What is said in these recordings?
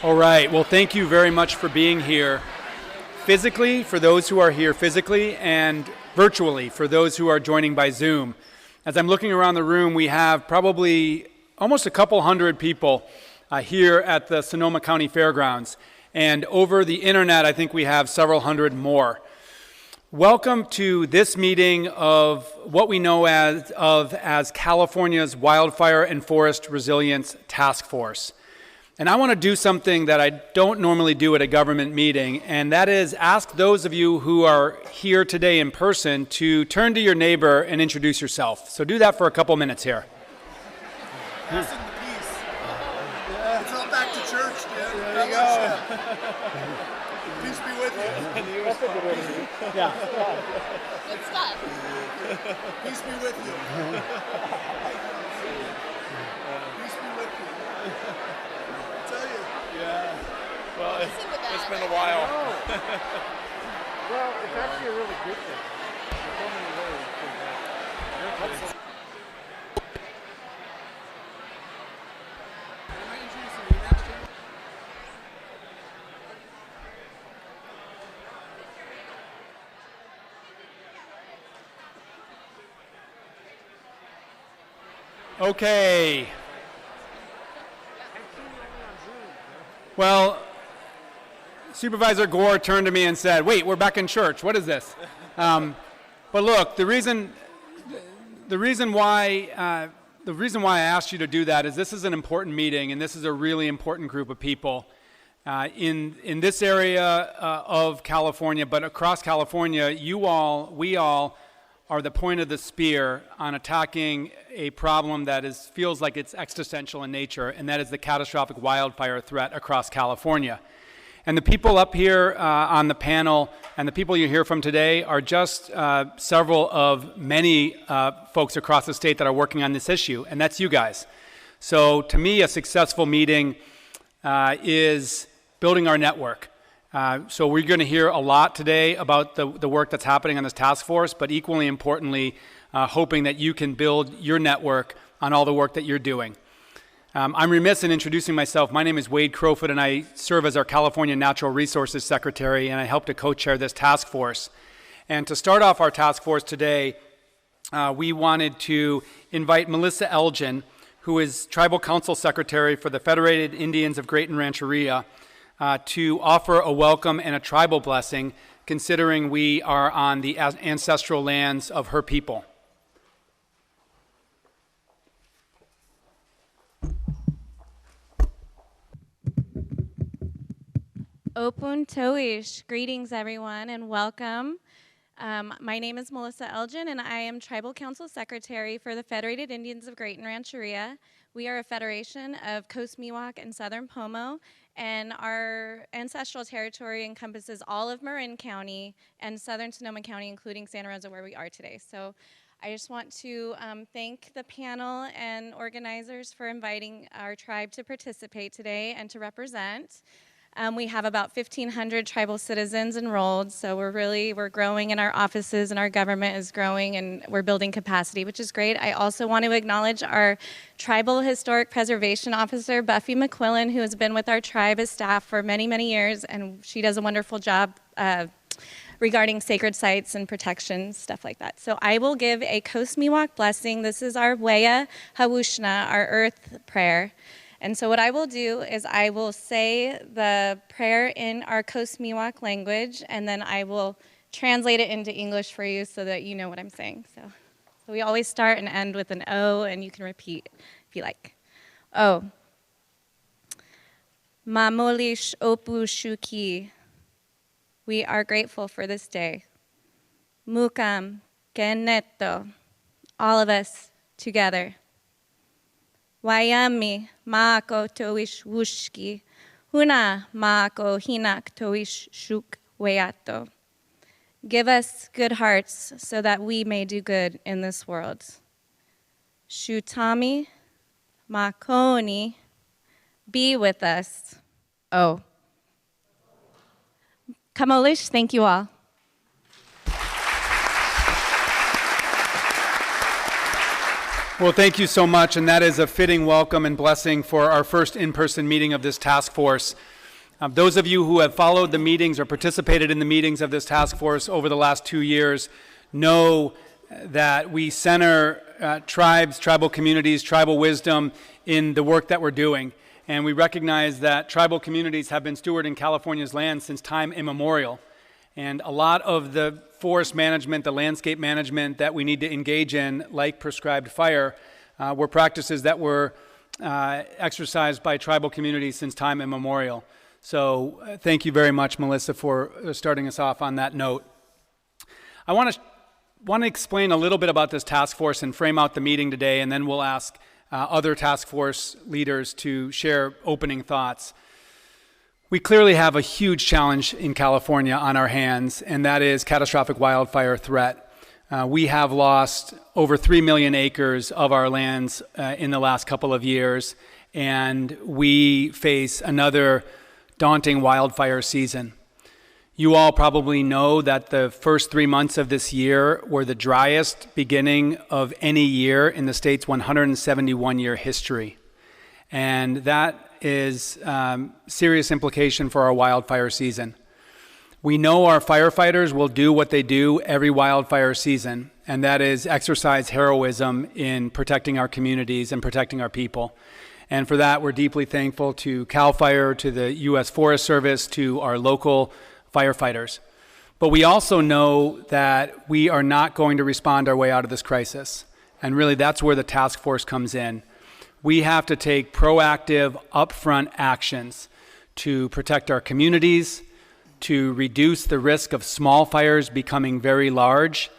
All right, well, thank you very much for being here physically, for those who are here physically, and virtually, for those who are joining by Zoom. As I'm looking around the room, we have probably almost a couple hundred people here at the Sonoma County Fairgrounds. And over the internet, I think we have several hundred more. Welcome to this meeting of what we know as California's Wildfire and Forest Resilience Task Force. And I want to do something that I don't normally do at a government meeting, and that is ask those of you who are here today in person to turn to your neighbor and introduce yourself. So do that for a couple minutes here. Passing the peace. Yeah. It's all back to church, dude. There you go. Peace be with you. That's a good way to do it. Yeah. Good stuff. Peace be with you. Peace be with you. I tell you. Yeah. Well, it's been a while. Well, it's actually a really good thing. In so many ways. Okay. Well, Supervisor Gore turned to me and said, "Wait, we're back in church. What is this?" But look, the reason why I asked you to do that is this is an important meeting, and this is a really important group of people in this area of California, but across California. We all are the point of the spear on attacking a problem that feels like it's existential in nature, and that is the catastrophic wildfire threat across California. And the people up here on the panel and the people you hear from today are just several of many folks across the state that are working on this issue, and that's you guys. So to me, a successful meeting is building our network. So we're going to hear a lot today about the work that's happening on this task force, but equally importantly, hoping that you can build your network on all the work that you're doing. I'm remiss in introducing myself. My name is Wade Crowfoot, and I serve as our California Natural Resources Secretary, and I help to co-chair this task force. And to start off our task force today, we wanted to invite Melissa Elgin, who is Tribal Council Secretary for the Federated Indians of Great and Rancheria, to offer a welcome and a tribal blessing, considering we are on the ancestral lands of her people. Opun Toish. Greetings, everyone, and welcome. My name is Melissa Elgin, and I am Tribal Council Secretary for the Federated Indians of Great and Rancheria. We are a federation of Coast Miwok and Southern Pomo, and our ancestral territory encompasses all of Marin County and Southern Sonoma County, including Santa Rosa, where we are today. So I just want to thank the panel and organizers for inviting our tribe to participate today and to represent. We have about 1,500 tribal citizens enrolled, so we're growing in our offices, and our government is growing, and we're building capacity, which is great. I also want to acknowledge our Tribal Historic Preservation Officer, Buffy McQuillan, who has been with our tribe as staff for many, many years, and she does a wonderful job regarding sacred sites and protection, stuff like that. So I will give a Coast Miwok blessing. This is our Weya Hawushna, our earth prayer. And so what I will do is I will say the prayer in our Coast Miwok language, and then I will translate it into English for you so that you know what I'm saying. So we always start and end with an O, and you can repeat if you like. O. Mamolish opu shuki. We are grateful for this day. Mukam keneto. All of us together. Wayami maako toish wushki, huna maako hinak toish shuk weato. Give us good hearts so that we may do good in this world. Shutami makoni, be with us. Oh. Kamolish, thank you all. Well, thank you so much, and that is a fitting welcome and blessing for our first in-person meeting of this task force. Those of you who have followed the meetings or participated in the meetings of this task force over the last 2 years know that we center tribes, tribal communities, tribal wisdom in the work that we're doing. And we recognize that tribal communities have been stewarding California's land since time immemorial. And a lot of the forest management, the landscape management that we need to engage in, like prescribed fire, were practices that were exercised by tribal communities since time immemorial. So thank you very much, Melissa, for starting us off on that note. I want to explain a little bit about this task force and frame out the meeting today, and then we'll ask other task force leaders to share opening thoughts. We clearly have a huge challenge in California on our hands, and that is catastrophic wildfire threat. We have lost over 3 million acres of our lands in the last couple of years, and we face another daunting wildfire season. You all probably know that the first 3 months of this year were the driest beginning of any year in the state's 171-year history. And that is serious implication for our wildfire season. We know our firefighters will do what they do every wildfire season, and that is exercise heroism in protecting our communities and protecting our people. And for that, we're deeply thankful to CAL FIRE, to the U.S. Forest Service, to our local firefighters. But we also know that we are not going to respond our way out of this crisis. And really, that's where the task force comes in. We have to take proactive, upfront actions to protect our communities, to reduce the risk of small fires becoming very large,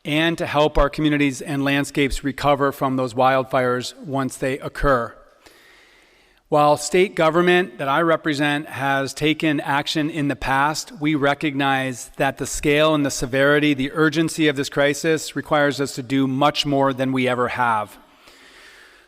and to help our communities and landscapes recover from those wildfires once they occur. While state government that I represent has taken action in the past, we recognize that the scale and the severity, the urgency of this crisis requires us to do much more than we ever have.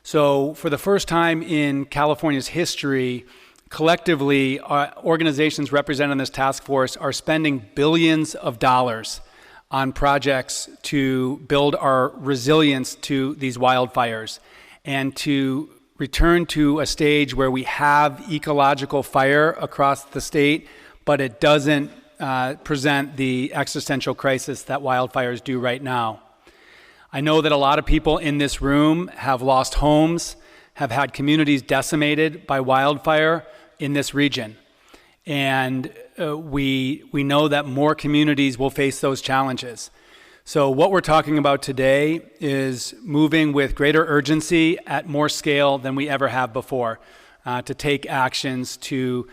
So for the first time in California's history, collectively, organizations represented in this task force are spending billions of dollars on projects to build our resilience to these wildfires and to return to a stage where we have ecological fire across the state, but it doesn't present the existential crisis that wildfires do right now. I know that a lot of people in this room have lost homes, have had communities decimated by wildfire in this region. And we know that more communities will face those challenges. So what we're talking about today is moving with greater urgency at more scale than we ever have before to take actions to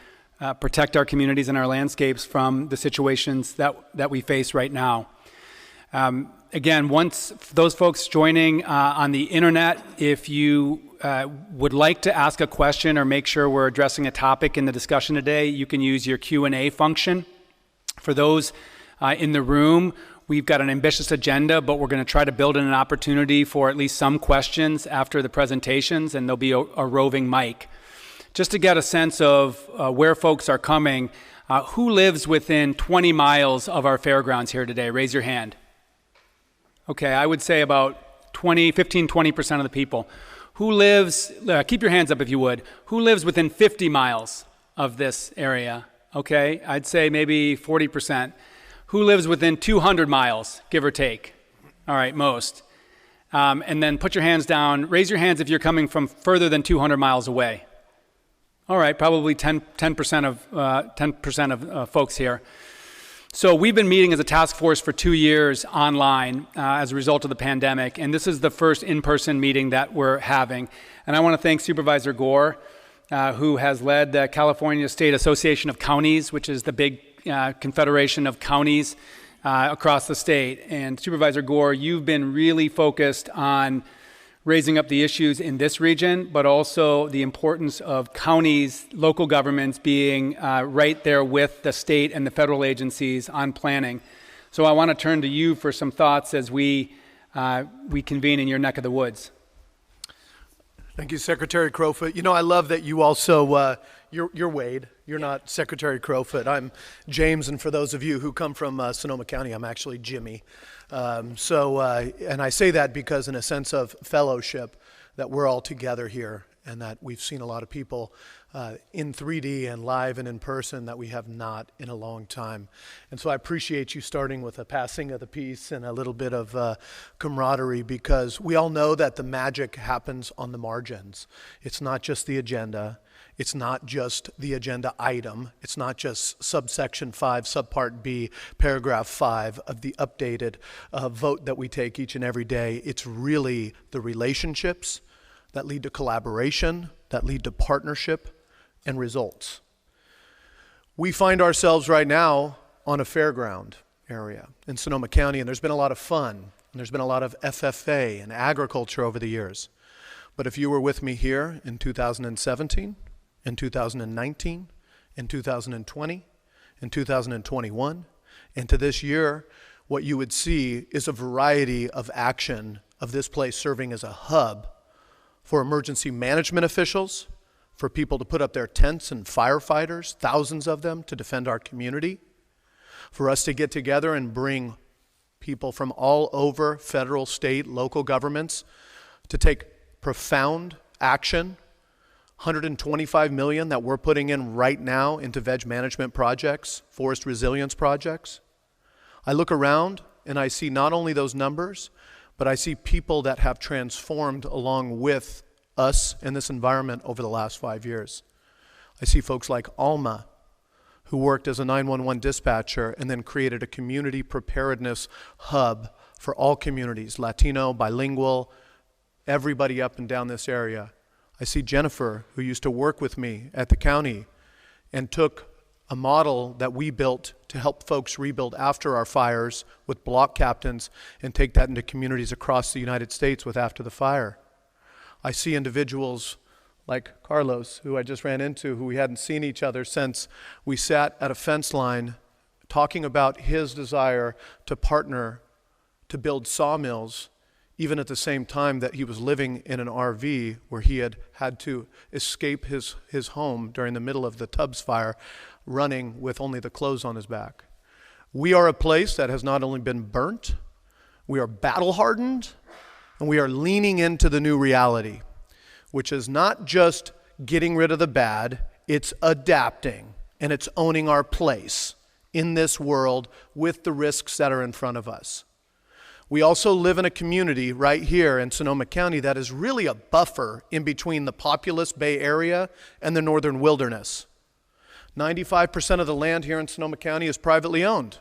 protect our communities and our landscapes from the situations that we face right now. Again, once those folks joining on the internet, if you would like to ask a question or make sure we're addressing a topic in the discussion today, you can use your Q&A function. For those in the room, we've got an ambitious agenda, but we're going to try to build in an opportunity for at least some questions after the presentations, and there'll be a roving mic. Just to get a sense of where folks are coming, who lives within 20 miles of our fairgrounds here today? Raise your hand. Okay, I would say about 15-20% of the people. Who lives, keep your hands up if you would, who lives within 50 miles of this area? Okay, I'd say maybe 40%. Who lives within 200 miles, give or take? All right, most. And then put your hands down. Raise your hands if you're coming from further than 200 miles away. All right, probably 10% of folks here. So we've been meeting as a task force for 2 years online as a result of the pandemic, and this is the first in-person meeting that we're having. And I want to thank Supervisor Gore, who has led the California State Association of Counties, which is the big confederation of counties across the state. And Supervisor Gore, you've been really focused on raising up the issues in this region, but also the importance of counties, local governments being right there with the state and the federal agencies on planning. So I want to turn to you for some thoughts as we convene in your neck of the woods. Thank you, Secretary Crowfoot. You know, I love that you also You're Wade. You're not Secretary Crowfoot. I'm James, and for those of you who come from Sonoma County, I'm actually Jimmy. And I say that because in a sense of fellowship, that we're all together here, and that we've seen a lot of people in 3D and live and in person that we have not in a long time. And so I appreciate you starting with a passing of the peace and a little bit of camaraderie, because we all know that the magic happens on the margins. It's not just the agenda. It's not just the agenda item. It's not just subsection 5, subpart B, paragraph 5 of the updated vote that we take each and every day. It's really the relationships that lead to collaboration, that lead to partnership and results. We find ourselves right now on a fairground area in Sonoma County, and there's been a lot of fun, and there's been a lot of FFA and agriculture over the years. But if you were with me here in 2017, in 2019, in 2020, in 2021, and to this year, what you would see is a variety of action of this place serving as a hub for emergency management officials, for people to put up their tents, and firefighters, thousands of them, to defend our community, for us to get together and bring people from all over federal, state, local governments to take profound action. 125 million that we're putting in right now into veg management projects, forest resilience projects. I look around and I see not only those numbers, but I see people that have transformed along with us in this environment over the last 5 years. I see folks like Alma, who worked as a 911 dispatcher and then created a community preparedness hub for all communities, Latino, bilingual, everybody up and down this area. I see Jennifer, who used to work with me at the county and took a model that we built to help folks rebuild after our fires with block captains and take that into communities across the United States with after the fire. I see individuals like Carlos, who I just ran into, who we hadn't seen each other since we sat at a fence line talking about his desire to partner to build sawmills, even at the same time that he was living in an RV where he had to escape his home during the middle of the Tubbs fire, running with only the clothes on his back. We are a place that has not only been burnt, we are battle hardened, and we are leaning into the new reality, which is not just getting rid of the bad, it's adapting, and it's owning our place in this world with the risks that are in front of us. We also live in a community right here in Sonoma County that is really a buffer in between the populous Bay Area and the northern wilderness. 95% of the land here in Sonoma County is privately owned.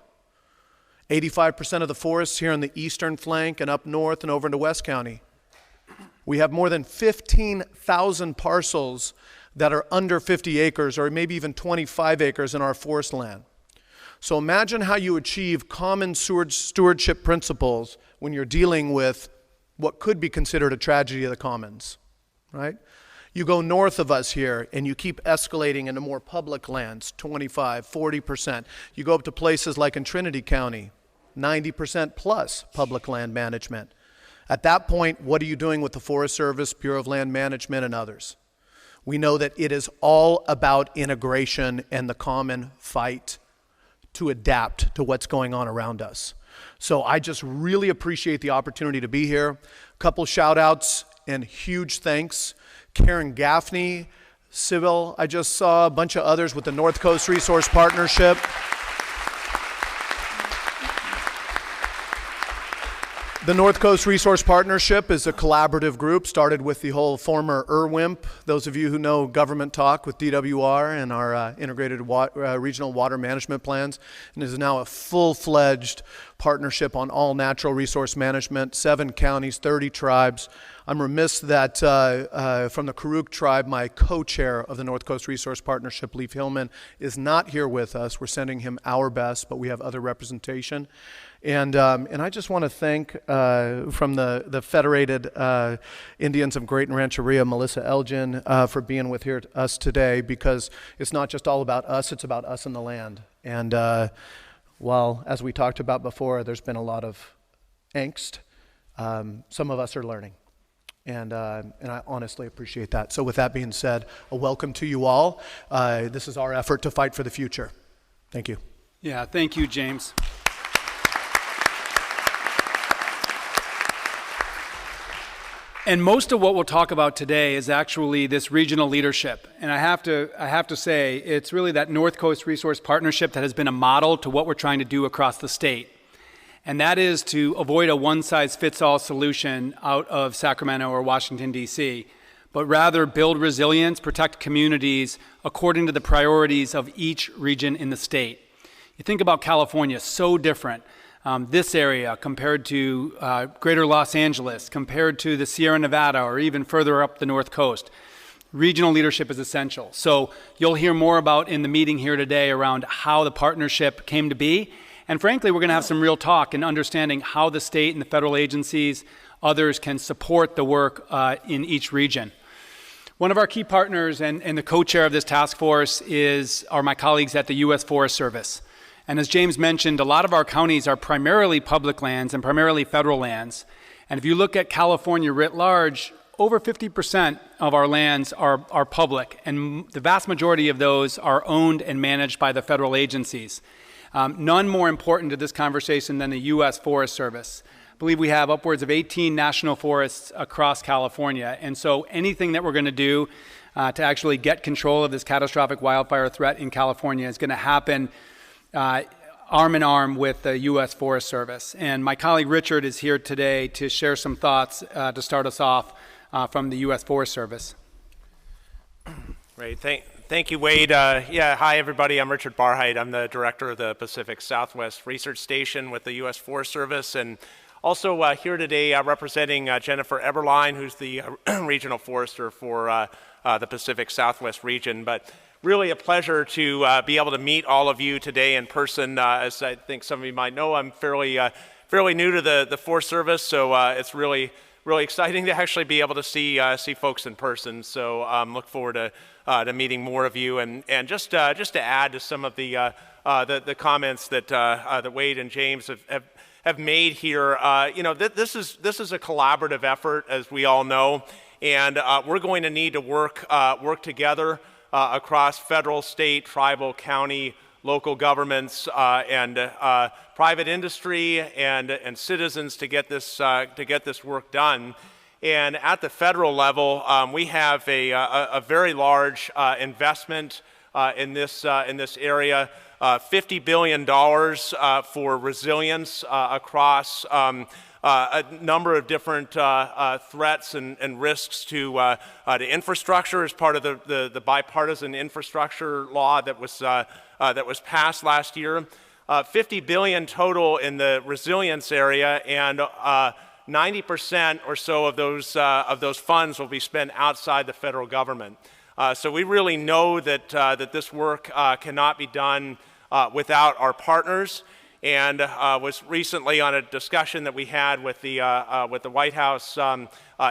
85% of the forests here on the eastern flank and up north and over into West County. We have more than 15,000 parcels that are under 50 acres or maybe even 25 acres in our forest land. So imagine how you achieve common stewardship principles when you're dealing with what could be considered a tragedy of the commons, right? You go north of us here and you keep escalating into more public lands, 25, 40%. You go up to places like in Trinity County, 90% plus public land management. At that point, what are you doing with the Forest Service, Bureau of Land Management, and others? We know that it is all about integration and the common fight to adapt to what's going on around us. So I just really appreciate the opportunity to be here. A couple shout outs and huge thanks. Karen Gaffney, Sybil, I just saw a bunch of others with the North Coast Resource Partnership. The North Coast Resource Partnership is a collaborative group, started with the whole former IRWIMP, those of you who know government talk with DWR and our integrated regional water management plans, and is now a full-fledged partnership on all natural resource management, 7 counties, 30 tribes. I'm remiss that from the Karuk tribe, my co-chair of the North Coast Resource Partnership, Leif Hillman, is not here with us. We're sending him our best, but we have other representation. And I just want to thank from the Federated Indians of Great and Rancheria, Melissa Elgin, for being with us today, because it's not just all about us, it's about us and the land. And while, as we talked about before, there's been a lot of angst, some of us are learning. And I honestly appreciate that. So with that being said, a welcome to you all. This is our effort to fight for the future. Thank you. Yeah, thank you, James. And most of what we'll talk about today is actually this regional leadership. And I have to say, it's really that North Coast Resource Partnership that has been a model to what we're trying to do across the state. And that is to avoid a one-size-fits-all solution out of Sacramento or Washington, D.C., but rather build resilience, protect communities according to the priorities of each region in the state. You think about California, so different. This area compared to greater Los Angeles, compared to the Sierra Nevada, or even further up the North Coast. Regional leadership is essential. So you'll hear more about in the meeting here today around how the partnership came to be. And frankly, we're going to have some real talk in understanding how the state and the federal agencies, others can support the work in each region. One of our key partners and the co-chair of this task force are my colleagues at the U.S. Forest Service. And as James mentioned, a lot of our counties are primarily public lands and primarily federal lands. And if you look at California writ large, over 50% of our lands are public, and the vast majority of those are owned and managed by the federal agencies. None more important to this conversation than the U.S. Forest Service. I believe we have upwards of 18 national forests across California, and so anything that we're going to do to actually get control of this catastrophic wildfire threat in California is going to happen arm in arm with the U.S. Forest Service. And my colleague Richard is here today to share some thoughts to start us off from the U.S. Forest Service. Great. Thank you, Wade. Hi, everybody. I'm Richard Barheit. I'm the director of the Pacific Southwest Research Station with the U.S. Forest Service, and also here today representing Jennifer Eberlein, who's the regional forester for the Pacific Southwest region. But really a pleasure to be able to meet all of you today in person. As I think some of you might know, I'm fairly new to the Forest Service, so it's really exciting to actually be able to see folks in person. So look forward to meeting more of you, and just to add to some of the comments that Wade and James have made here. This is a collaborative effort, as we all know, and we're going to need to work together across federal, state, tribal, county, local governments, and private industry and citizens to get this work done. And at the federal level, we have a very large investment in this area, $50 billion for resilience across a number of different threats and risks to infrastructure as part of the bipartisan infrastructure law that was passed last year. $50 billion total in the resilience area, and 90% or so of those funds will be spent outside the federal government. So we really know that this work cannot be done without our partners. And was recently on a discussion that we had with the White House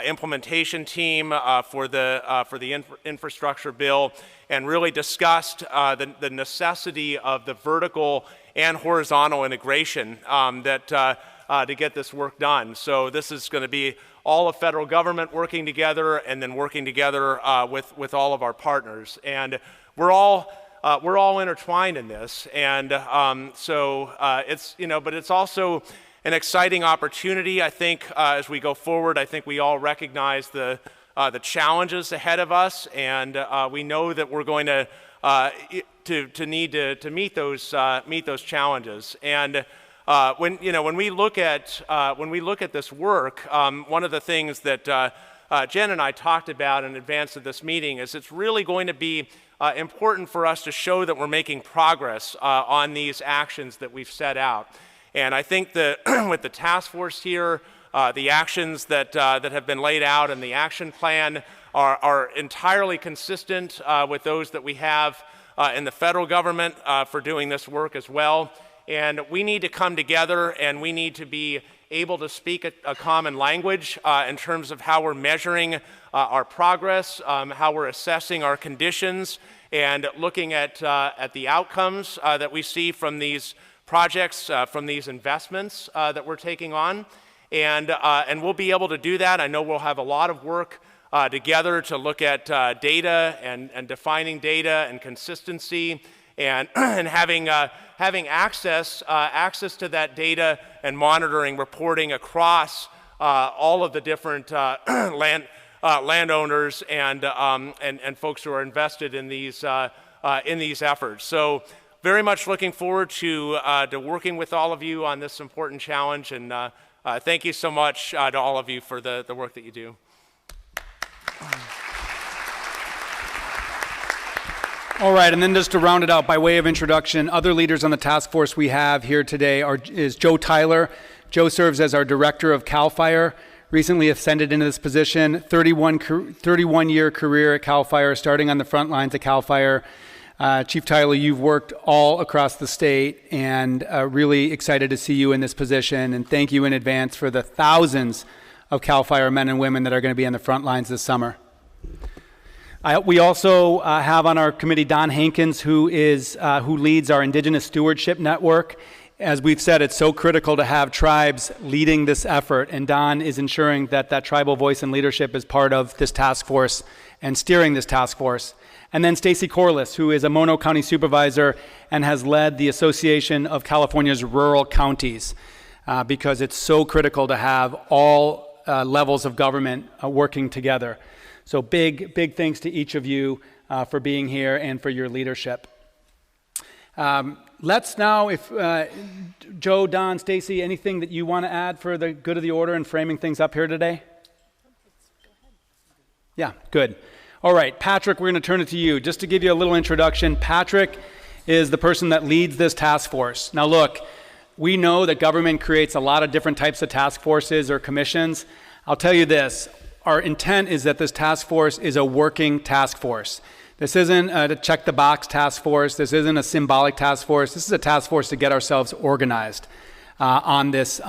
implementation team for the infrastructure bill, and really discussed the necessity of the vertical and horizontal integration to get this work done. So this is going to be all of federal government working together, and then working together with all of our partners, and we're all intertwined in this, and but it's also an exciting opportunity. I think as we go forward, I think we all recognize the challenges ahead of us, and we know that we're going to need to meet those challenges. And when we look at this work, one of the things that Jen and I talked about in advance of this meeting is it's really going to be important for us to show that we're making progress on these actions that we've set out. And I think that with the task force here, the actions that have been laid out in the action plan are entirely consistent with those that we have in the federal government for doing this work as well. And we need to come together, and we need to be able to speak a common language in terms of how we're measuring our progress, how we're assessing our conditions, and looking at the outcomes that we see from these projects, from these investments that we're taking on. And we'll be able to do that. I know we'll have a lot of work together to look at data and defining data and consistency and, and having access to that data and monitoring, reporting across all of the different landowners and folks who are invested in these efforts. So very much looking forward to working with all of you on this important challenge, and thank you so much to all of you for the work that you do. All right, and then just to round it out by way of introduction, other leaders on the task force we have here today is Joe Tyler. Joe serves as our director of CAL FIRE, recently ascended into this position, 31-year career at CAL FIRE, starting on the front lines of CAL FIRE. Chief Tyler, you've worked all across the state, and really excited to see you in this position, and thank you in advance for the thousands of CAL FIRE men and women that are going to be on the front lines this summer. We also have on our committee Don Hankins, who leads our Indigenous Stewardship Network. As we've said, it's so critical to have tribes leading this effort, and Don is ensuring that tribal voice and leadership is part of this task force and steering this task force. And then Stacy Corliss, who is a Mono County supervisor and has led the Association of California's Rural Counties, because it's so critical to have all levels of government working together. So big thanks to each of you for being here and for your leadership. Let's now, if Joe, Don, Stacy, anything that you want to add for the good of the order and framing things up here today? Yeah, good. All right, Patrick, we're going to turn it to you. Just to give you a little introduction, Patrick is the person that leads this task force. Now look, we know that government creates a lot of different types of task forces or commissions. I'll tell you this. Our intent is that this task force is a working task force. This isn't a check the box task force. This isn't a symbolic task force. This is a task force to get ourselves organized on this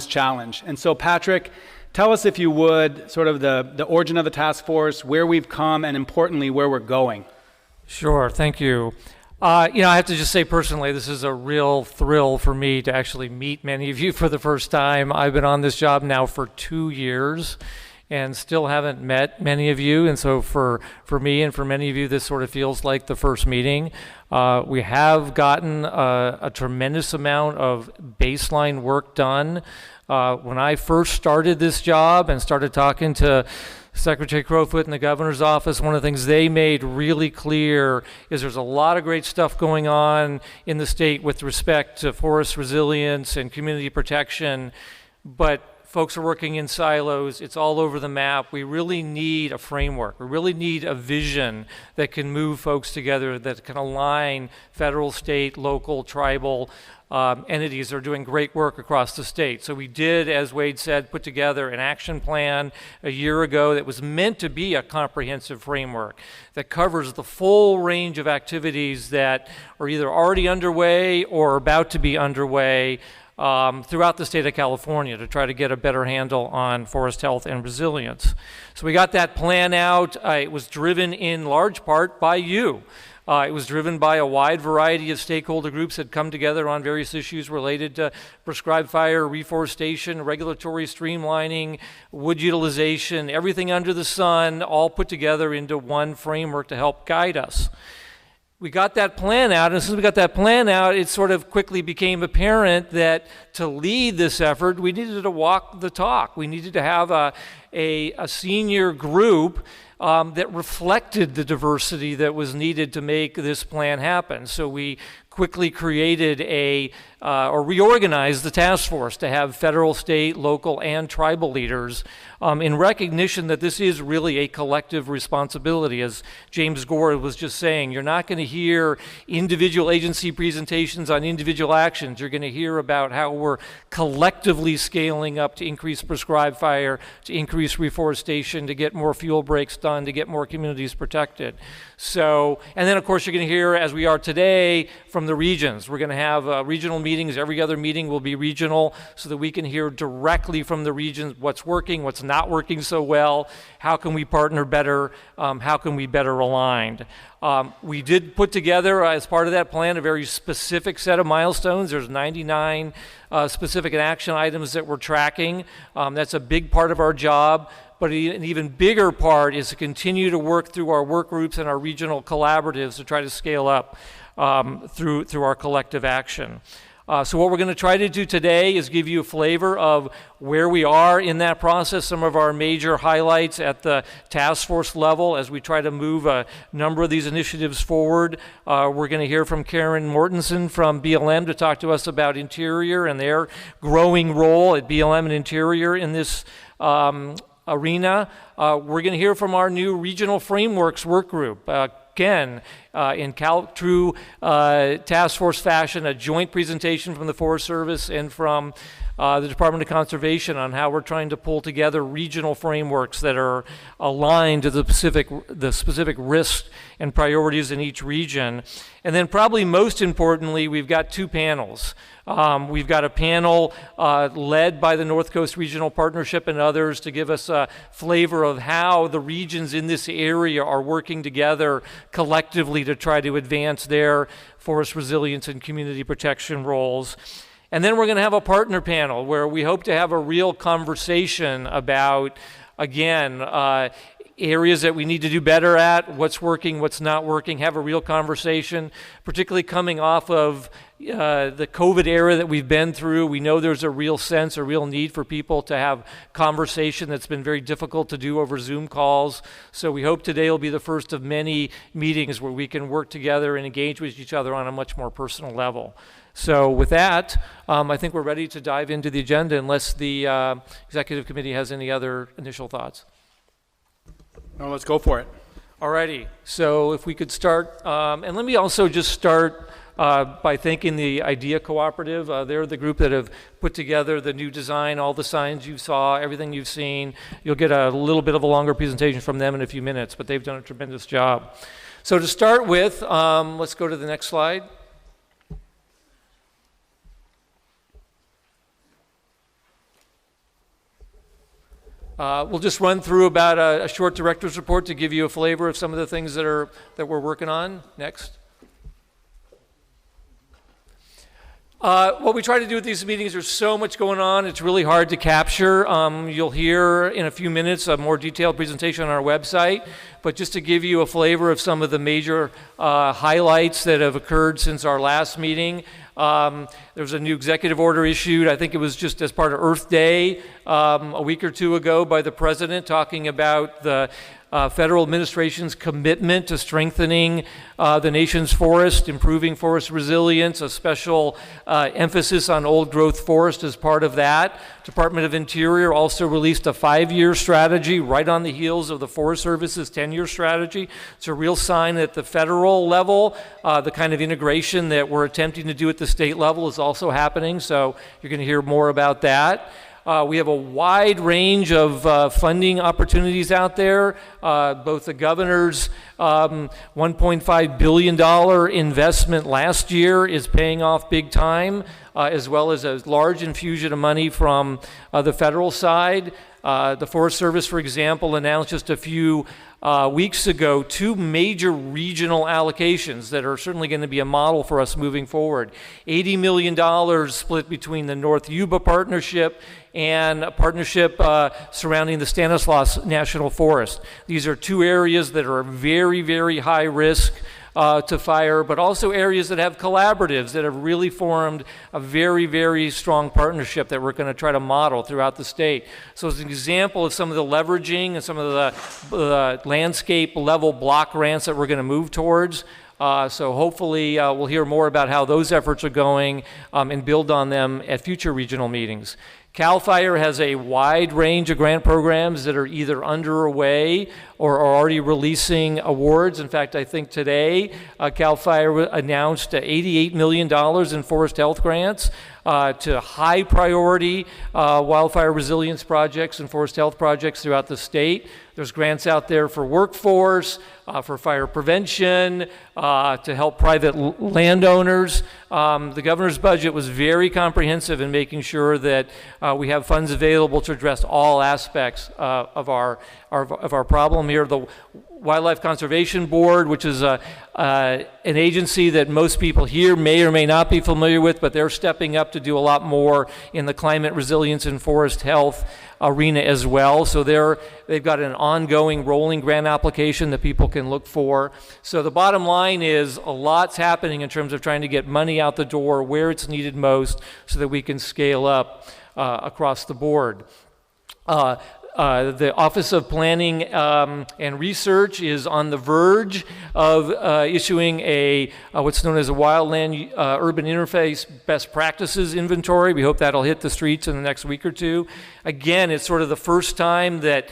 challenge. And so Patrick, tell us, if you would, sort of the origin of the task force, where we've come, and importantly, where we're going. Sure, thank you. I have to just say personally, this is a real thrill for me to actually meet many of you for the first time. I've been on this job now for 2 years and still haven't met many of you. And so for me and for many of you, this sort of feels like the first meeting. We have gotten a tremendous amount of baseline work done. When I first started this job and started talking to Secretary Crowfoot in the governor's office, one of the things they made really clear is there's a lot of great stuff going on in the state with respect to forest resilience and community protection, but folks are working in silos. It's all over the map. We really need a framework. We really need a vision that can move folks together, that can align federal, state, local, tribal entities that are doing great work across the state. So we did, as Wade said, put together an action plan a year ago that was meant to be a comprehensive framework that covers the full range of activities that are either already underway or about to be underway throughout the state of California to try to get a better handle on forest health and resilience. So we got that plan out. It was driven in large part by you. It was driven by a wide variety of stakeholder groups that come together on various issues related to prescribed fire, reforestation, regulatory streamlining, wood utilization, everything under the sun, all put together into one framework to help guide us. We got that plan out, and as soon as we got that plan out, it sort of quickly became apparent that to lead this effort, we needed to walk the talk. We needed to have a senior group that reflected the diversity that was needed to make this plan happen. So we quickly created or reorganized the task force to have federal, state, local, and tribal leaders in recognition that this is really a collective responsibility. As James Gore was just saying, you're not going to hear individual agency presentations on individual actions. You're going to hear about how we're collectively scaling up to increase prescribed fire, to increase reforestation, to get more fuel breaks done, to get more communities protected. So, and then of course you're going to hear, as we are today, from the regions. We're going to have regional meetings meetings. Every other meeting will be regional so that we can hear directly from the regions what's working, what's not working so well, how can we partner better, how can we better aligned. We did put together, as part of that plan, a very specific set of milestones. There's 99 specific action items that we're tracking. That's a big part of our job. But an even bigger part is to continue to work through our work groups and our regional collaboratives to try to scale up through our collective action. So what we're going to try to do today is give you a flavor of where we are in that process, some of our major highlights at the task force level as we try to move a number of these initiatives forward. We're going to hear from Karen Mortensen from BLM to talk to us about Interior and their growing role at BLM and Interior in this arena. We're going to hear from our new regional frameworks work group. Again, in true task force fashion, a joint presentation from the Forest Service and from the Department of Conservation on how we're trying to pull together regional frameworks that are aligned to the specific risks and priorities in each region. And then probably most importantly, we've got two panels. We've got a panel led by the North Coast Regional Partnership and others to give us a flavor of how the regions in this area are working together collectively to try to advance their forest resilience and community protection roles. And then we're going to have a partner panel where we hope to have a real conversation about, again, areas that we need to do better at, what's working, what's not working, have a real conversation, particularly coming off of the COVID era that we've been through. We know there's a real sense, a real need for people to have conversation that's been very difficult to do over Zoom calls. So we hope today will be the first of many meetings where we can work together and engage with each other on a much more personal level. So with that, I think we're ready to dive into the agenda unless the executive committee has any other initial thoughts. No, let's go for it. Alrighty, so if we could start, and let me also just start by thanking the IDEA Cooperative. They're the group that have put together the new design, all the signs you saw, everything you've seen. You'll get a little bit of a longer presentation from them in a few minutes, but they've done a tremendous job. So to start with, let's go to the next slide. We'll just run through about a short director's report to give you a flavor of some of the things that we're working on. Next. What we try to do with these meetings, there's so much going on, it's really hard to capture. You'll hear in a few minutes a more detailed presentation on our website, but just to give you a flavor of some of the major highlights that have occurred since our last meeting. There's a new executive order issued, I think it was just as part of Earth Day, a week or two ago by the president, talking about the federal administration's commitment to strengthening the nation's forest, improving forest resilience, a special emphasis on old growth forest as part of that. Department of Interior also released a 5-year strategy right on the heels of the Forest Service's 10-year strategy. It's a real sign at the federal level, the kind of integration that we're attempting to do at the state level is also happening, so you're going to hear more about that. We have a wide range of funding opportunities out there. Both the governor's $1.5 billion investment last year is paying off big time, as well as a large infusion of money from the federal side. The Forest Service, for example, announced just a few weeks ago 2 major regional allocations that are certainly going to be a model for us moving forward. $80 million split between the North Yuba Partnership and a partnership surrounding the Stanislaus National Forest. These are 2 areas that are very, very high risk to fire, but also areas that have collaboratives that have really formed a very, very strong partnership that we're going to try to model throughout the state. So as an example of some of the leveraging and some of the landscape level block grants that we're going to move towards. So hopefully we'll hear more about how those efforts are going and build on them at future regional meetings. CAL FIRE has a wide range of grant programs that are either underway or are already releasing awards. In fact, I think today CAL FIRE announced $88 million in forest health grants. to high priority wildfire resilience projects and forest health projects throughout the state. There's grants out there for workforce, for fire prevention, to help private landowners. The governor's budget was very comprehensive in making sure that we have funds available to address all aspects of our problem here. The Wildlife Conservation Board, which is an agency that most people here may or may not be familiar with, but they're stepping up to do a lot more in the climate resilience and forest health arena as well. So they've got an ongoing rolling grant application that people can look for. So the bottom line is a lot's happening in terms of trying to get money out the door where it's needed most so that we can scale up across the board. The Office of Planning and Research is on the verge of issuing a what's known as a wildland urban interface best practices inventory. We hope that'll hit the streets in the next week or two. Again, it's sort of the first time that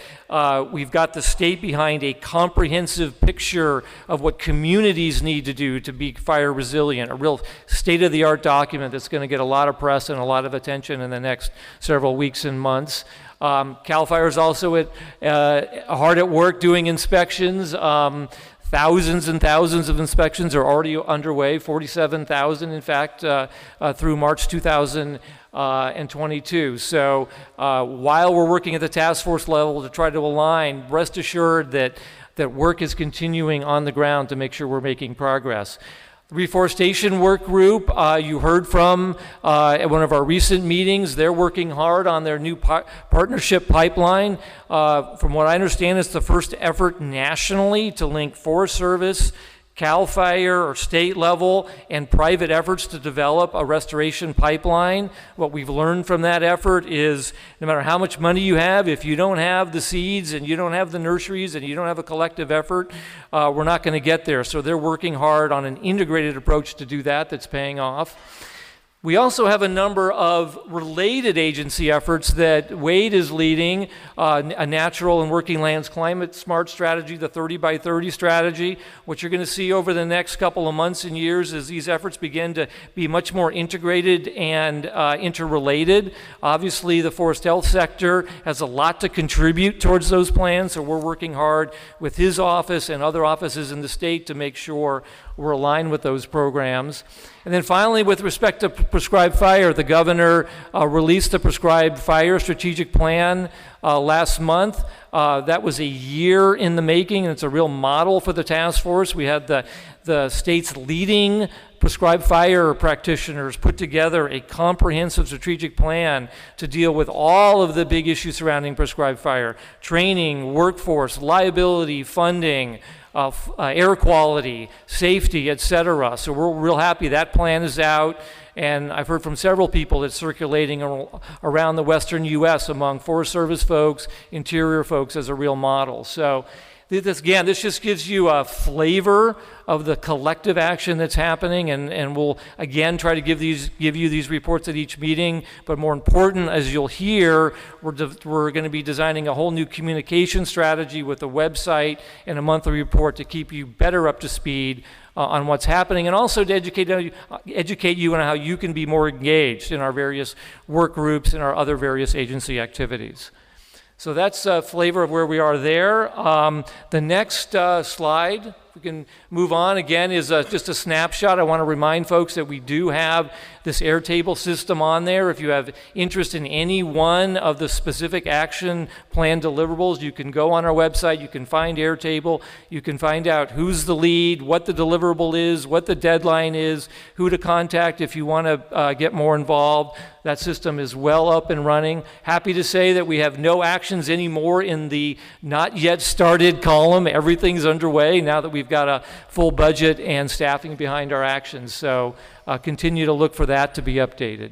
we've got the state behind a comprehensive picture of what communities need to do to be fire resilient, a real state-of-the-art document that's going to get a lot of press and a lot of attention in the next several weeks and months. CAL FIRE is also hard at work doing inspections. Thousands and thousands of inspections are already underway, 47,000 in fact, through March 2022. So while we're working at the task force level to try to align, rest assured that work is continuing on the ground to make sure we're making progress. The Reforestation Work Group, you heard from at one of our recent meetings. They're working hard on their new partnership pipeline. From what I understand, it's the first effort nationally to link Forest Service, CAL FIRE or state level, and private efforts to develop a restoration pipeline. What we've learned from that effort is no matter how much money you have, if you don't have the seeds and you don't have the nurseries and you don't have a collective effort, we're not going to get there. So they're working hard on an integrated approach to do that that's paying off. We also have a number of related agency efforts that Wade is leading, a natural and working lands climate smart strategy, the 30 by 30 strategy. What you're going to see over the next couple of months and years is these efforts begin to be much more integrated and interrelated. Obviously, the forest health sector has a lot to contribute towards those plans, so we're working hard with his office and other offices in the state to make sure we're aligned with those programs. And then finally, with respect to prescribed fire, the governor released the prescribed fire strategic plan last month. That was a year in the making, and it's a real model for the task force. We had the state's leading prescribed fire practitioners put together a comprehensive strategic plan to deal with all of the big issues surrounding prescribed fire: training, workforce, liability, funding, air quality, safety, etc. So we're real happy that plan is out, and I've heard from several people that's circulating around the western U.S. among Forest Service folks, Interior folks as a real model. So this just gives you a flavor of the collective action that's happening, and we'll again try to give you these reports at each meeting. But more important, as you'll hear, we're going to be designing a whole new communication strategy with a website and a monthly report to keep you better up to speed on what's happening, and also to educate you on how you can be more engaged in our various work groups and our other various agency activities. So that's a flavor of where we are there. The next slide, we can move on, again, is just a snapshot. I want to remind folks that we do have this Airtable system on there. If you have interest in any one of the specific action plan deliverables, you can go on our website, you can find Airtable, you can find out who's the lead, what the deliverable is, what the deadline is, who to contact if you want to get more involved. That system is well up and running. Happy to say that we have no actions anymore in the not yet started column. Everything's underway now that we've got a full budget and staffing behind our actions. So continue to look for that to be updated.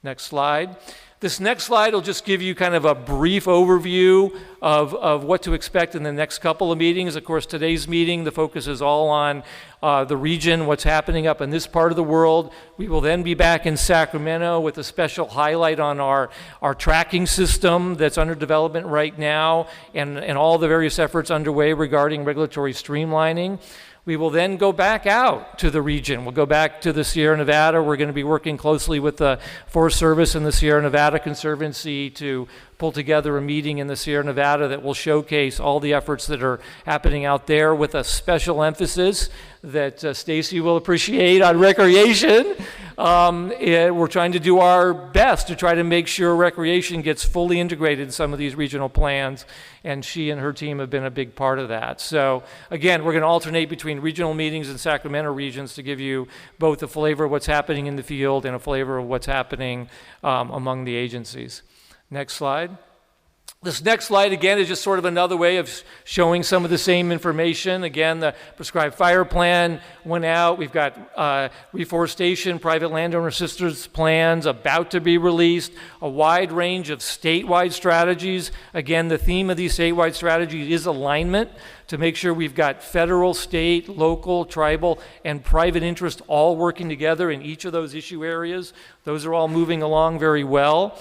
Next slide. This next slide will just give you kind of a brief overview of what to expect in the next couple of meetings. Of course, today's meeting, the focus is all on the region, what's happening up in this part of the world. We will then be back in Sacramento with a special highlight on our tracking system that's under development right now, and all the various efforts underway regarding regulatory streamlining. We will then go back out to the region. We'll go back to the Sierra Nevada. We're going to be working closely with the Forest Service and the Sierra Nevada Conservancy to pull together a meeting in the Sierra Nevada that will showcase all the efforts that are happening out there, with a special emphasis that Stacy will appreciate on recreation. We're trying to do our best to try to make sure recreation gets fully integrated in some of these regional plans, and she and her team have been a big part of that. So again, we're going to alternate between regional meetings and Sacramento regions to give you both a flavor of what's happening in the field and a flavor of what's happening among the agencies. Next slide. This next slide, again, is just sort of another way of showing some of the same information. Again, the prescribed fire plan went out. We've got reforestation, private landowner assistance plans about to be released, a wide range of statewide strategies. Again, the theme of these statewide strategies is alignment, to make sure we've got federal, state, local, tribal, and private interest all working together in each of those issue areas. Those are all moving along very well.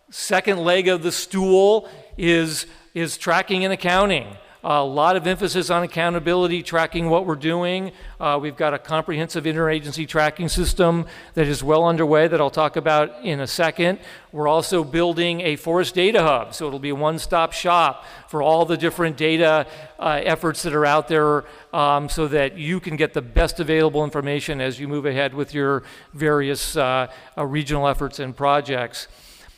Second leg of the stool is tracking and accounting. A lot of emphasis on accountability, tracking what we're doing. We've got a comprehensive interagency tracking system that is well underway that I'll talk about in a second. We're also building a forest data hub, so it'll be a one-stop shop for all the different data efforts that are out there, so that you can get the best available information as you move ahead with your various regional efforts and projects.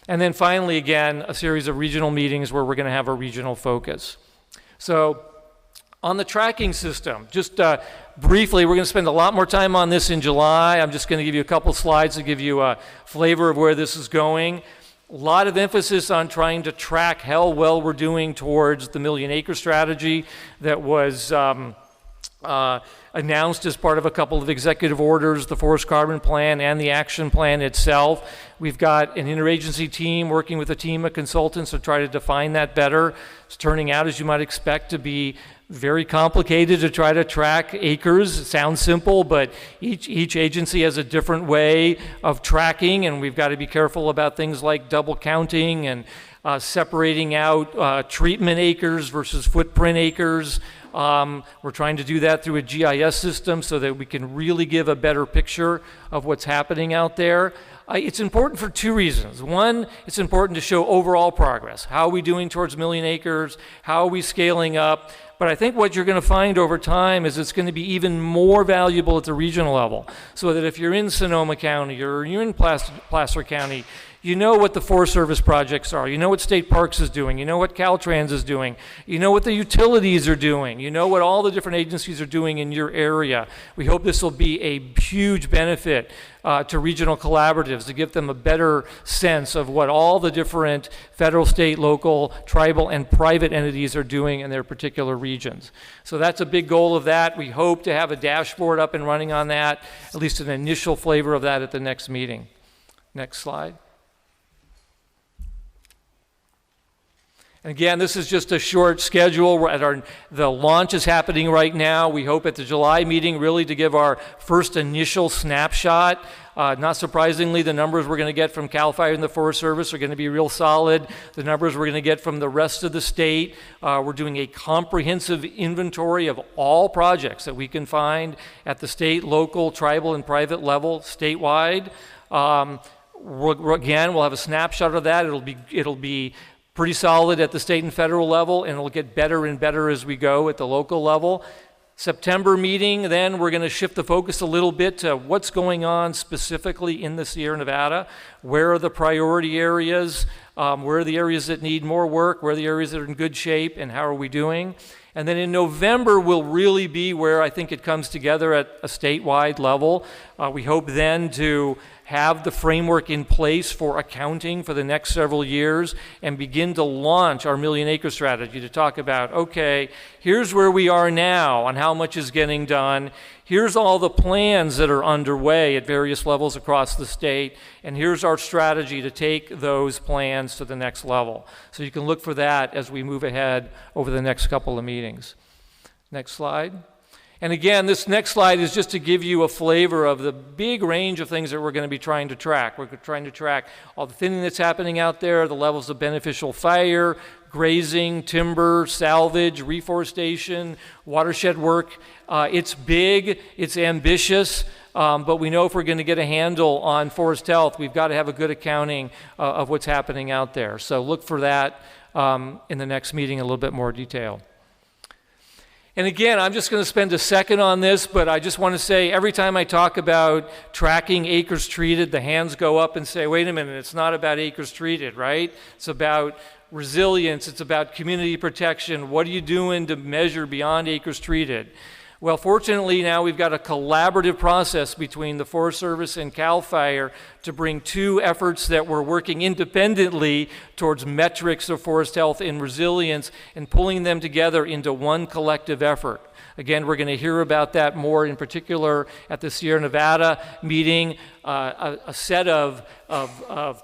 And then finally, again, a series of regional meetings where we're going to have a regional focus. So on the tracking system, just briefly, we're going to spend a lot more time on this in July. I'm just going to give you a couple slides to give you a flavor of where this is going. A lot of emphasis on trying to track how well we're doing towards the million-acre strategy that was announced as part of a couple of executive orders, the Forest Carbon Plan and the action plan itself. We've got an interagency team working with a team of consultants to try to define that better. It's turning out, as you might expect, to be very complicated to try to track acres. It sounds simple, but each agency has a different way of tracking, and we've got to be careful about things like double counting and separating out treatment acres versus footprint acres. We're trying to do that through a GIS system so that we can really give a better picture of what's happening out there. It's important for two reasons. One, it's important to show overall progress. How are we doing towards 1 million acres? How are we scaling up? But I think what you're going to find over time is it's going to be even more valuable at the regional level, so that if you're in Sonoma County or you're in Placer County, you know what the Forest Service projects are. You know what State Parks is doing. You know what Caltrans is doing. You know what the utilities are doing. You know what all the different agencies are doing in your area. We hope this will be a huge benefit to regional collaboratives, to give them a better sense of what all the different federal, state, local, tribal, and private entities are doing in their particular regions. So that's a big goal of that. We hope to have a dashboard up and running on that, at least an initial flavor of that at the next meeting. Next slide. And again, this is just a short schedule. The launch is happening right now. We hope at the July meeting really to give our first initial snapshot. Not surprisingly, the numbers we're going to get from CAL FIRE and the Forest Service are going to be real solid. The numbers we're going to get from the rest of the state, we're doing a comprehensive inventory of all projects that we can find at the state, local, tribal, and private level statewide. Again, we'll have a snapshot of that. It'll be pretty solid at the state and federal level, and it'll get better and better as we go at the local level. September meeting, then we're going to shift the focus a little bit to what's going on specifically in the Sierra Nevada. Where are the priority areas? Where are the areas that need more work? Where are the areas that are in good shape? And how are we doing? And then in November will really be where I think it comes together at a statewide level. We hope then to have the framework in place for accounting for the next several years and begin to launch our million-acre strategy to talk about, okay, here's where we are now on how much is getting done. Here's all the plans that are underway at various levels across the state, and here's our strategy to take those plans to the next level. So you can look for that as we move ahead over the next couple of meetings. Next slide. And again, this next slide is just to give you a flavor of the big range of things that we're going to be trying to track. We're trying to track all the thinning that's happening out there, the levels of beneficial fire, grazing, timber, salvage, reforestation, watershed work. It's big, it's ambitious, but we know if we're going to get a handle on forest health, we've got to have a good accounting of what's happening out there. So look for that in the next meeting in a little bit more detail. And again, I'm just going to spend a second on this, but I just want to say every time I talk about tracking acres treated, the hands go up and say, wait a minute, it's not about acres treated, right? It's about resilience, it's about community protection. What are you doing to measure beyond acres treated? Well, fortunately now we've got a collaborative process between the Forest Service and CAL FIRE to bring two efforts that were working independently towards metrics of forest health and resilience and pulling them together into one collective effort. Again, we're going to hear about that more in particular at the Sierra Nevada meeting, a set of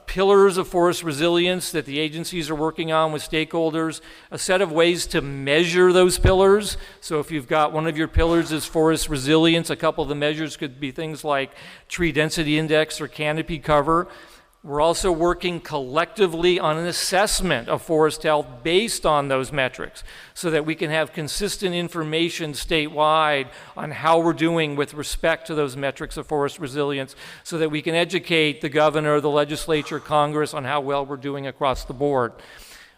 pillars of forest resilience that the agencies are working on with stakeholders, a set of ways to measure those pillars. So if you've got one of your pillars is forest resilience, a couple of the measures could be things like tree density index or canopy cover. We're also working collectively on an assessment of forest health based on those metrics so that we can have consistent information statewide on how we're doing with respect to those metrics of forest resilience so that we can educate the governor, the legislature, Congress on how well we're doing across the board.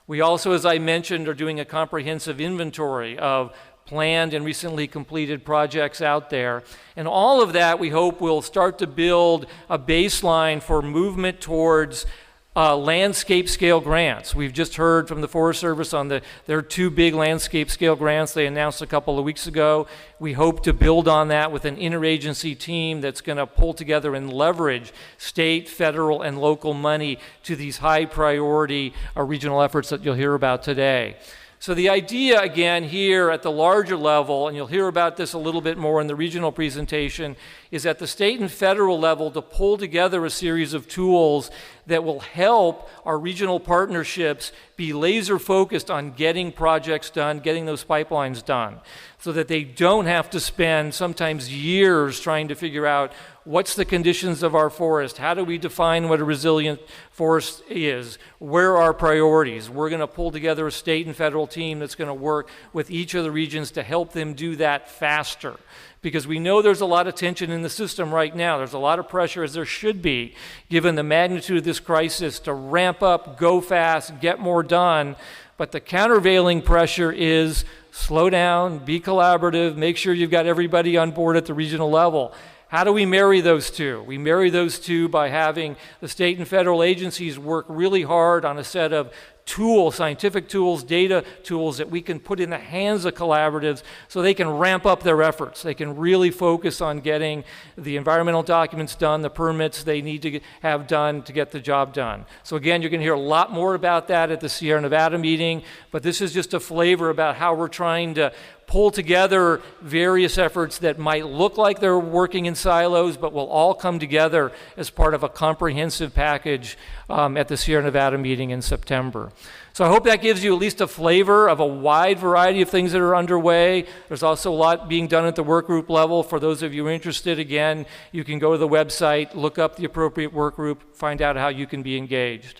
We also, as I mentioned, are doing a comprehensive inventory of planned and recently completed projects out there. And all of that, we hope, will start to build a baseline for movement towards landscape scale grants. We've just heard from the Forest Service on their two big landscape scale grants they announced a couple of weeks ago. We hope to build on that with an interagency team that's going to pull together and leverage state, federal, and local money to these high priority regional efforts that you'll hear about today. So the idea, again, here at the larger level, and you'll hear about this a little bit more in the regional presentation, is at the state and federal level to pull together a series of tools that will help our regional partnerships be laser focused on getting projects done, getting those pipelines done, so that they don't have to spend sometimes years trying to figure out what's the conditions of our forest, how do we define what a resilient forest is, where are our priorities. We're going to pull together a state and federal team that's going to work with each of the regions to help them do that faster. Because we know there's a lot of tension in the system right now. There's a lot of pressure, as there should be, given the magnitude of this crisis, to ramp up, go fast, get more done. But the countervailing pressure is slow down, be collaborative, make sure you've got everybody on board at the regional level. How do we marry those two? We marry those two by having the state and federal agencies work really hard on a set of tools, scientific tools, data tools that we can put in the hands of collaboratives so they can ramp up their efforts. They can really focus on getting the environmental documents done, the permits they need to have done to get the job done. So again, you're going to hear a lot more about that at the Sierra Nevada meeting, but this is just a flavor about how we're trying to pull together various efforts that might look like they're working in silos, but will all come together as part of a comprehensive package at the Sierra Nevada meeting in September. So I hope that gives you at least a flavor of a wide variety of things that are underway. There's also a lot being done at the work group level. For those of you interested, again, you can go to the website, look up the appropriate work group, find out how you can be engaged.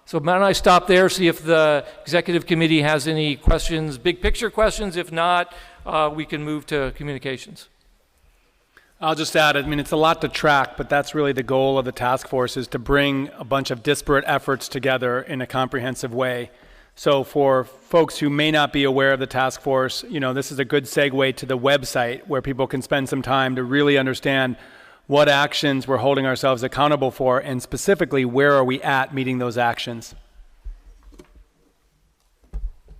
So why don't I stop there, see if the executive committee has any questions, big picture questions. If not, we can move to communications. I'll just add, I mean, it's a lot to track, but that's really the goal of the task force, is to bring a bunch of disparate efforts together in a comprehensive way. So for folks who may not be aware of the task force, you know, this is a good segue to the website where people can spend some time to really understand what actions we're holding ourselves accountable for, and specifically, where are we at meeting those actions?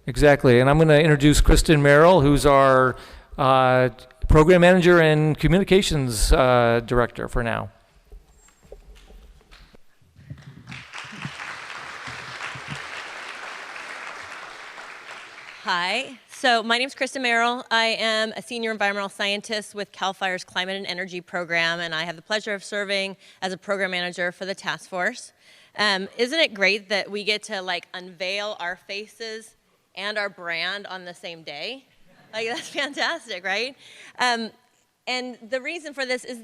Exactly, and I'm going to introduce Kristen Merrill, who's our program manager and communications director for now. Hi, so my name is Kristen Merrill. I am a senior environmental scientist with CAL FIRE's Climate and Energy program, and I have the pleasure of serving as a program manager for the task force. Isn't it great that we get to unveil our faces and our brand on the same day? Like, that's fantastic, right? And the reason for this is,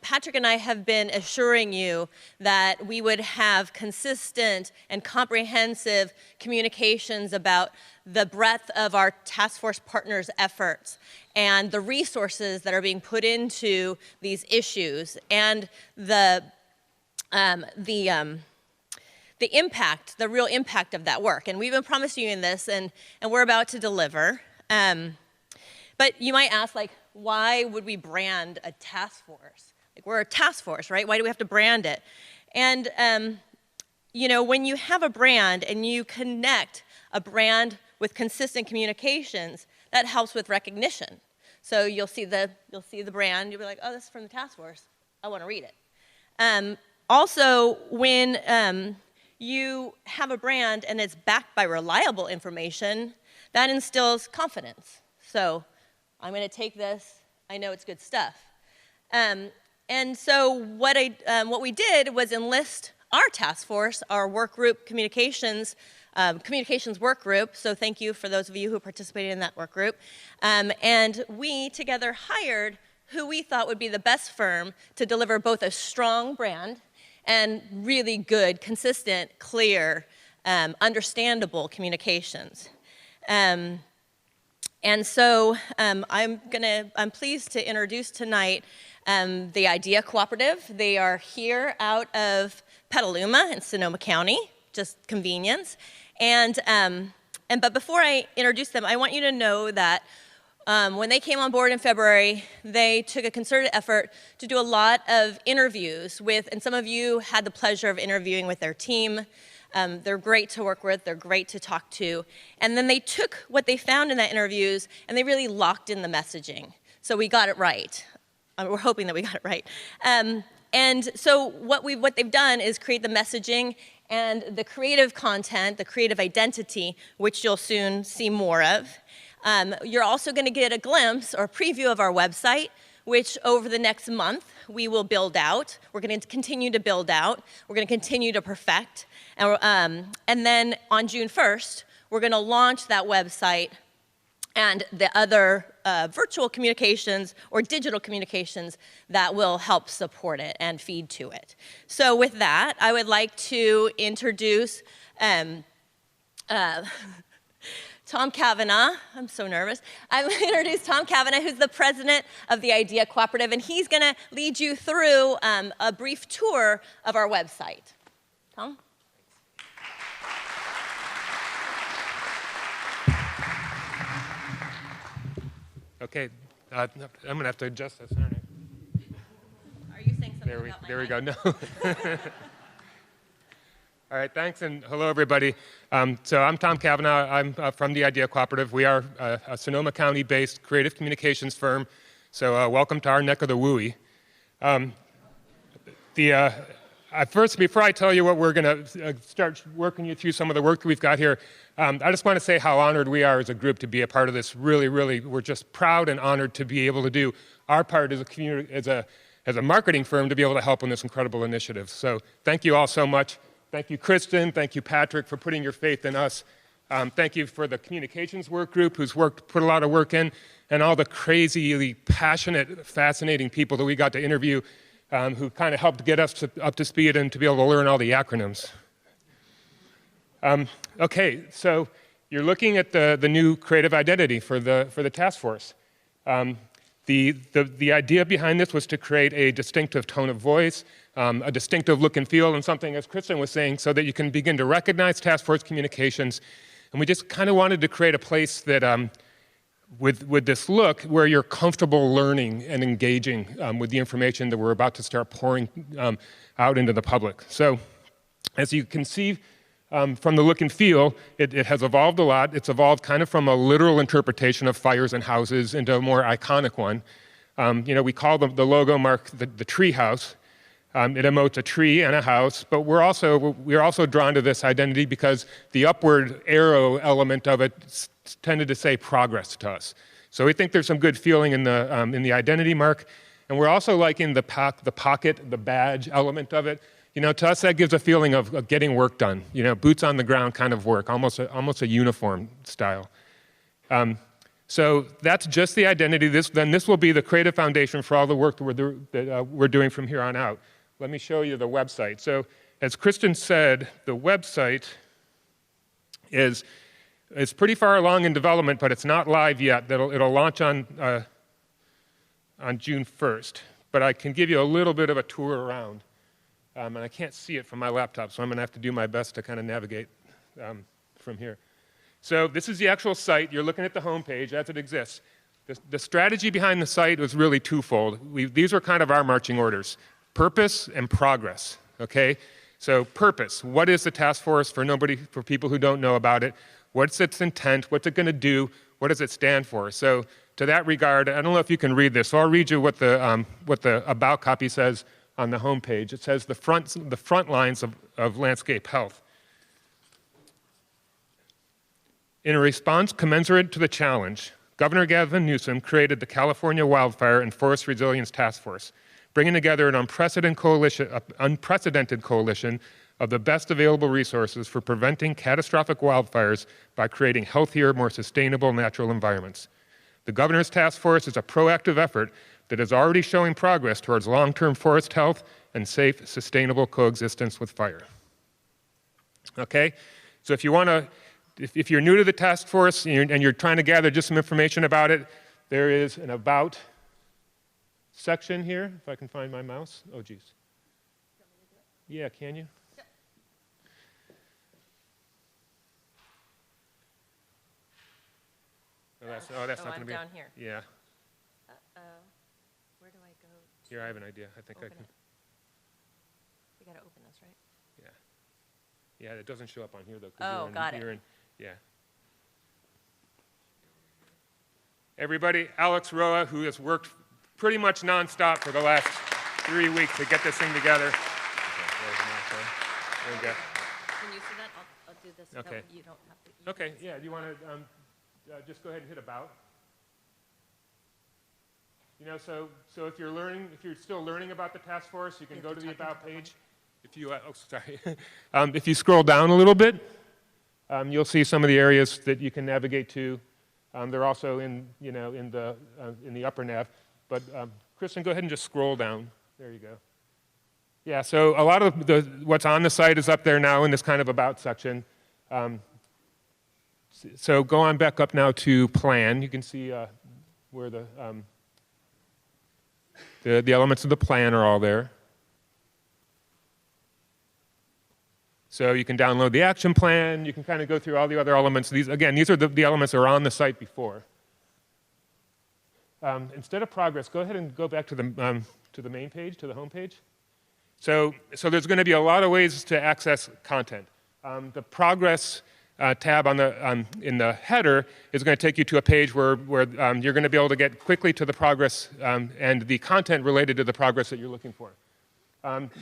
Patrick and I have been assuring you that we would have consistent and comprehensive communications about the breadth of our task force partners' efforts and the resources that are being put into these issues and the impact, the real impact of that work. And we've been promising you this, and we're about to deliver. But you might ask, like, why would we brand a task force? Like, we're a task force, right? Why do we have to brand it? And, when you have a brand and you connect a brand with consistent communications, that helps with recognition. So you'll see the brand, you'll be like, oh, this is from the task force. I want to read it. Also, when you have a brand and it's backed by reliable information, that instills confidence. So I'm going to take this. I know it's good stuff. And so what we did was enlist our task force, our work group communications work group. So thank you for those of you who participated in that work group. And we together hired who we thought would be the best firm to deliver both a strong brand and really good, consistent, clear, understandable communications. And so I'm pleased to introduce tonight the IDEA Cooperative. They are here out of Petaluma in Sonoma County, just convenience. But before I introduce them, I want you to know that when they came on board in February, they took a concerted effort to do a lot of interviews with, and some of you had the pleasure of interviewing with their team. They're great to work with, they're great to talk to. And then they took what they found in that interviews and they really locked in the messaging. So we got it right. We're hoping that we got it right. And so what they've done is create the messaging and the creative content, the creative identity, which you'll soon see more of. You're also going to get a glimpse or a preview of our website, which over the next month we will build out. We're going to continue to build out. We're going to continue to perfect. And then on June 1st, we're going to launch that website and the other virtual communications or digital communications that will help support it and feed to it. So with that, I would like to introduce Tom Cavanaugh. I'm so nervous. I'm going to introduce Tom Cavanaugh, who's the president of the IDEA Cooperative, and he's going to lead you through a brief tour of our website. Tom? Okay, I'm going to have to adjust this, aren't I? Are you saying something about my There we mic? go. No. All right, thanks, and hello, everybody. So I'm Tom Cavanaugh. I'm from the IDEA Cooperative. We are a Sonoma County-based creative communications firm, so welcome to our neck of the wooey. First, before I tell you what we're going to start working you through some of the work that we've got here, I just want to say how honored we are as a group to be a part of this. Really, really, we're just proud and honored to be able to do our part as a community, as a marketing firm, to be able to help in this incredible initiative. So thank you all so much. Thank you, Kristen. Thank you, Patrick, for putting your faith in us. Thank you for the communications work group, who's put a lot of work in, and all the crazily passionate, fascinating people that we got to interview, who kind of helped get us up to speed and to be able to learn all the acronyms. Okay, so you're looking at the new creative identity for the task force. The idea behind this was to create a distinctive tone of voice, a distinctive look and feel, and something, as Kristen was saying, so that you can begin to recognize task force communications. And we just kind of wanted to create a place that, with this look, where you're comfortable learning and engaging with the information that we're about to start pouring out into the public. So, as you can see from the look and feel, it has evolved a lot. It's evolved kind of from a literal interpretation of fires and houses into a more iconic one. We call the logo mark the tree house. It emotes a tree and a house, but we're also drawn to this identity because the upward arrow element of it tended to say progress to us. So we think there's some good feeling in the identity mark, and we're also liking the pocket, the badge element of it. To us that gives a feeling of getting work done. Boots on the ground kind of work, almost a uniform style. So that's just the identity. Then this will be the creative foundation for all the work that we're doing from here on out. Let me show you the website. So as Kristen said, the website is pretty far along in development, but it's not live yet. It'll launch on June 1st. But I can give you a little bit of a tour around. And I can't see it from my laptop, so I'm going to have to do my best to kind of navigate from here. So this is the actual site. You're looking at the home page as it exists. The strategy behind the site was really twofold. These are kind of our marching orders: purpose and progress. Okay. So purpose. What is the task force for people who don't know about it? What's its intent? What's it going to do? What does it stand for? So to that regard, I don't know if you can read this, so I'll read you what the about copy says on the home page. It says the front lines of landscape health. In a response commensurate to the challenge, Governor Gavin Newsom created the California Wildfire and Forest Resilience Task Force, bringing together an unprecedented coalition of the best available resources for preventing catastrophic wildfires by creating healthier, more sustainable natural environments. The Governor's Task Force is a proactive effort that is already showing progress towards long-term forest health and safe, sustainable coexistence with fire. Okay, so if you're new to the task force and you're trying to gather just some information about it, there is an about section here, if I can find my mouse. Oh, geez. Yeah, can you? Oh, that's not going to be. Down here. Yeah. Where do I go? Here, I have an idea. I think I can. We got to open this, right? Yeah. Yeah, it doesn't show up on here though. Oh, got it. Yeah. Everybody, Alex Roa, who has worked pretty much nonstop for the last 3 weeks to get this thing together. There we go. Can you see that? I'll do this. So Okay. that you don't have to. Okay. Yeah. Do you want to just go ahead and hit about? You know, so if you're still learning about the task force, you can go to the about page. If you scroll down a little bit, you'll see some of the areas that you can navigate to. They're also in the upper nav. But Kristen, go ahead and just scroll down. There you go. Yeah. So a lot of what's on the site is up there now in this kind of about section. So go on back up now to plan. You can see where the elements of the plan are all there. So you can download the action plan. You can kind of go through all the other elements. These are the elements that are on the site before. Instead of progress, go ahead and go back to the main page, to the home page. So there's going to be a lot of ways to access content. The progress tab in the header is going to take you to a page where you're going to be able to get quickly to the progress and the content related to the progress that you're looking for.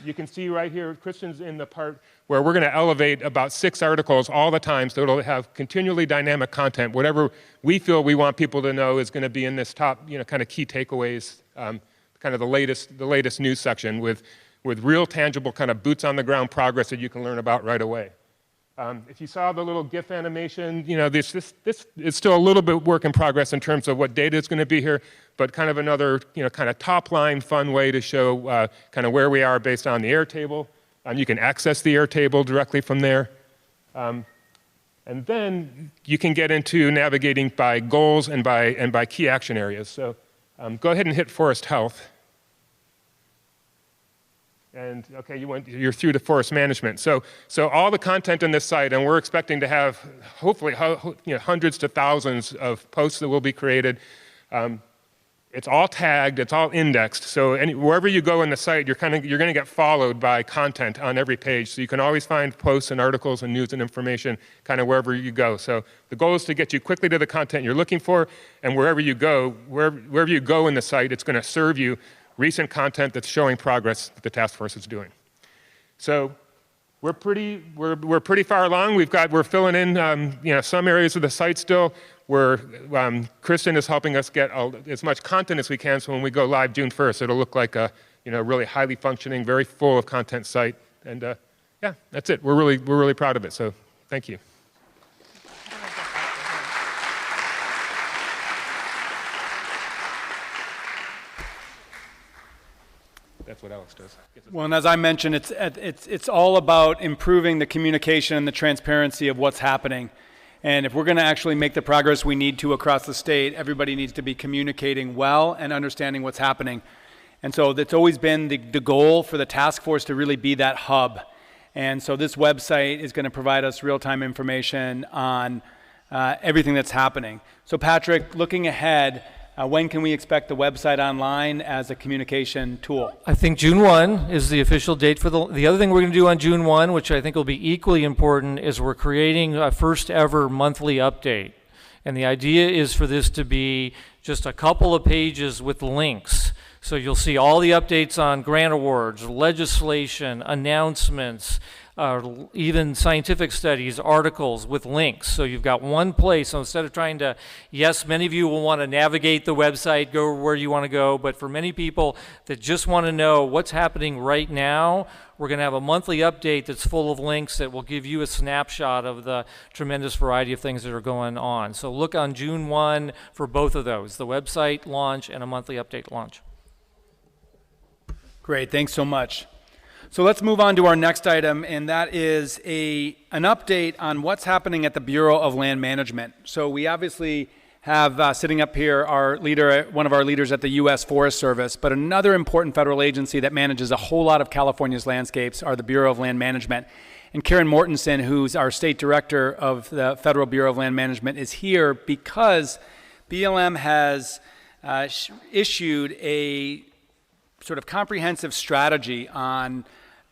You can see right here, Kristen's in the part where we're going to elevate about 6 articles all the time, so it'll have continually dynamic content. Whatever we feel we want people to know is going to be in this top, kind of key takeaways, kind of the latest news section with real tangible kind of boots on the ground progress that you can learn about right away. If you saw the little GIF animation, this is still a little bit work in progress in terms of what data is going to be here, but kind of another, kind of top line fun way to show kind of where we are based on the Airtable. You can access the Airtable directly from there. And then you can get into navigating by goals and by key action areas. So go ahead and hit Forest Health. And okay, you're through to forest management. So all the content in this site, and we're expecting to have hopefully hundreds to thousands of posts that will be created. It's all tagged, it's all indexed. So wherever you go in the site, you're going to get followed by content on every page. So you can always find posts and articles and news and information kind of wherever you go. So the goal is to get you quickly to the content you're looking for, and wherever you go in the site, it's going to serve you recent content that's showing progress that the task force is doing. So we're pretty far along. We're filling in some areas of the site still where Kristen is helping us get as much content as we can. So when we go live June 1st, it'll look like a really highly functioning, very full of content site. And yeah, that's it. We're really proud of it. So thank you. that's what Alex does. Well, and as I mentioned, it's all about improving the communication and the transparency of what's happening. And if we're going to actually make the progress we need to across the state, everybody needs to be communicating well and understanding what's happening. And so that's always been the goal for the task force to really be that hub. And so this website is going to provide us real-time information on everything that's happening. So Patrick, looking ahead, when can we expect the website online as a communication tool? I think June 1 is the official date for the other thing we're going to do on June 1, which I think will be equally important, is we're creating a first ever monthly update. And the idea is for this to be just a couple of pages with links. So you'll see all the updates on grant awards, legislation, announcements, even scientific studies, articles with links. So you've got one place. So instead of trying to, yes, many of you will want to navigate the website, go where you want to go, but for many people that just want to know what's happening right now, we're going to have a monthly update that's full of links that will give you a snapshot of the tremendous variety of things that are going on. So look on June 1 for both of those, the website launch and a monthly update launch. Great, thanks so much. So let's move on to our next item, and that is an update on what's happening at the Bureau of Land Management. So we obviously have sitting up here our leader, one of our leaders at the U.S. Forest Service, but another important federal agency that manages a whole lot of California's landscapes are the Bureau of Land Management. And Karen Mortensen, who's our state director of the Federal Bureau of Land Management, is here because BLM has issued a sort of comprehensive strategy on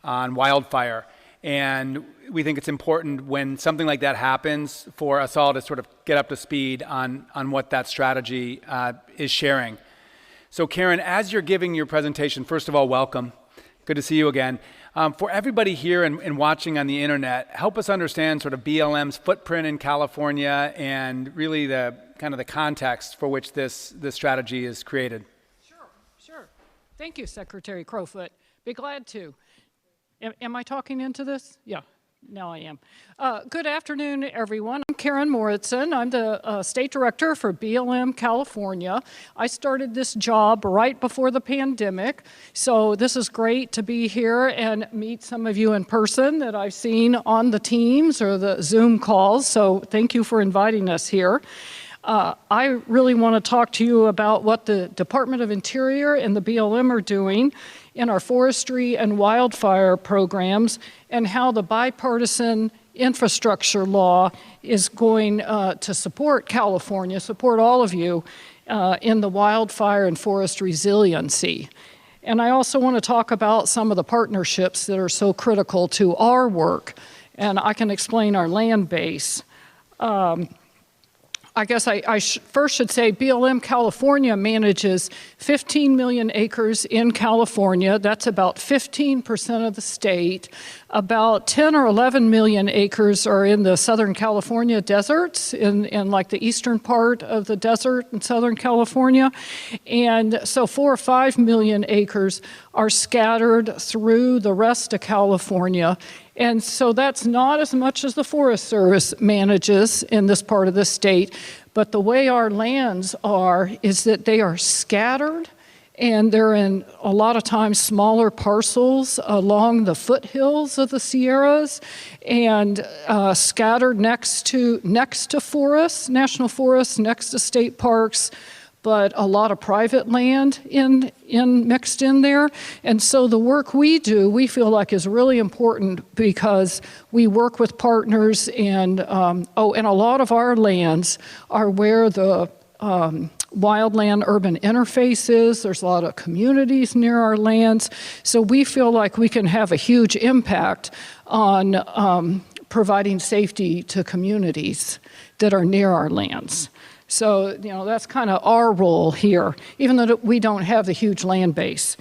wildfire. And we think it's important when something like that happens for us all to sort of get up to speed on what that strategy is sharing. So Karen, as you're giving your presentation, first of all, welcome. Good to see you again. For everybody here and watching on the internet, help us understand sort of BLM's footprint in California and really the kind of the context for which this strategy is created. Sure. Thank you, Secretary Crowfoot. Be glad to. Am I talking into this? Yeah, now I am. Good afternoon, everyone. I'm Karen Mortensen. I'm the State Director for BLM California. I started this job right before the pandemic, so this is great to be here and meet some of you in person that I've seen on the Teams or the Zoom calls, so thank you for inviting us here. I really want to talk to you about what the Department of Interior and the BLM are doing in our forestry and wildfire programs and how the bipartisan infrastructure law is going to support California, support all of you in the wildfire and forest resiliency. And I also want to talk about some of the partnerships that are so critical to our work, and I can explain our land base. I guess I first should say BLM California manages 15 million acres in California. That's about 15% of the state. About 10 or 11 million acres are in the Southern California deserts, in like the eastern part of the desert in Southern California. And so 4 or 5 million acres are scattered through the rest of California. And so that's not as much as the Forest Service manages in this part of the state, but the way our lands are is that they are scattered and they're in a lot of times smaller parcels along the foothills of the Sierras and scattered next to forests, national forests, next to state parks, but a lot of private land mixed in there. And so the work we do, we feel like is really important because we work with partners and and a lot of our lands are where the wildland-urban interface is. There's a lot of communities near our lands. So we feel like we can have a huge impact on providing safety to communities that are near our lands. So, you know, that's kind of our role here, even though we don't have the huge land base.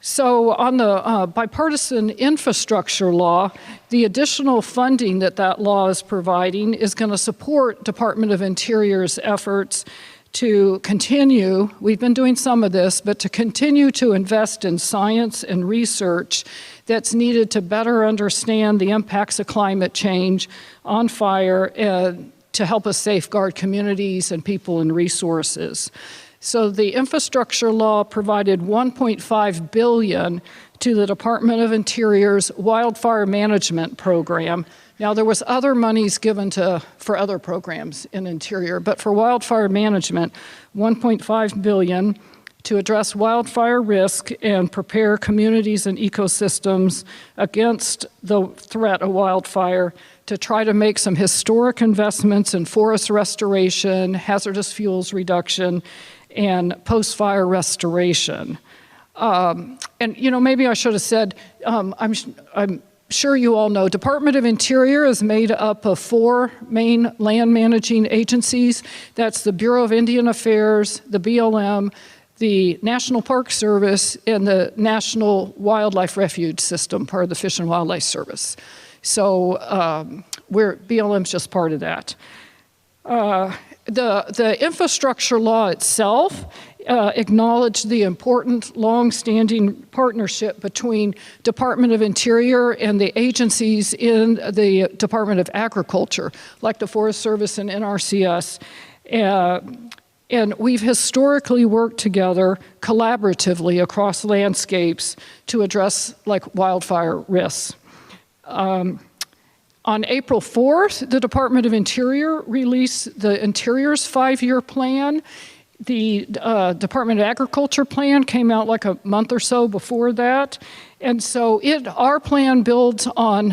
So on the bipartisan infrastructure law, the additional funding that law is providing is going to support Department of Interior's efforts to continue, we've been doing some of this, but to continue to invest in science and research that's needed to better understand the impacts of climate change on fire and to help us safeguard communities and people and resources. So the infrastructure law provided $1.5 billion to the Department of Interior's wildfire management program. Now, there was other monies given for other programs in Interior, but for wildfire management, $1.5 billion to address wildfire risk and prepare communities and ecosystems against the threat of wildfire, to try to make some historic investments in forest restoration, hazardous fuels reduction, and post-fire restoration. And maybe I should have said, I'm sure you all know, Department of Interior is made up of 4 main land managing agencies. That's the Bureau of Indian Affairs, the BLM, the National Park Service, and the National Wildlife Refuge System, part of the Fish and Wildlife Service. So BLM's just part of that. The infrastructure law itself acknowledged the important long-standing partnership between Department of Interior and the agencies in the Department of Agriculture, like the Forest Service and NRCS. And we've historically worked together collaboratively across landscapes to address wildfire risks. On April 4th, the Department of Interior released the Interior's 5-year plan. The Department of Agriculture plan came out a month or so before that. And so our plan builds on,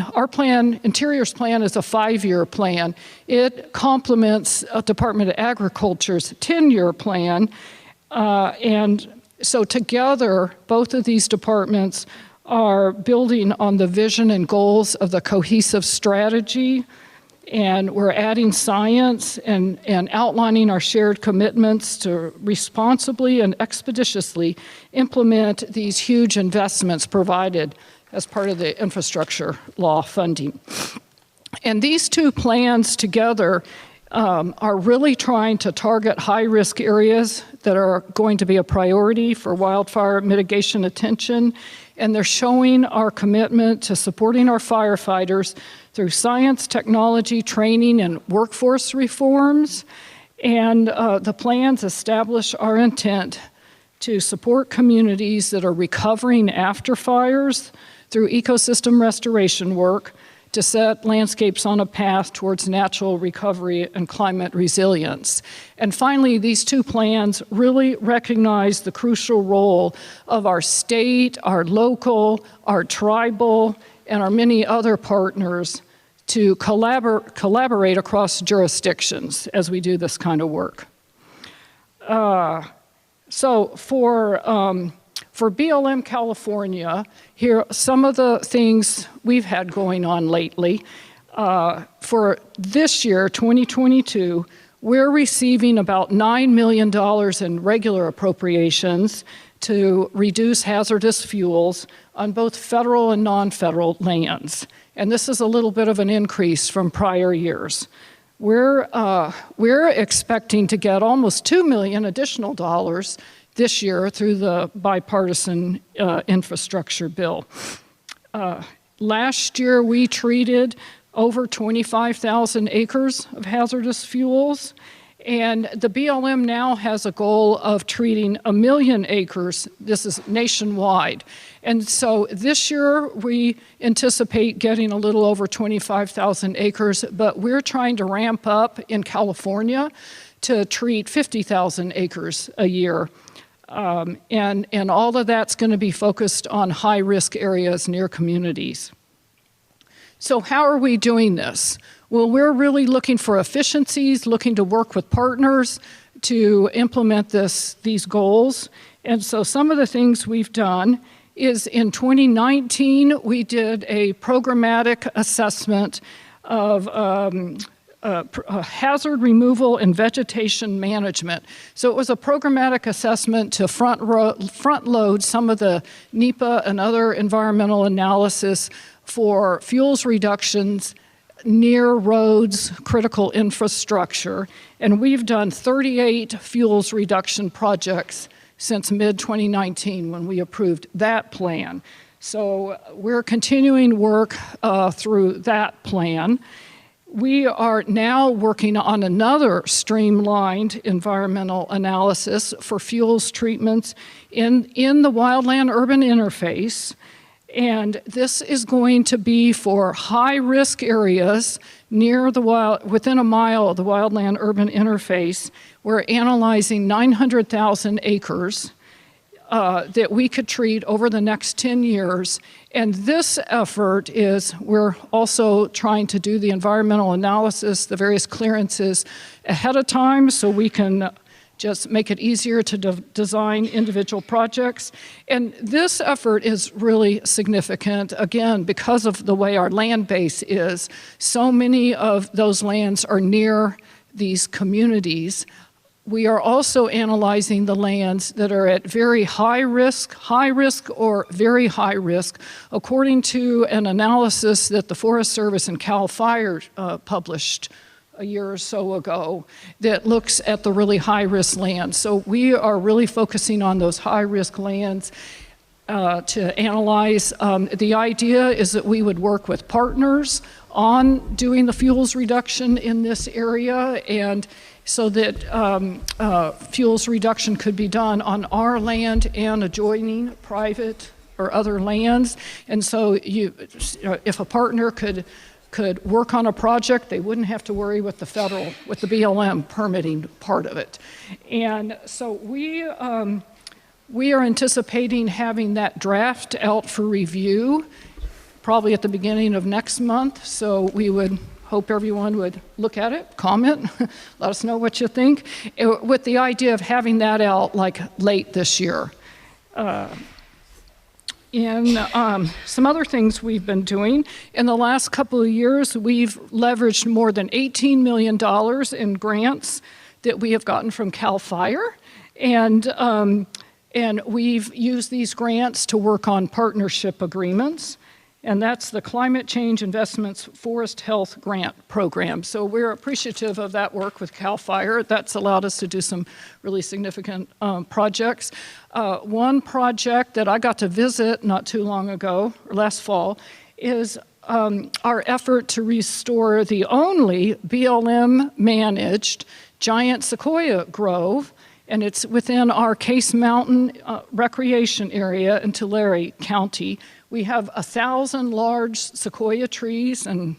Interior's plan is a 5-year plan. It complements Department of Agriculture's 10-year plan. And so together, both of these departments are building on the vision and goals of the cohesive strategy. And we're adding science and outlining our shared commitments to responsibly and expeditiously implement these huge investments provided as part of the infrastructure law funding. And these 2 plans together are really trying to target high-risk areas that are going to be a priority for wildfire mitigation attention. And they're showing our commitment to supporting our firefighters through science, technology, training, and workforce reforms. And the plans establish our intent to support communities that are recovering after fires through ecosystem restoration work, to set landscapes on a path towards natural recovery and climate resilience. And finally, these 2 plans really recognize the crucial role of our state, our local, our tribal, and our many other partners to collaborate across jurisdictions as we do this kind of work. So for BLM California, here are some of the things we've had going on lately. For this year, 2022, we're receiving about $9 million in regular appropriations to reduce hazardous fuels on both federal and non-federal lands. And this is a little bit of an increase from prior years. We're expecting to get almost $2 million additional dollars this year through the bipartisan infrastructure bill. Last year, we treated over 25,000 acres of hazardous fuels, and the BLM now has a goal of treating 1 million acres. This is nationwide. And so this year, we anticipate getting a little over 25,000 acres, but we're trying to ramp up in California to treat 50,000 acres a year. And all of that's going to be focused on high-risk areas near communities. So how are we doing this? Well, we're really looking for efficiencies, looking to work with partners to implement these goals. And so some of the things we've done is in 2019, we did a programmatic assessment of hazard removal and vegetation management. So it was a programmatic assessment to front load some of the NEPA and other environmental analysis for fuels reductions near roads, critical infrastructure. And we've done 38 fuels reduction projects since mid-2019 when we approved that plan. So we're continuing work through that plan. We are now working on another streamlined environmental analysis for fuels treatments in the wildland-urban interface. And this is going to be for high-risk areas near the within a mile of the wildland-urban interface. We're analyzing 900,000 acres that we could treat over the next 10 years. And this effort is, we're also trying to do the environmental analysis, the various clearances ahead of time so we can just make it easier to design individual projects. And this effort is really significant, again, because of the way our land base is. So many of those lands are near these communities. We are also analyzing the lands that are at very high risk or very high risk, according to an analysis that the Forest Service and CAL FIRE published a year or so ago that looks at the really high-risk lands. So we are really focusing on those high-risk lands to analyze. The idea is that we would work with partners on doing the fuels reduction in this area, and so that fuels reduction could be done on our land and adjoining private or other lands. And so if a partner could work on a project, they wouldn't have to worry with the BLM permitting part of it. And so we are anticipating having that draft out for review probably at the beginning of next month. So we would hope everyone would look at it, comment, let us know what you think, with the idea of having that out like late this year. Some other things we've been doing, in the last couple of years, we've leveraged more than $18 million in grants that we have gotten from CAL FIRE. And we've used these grants to work on partnership agreements. And that's the Climate Change Investments Forest Health Grant Program. So we're appreciative of that work with CAL FIRE. That's allowed us to do some really significant projects. One project that I got to visit not too long ago, or last fall, is our effort to restore the only BLM-managed giant sequoia grove, and it's within our Case Mountain recreation area in Tulare County. We have 1,000 large sequoia trees and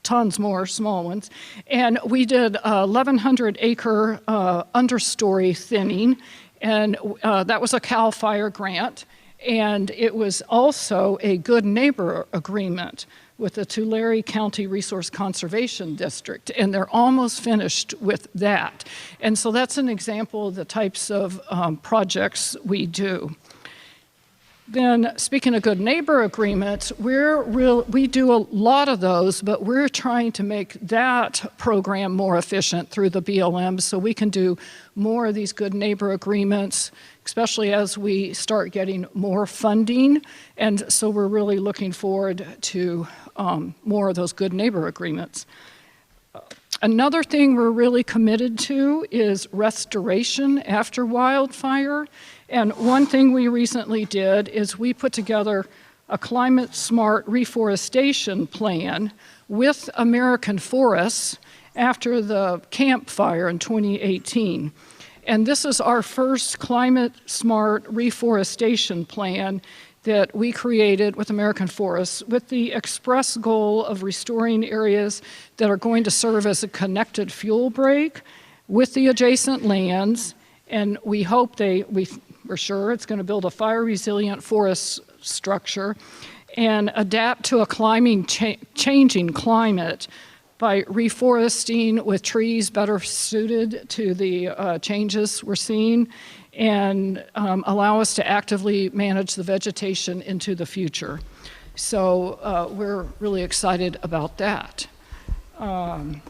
tons more small ones. And we did 1,100 acre understory thinning, and that was a CAL FIRE grant. And it was also a good neighbor agreement with the Tulare County Resource Conservation District, and they're almost finished with that. And so that's an example of the types of projects we do. Then, speaking of good neighbor agreements, we do a lot of those, but we're trying to make that program more efficient through the BLM so we can do more of these good neighbor agreements, especially as we start getting more funding. And so we're really looking forward to more of those good neighbor agreements. Another thing we're really committed to is restoration after wildfire. And one thing we recently did is we put together a climate-smart reforestation plan with American Forests after the Camp Fire in 2018. And this is our first climate-smart reforestation plan that we created with American Forests with the express goal of restoring areas that are going to serve as a connected fuel break with the adjacent lands. And we hope we're sure it's going to build a fire-resilient forest structure and adapt to a changing climate by reforesting with trees better suited to the changes we're seeing, and allow us to actively manage the vegetation into the future. So we're really excited about that. And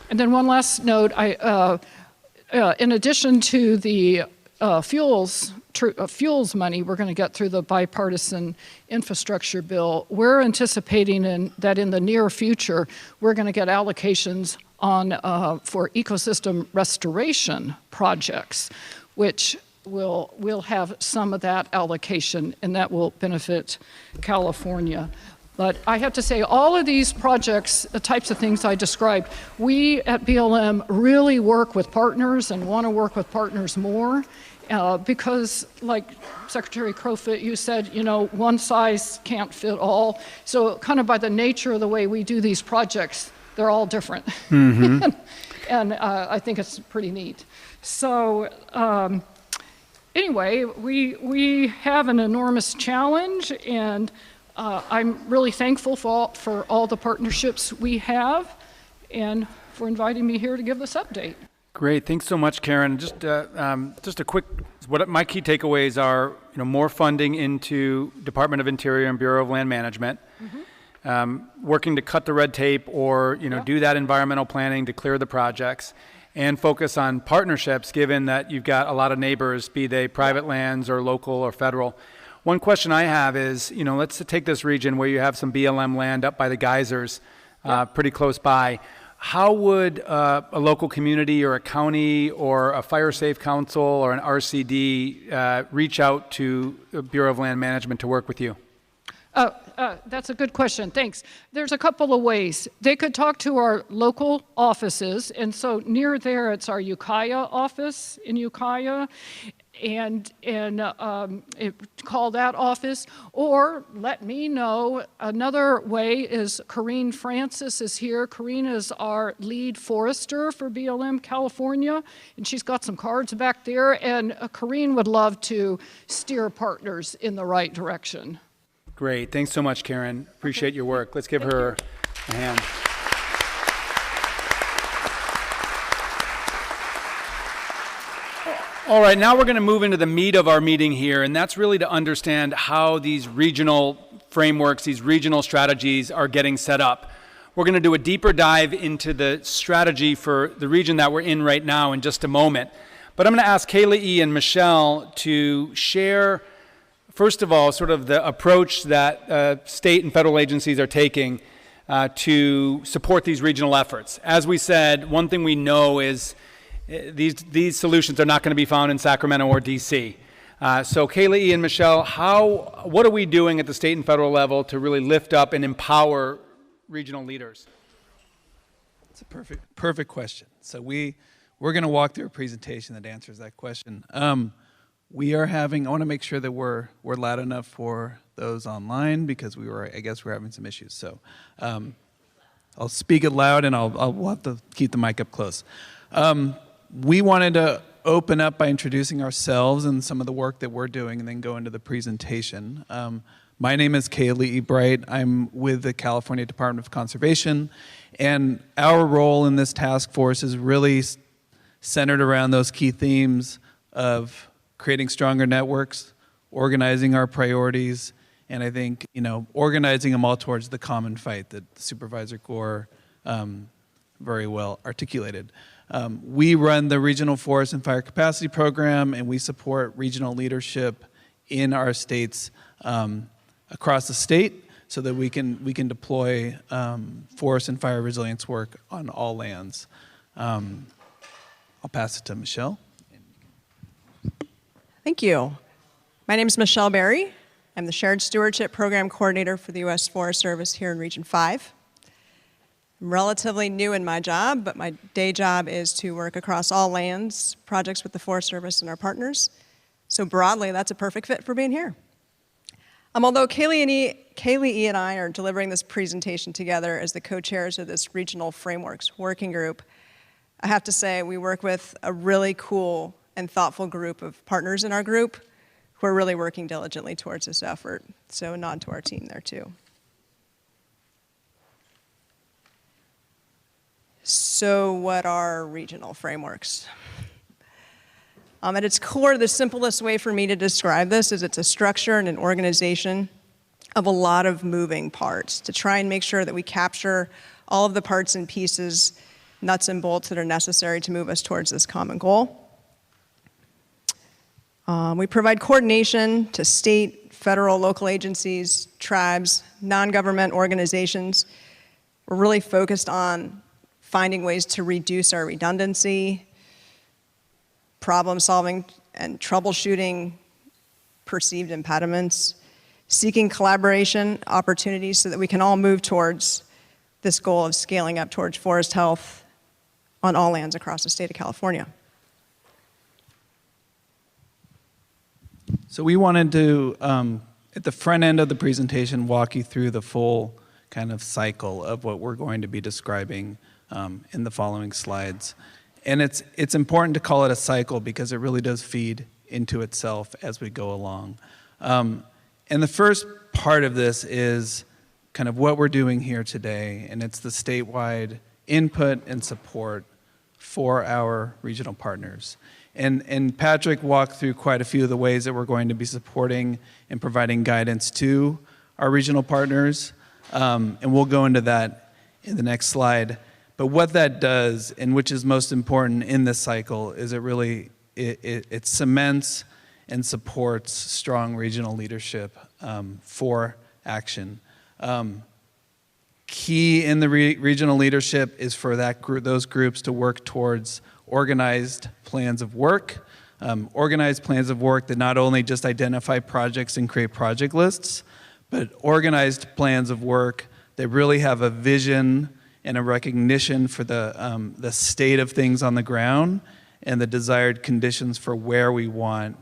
then one last note, in addition to the fuels money we're going to get through the bipartisan infrastructure bill, we're anticipating that in the near future, we're going to get allocations for ecosystem restoration projects, which we'll have some of that allocation, and that will benefit California. But I have to say, all of these projects, the types of things I described, we at BLM really work with partners and want to work with partners more because, like Secretary Crowfoot, you said, you know, one size can't fit all. So kind of by the nature of the way we do these projects, they're all different. Mm-hmm. and I think it's pretty neat. So anyway, we have an enormous challenge, and I'm really thankful for all the partnerships we have and for inviting me here to give this update. Great, thanks so much, Karen. Just a quick, what my key takeaways are, you know, more funding into Department of Interior and Bureau of Land Management, working to cut the red tape or, you know, do that environmental planning to clear the projects, and focus on partnerships given that you've got a lot of neighbors, be they private lands or local or federal. One question I have is, you know, let's take this region where you have some BLM land up by the geysers, pretty close by. How would a local community or a county or a fire safe council or an RCD reach out to the Bureau of Land Management to work with you? That's a good question, thanks. There's a couple of ways. They could talk to our local offices, and so near there it's our Ukiah office in Ukiah, and call that office, or let me know. Another way is Corrine Francis is here. Corrine is our lead forester for BLM California, and she's got some cards back there, and Corrine would love to steer partners in the right direction. Great, thanks so much, Karen. Appreciate your work. Let's give her a hand. All right, now we're going to move into the meat of our meeting here, and that's really to understand how these regional frameworks, these regional strategies are getting set up. We're going to do a deeper dive into the strategy for the region that we're in right now in just a moment. But I'm going to ask Kayla E. and Michelle to share, first of all, sort of the approach that state and federal agencies are taking to support these regional efforts. As we said, one thing we know is these solutions are not going to be found in Sacramento or DC. So Kayla E. and Michelle, what are we doing at the state and federal level to really lift up and empower regional leaders? It's a perfect question. So we're going to walk through a presentation that answers that question. I want to make sure that we're loud enough for those online because I guess we're having some issues. So I'll speak it loud and we'll have to keep the mic up close. We wanted to open up by introducing ourselves and some of the work that we're doing and then go into the presentation. My name is Kayla E. Bright. I'm with the California Department of Conservation, and our role in this task force is really centered around those key themes of creating stronger networks, organizing our priorities, and I think, you know, organizing them all towards the common fight that Supervisor Gore very well articulated. We run the Regional Forest and Fire Capacity Program, and we support regional leadership in our states across the state so that we can deploy forest and fire resilience work on all lands. I'll pass it to Michelle. Thank you. My name is Michelle Berry. I'm the Shared Stewardship Program Coordinator for the U.S. Forest Service here in Region 5. I'm relatively new in my job, but my day job is to work across all lands, projects with the Forest Service and our partners. So broadly, that's a perfect fit for being here. Although Kaylee E. and I are delivering this presentation together as the co-chairs of this Regional Frameworks Working Group, I have to say we work with a really cool and thoughtful group of partners in our group who are really working diligently towards this effort. So a nod to our team there too. So what are regional frameworks? At its core, the simplest way for me to describe this is it's a structure and an organization of a lot of moving parts to try and make sure that we capture all of the parts and pieces, nuts and bolts that are necessary to move us towards this common goal. We provide coordination to state, federal, local agencies, tribes, non-government organizations. We're really focused on finding ways to reduce our redundancy, problem solving and troubleshooting perceived impediments, seeking collaboration opportunities so that we can all move towards this goal of scaling up towards forest health on all lands across the state of California. So we wanted to, at the front end of the presentation, walk you through the full kind of cycle of what we're going to be describing in the following slides. And it's important to call it a cycle because it really does feed into itself as we go along. And the first part of this is kind of what we're doing here today, and it's the statewide input and support for our regional partners. And Patrick walked through quite a few of the ways that we're going to be supporting and providing guidance to our regional partners, and we'll go into that in the next slide. But what that does, and which is most important in this cycle, is it cements and supports strong regional leadership for action. Key in the regional leadership is for those groups to work towards organized plans of work, organized plans of work that not only just identify projects and create project lists, but organized plans of work that really have a vision and a recognition for the state of things on the ground and the desired conditions for where we want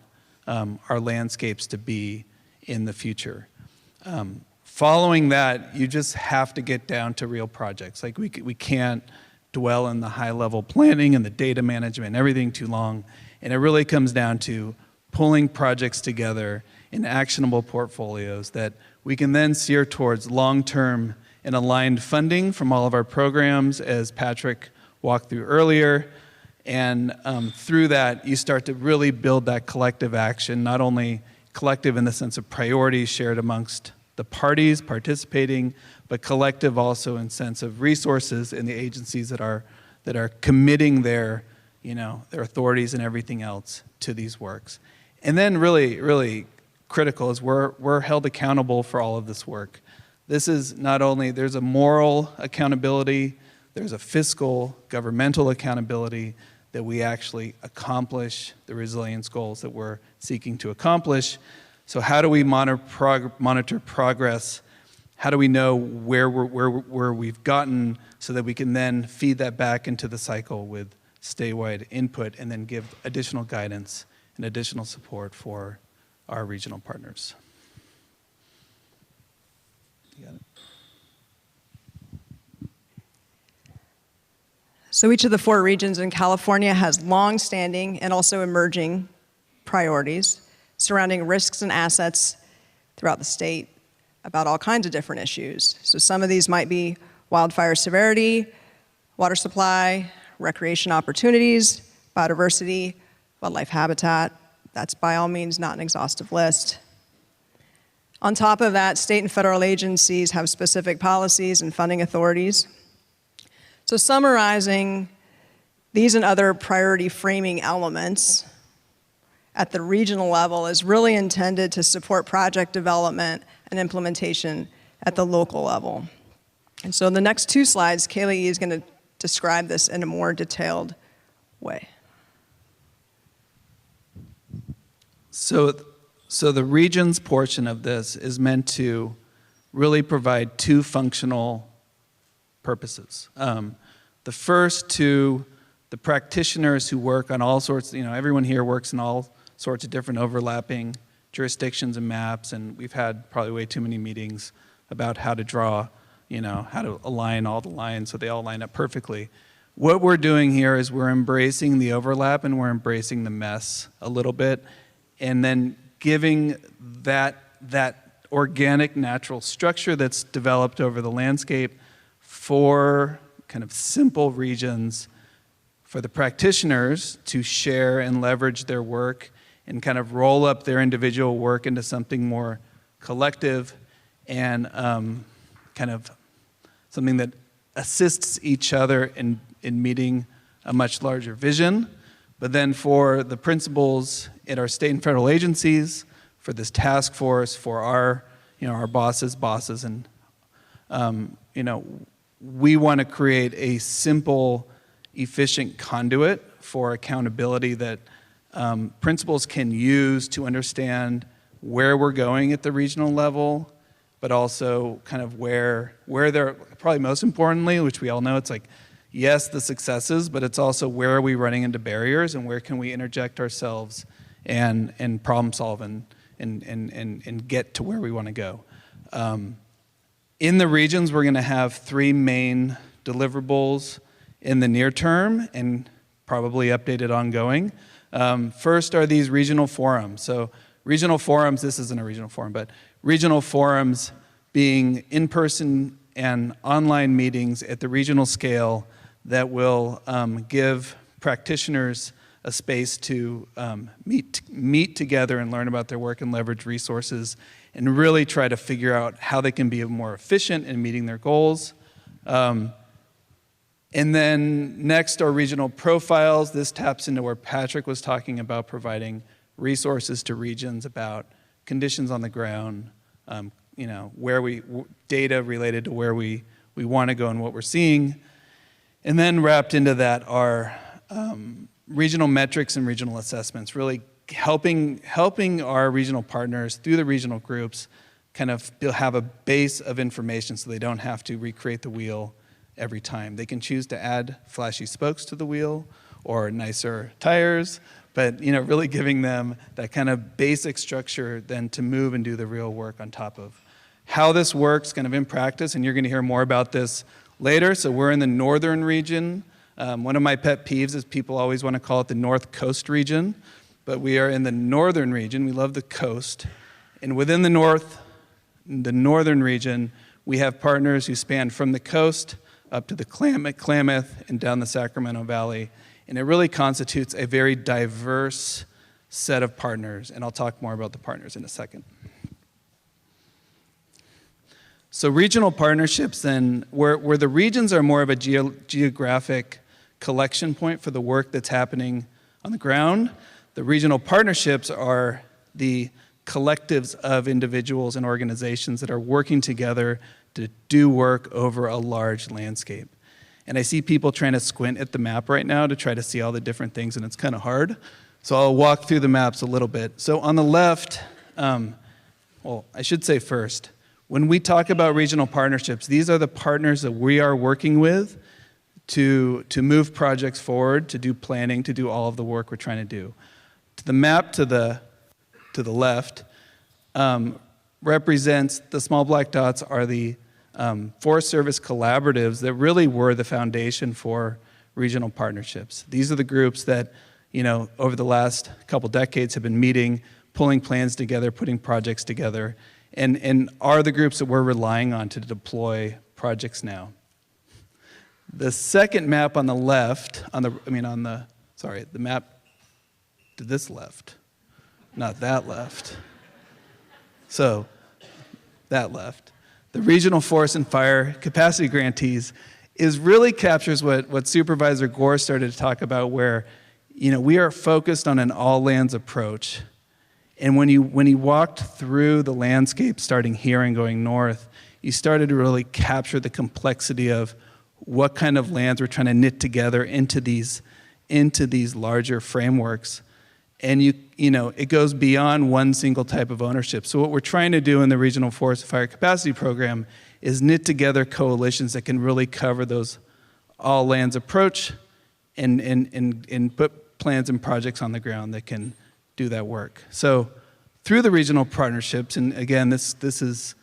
our landscapes to be in the future. Following that, you just have to get down to real projects. Like we can't dwell in the high-level planning and the data management and everything too long. And it really comes down to pulling projects together in actionable portfolios that we can then steer towards long-term and aligned funding from all of our programs, as Patrick walked through earlier. And through that, you start to really build that collective action, not only collective in the sense of priorities shared amongst the parties participating, but collective also in sense of resources in the agencies that are committing their authorities and everything else to these works. And then really, really critical is we're held accountable for all of this work. This is not only, there's a moral accountability, there's a fiscal, governmental accountability that we actually accomplish the resilience goals that we're seeking to accomplish. So how do we monitor progress? How do we know where we've gotten so that we can then feed that back into the cycle with statewide input and then give additional guidance and additional support for our regional partners? You got it. So each of the 4 regions in California has long-standing and also emerging priorities surrounding risks and assets throughout the state about all kinds of different issues. So some of these might be wildfire severity, water supply, recreation opportunities, biodiversity, wildlife habitat. That's by all means not an exhaustive list. On top of that, state and federal agencies have specific policies and funding authorities. So summarizing these and other priority framing elements at the regional level is really intended to support project development and implementation at the local level. And so in the next 2 slides, Kaylee is going to describe this in a more detailed way. So the regions portion of this is meant to really provide 2 functional purposes. The first to the practitioners who work on all sorts, everyone here works in all sorts of different overlapping jurisdictions and maps, and we've had probably way too many meetings about how to draw, how to align all the lines so they all line up perfectly. What we're doing here is we're embracing the overlap and we're embracing the mess a little bit, and then giving that organic natural structure that's developed over the landscape for kind of simple regions for the practitioners to share and leverage their work and kind of roll up their individual work into something more collective and kind of something that assists each other in meeting a much larger vision. But then for the principals at our state and federal agencies, for this task force, for our bosses, and we want to create a simple, efficient conduit for accountability that principals can use to understand where we're going at the regional level, but also kind of where they're, probably most importantly, which we all know, it's like, yes, the successes, but it's also where are we running into barriers and where can we interject ourselves and problem solve and get to where we want to go. In the regions, we're going to have 3 main deliverables in the near term and probably updated ongoing. First are these regional forums. So regional forums, this isn't a regional forum, but regional forums being in-person and online meetings at the regional scale that will give practitioners a space to meet together and learn about their work and leverage resources and really try to figure out how they can be more efficient in meeting their goals. And then next are regional profiles. This taps into where Patrick was talking about providing resources to regions about conditions on the ground, data related to where we want to go and what we're seeing. And then wrapped into that are regional metrics and regional assessments, really helping our regional partners through the regional groups kind of have a base of information so they don't have to recreate the wheel every time. They can choose to add flashy spokes to the wheel or nicer tires, but really giving them that kind of basic structure then to move and do the real work on top of. How this works kind of in practice, and you're going to hear more about this later. So we're in the northern region. One of my pet peeves is people always want to call it the North Coast region, but we are in the northern region. We love the coast. And within the northern region, we have partners who span from the coast up to the Klamath and down the Sacramento Valley. And it really constitutes a very diverse set of partners. And I'll talk more about the partners in a second. So regional partnerships then, where the regions are more of a geographic collection point for the work that's happening on the ground, the regional partnerships are the collectives of individuals and organizations that are working together to do work over a large landscape. And I see people trying to squint at the map right now to try to see all the different things, and it's kind of hard. So I'll walk through the maps a little bit. So on the left, well, I should say first, when we talk about regional partnerships, these are the partners that we are working with to move projects forward, to do planning, to do all of the work we're trying to do. The map to the left represents the small black dots are the Forest Service collaboratives that really were the foundation for regional partnerships. These are the groups that, over the last couple decades have been meeting, pulling plans together, putting projects together, and are the groups that we're relying on to deploy projects now. The second map on the left, the map to this left, not that left. So, that left. The Regional Forest and Fire Capacity Grantees really captures what Supervisor Gore started to talk about, where we are focused on an all lands approach. And when he walked through the landscape starting here and going north, you started to really capture the complexity of what kind of lands we're trying to knit together into these larger frameworks. And it goes beyond one single type of ownership. So what we're trying to do in the Regional Forest and Fire Capacity Program is knit together coalitions that can really cover those all lands approach and put plans and projects on the ground that can do that work. So through the regional partnerships, and again, this is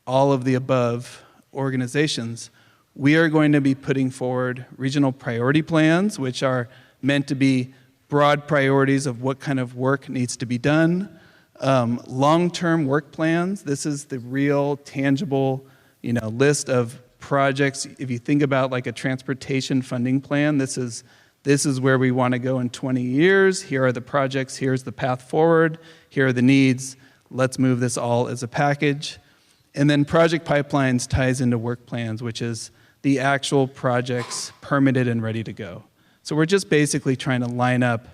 all of the above organizations, we are going to be putting forward regional priority plans, which are meant to be broad priorities of what kind of work needs to be done. Long-term work plans, this is the real tangible list of projects. If you think about like a transportation funding plan, this is where we want to go in 20 years. Here are the projects, here's the path forward, here are the needs. Let's move this all as a package. And then project pipelines ties into work plans, which is the actual projects permitted and ready to go. So we're just basically trying to line up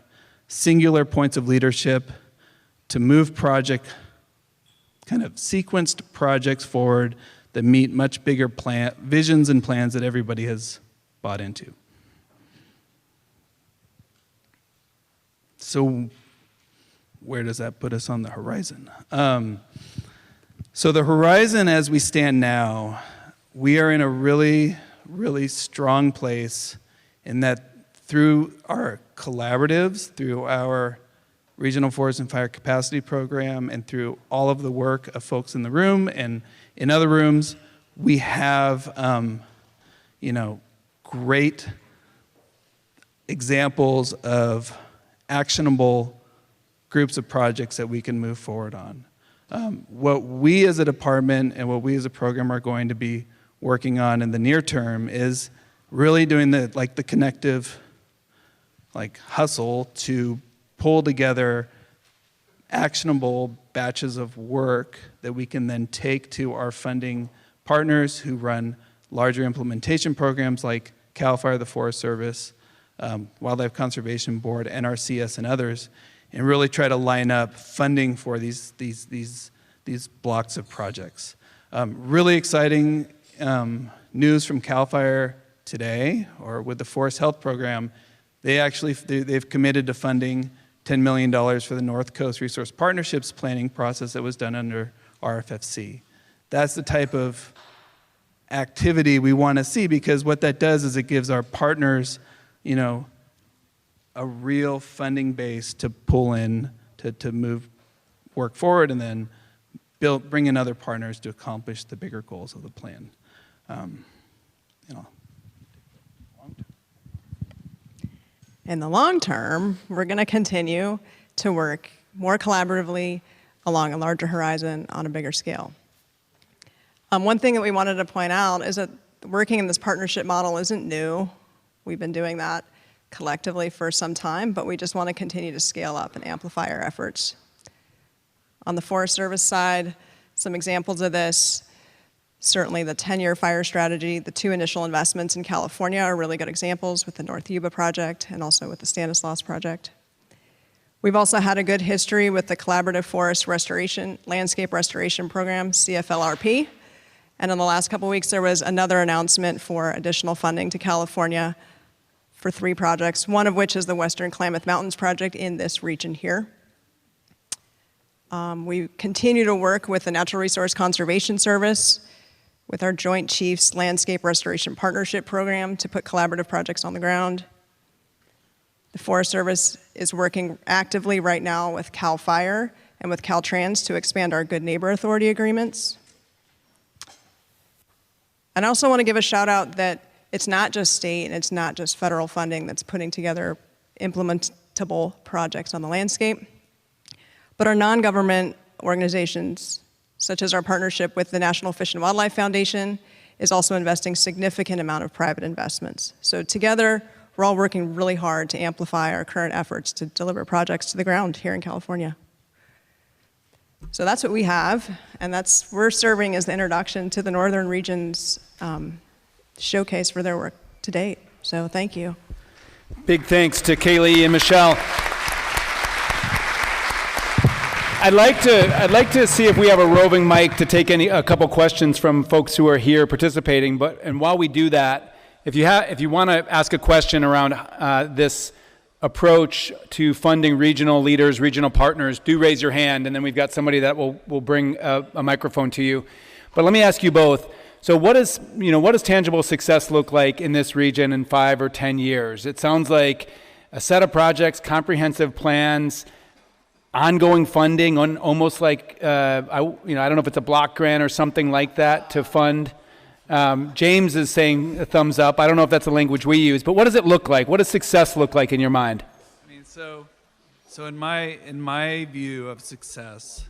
singular points of leadership to move kind of sequenced projects forward that meet much bigger visions and plans that everybody has bought into. So where does that put us on the horizon? So the horizon as we stand now, we are in a really, really strong place in that through our collaboratives, through our Regional Forest and Fire Capacity Program, and through all of the work of folks in the room and in other rooms, we have, great examples of actionable groups of projects that we can move forward on. What we as a department and what we as a program are going to be working on in the near term is really doing the connective hustle to pull together actionable batches of work that we can then take to our funding partners who run larger implementation programs like CAL FIRE, the Forest Service, Wildlife Conservation Board, NRCS, and others, and really try to line up funding for these blocks of projects. Really exciting news from CAL FIRE today, or with the Forest Health Program. They've committed to funding $10 million for the North Coast Resource Partnerships planning process that was done under RFFC. That's the type of activity we want to see, because what that does is it gives our partners, a real funding base to pull in to move work forward, and then bring in other partners to accomplish the bigger goals of the plan. In the long term, we're going to continue to work more collaboratively along a larger horizon on a bigger scale. One thing that we wanted to point out is that working in this partnership model isn't new. We've been doing that collectively for some time, but we just want to continue to scale up and amplify our efforts. On the Forest Service side, some examples of this, certainly the 10-year fire strategy, the 2 initial investments in California are really good examples with the North Yuba project and also with the Stanislaus project. We've also had a good history with the Collaborative Forest Restoration, Landscape Restoration Program, CFLRP. And in the last couple of weeks, there was another announcement for additional funding to California for 3 projects, one of which is the Western Klamath Mountains project in this region here. We continue to work with the Natural Resource Conservation Service with our Joint Chiefs Landscape Restoration Partnership Program to put collaborative projects on the ground. The Forest Service is working actively right now with CAL FIRE and with Caltrans to expand our Good Neighbor Authority agreements. And I also want to give a shout out that it's not just state and it's not just federal funding that's putting together implementable projects on the landscape, but our non-government organizations, such as our partnership with the National Fish and Wildlife Foundation, is also investing significant amount of private investments. So together, we're all working really hard to amplify our current efforts to deliver projects to the ground here in California. So that's what we have, and we're serving as the introduction to the Northern Region's showcase for their work to date. So thank you. Big thanks to Kaylee and Michelle. I'd like to see if we have a roving mic to take a couple questions from folks who are here participating. And while we do that, if you want to ask a question around this approach to funding regional leaders, regional partners, do raise your hand, and then we've got somebody that will bring a microphone to you. But let me ask you both. So what does tangible success look like in this region in 5 or 10 years? It sounds like a set of projects, comprehensive plans, ongoing funding, almost like I don't know if it's a block grant or something like that to fund. James is saying a thumbs up. I don't know if that's the language we use, but what does it look like? What does success look like in your mind? I mean, so in my view of success,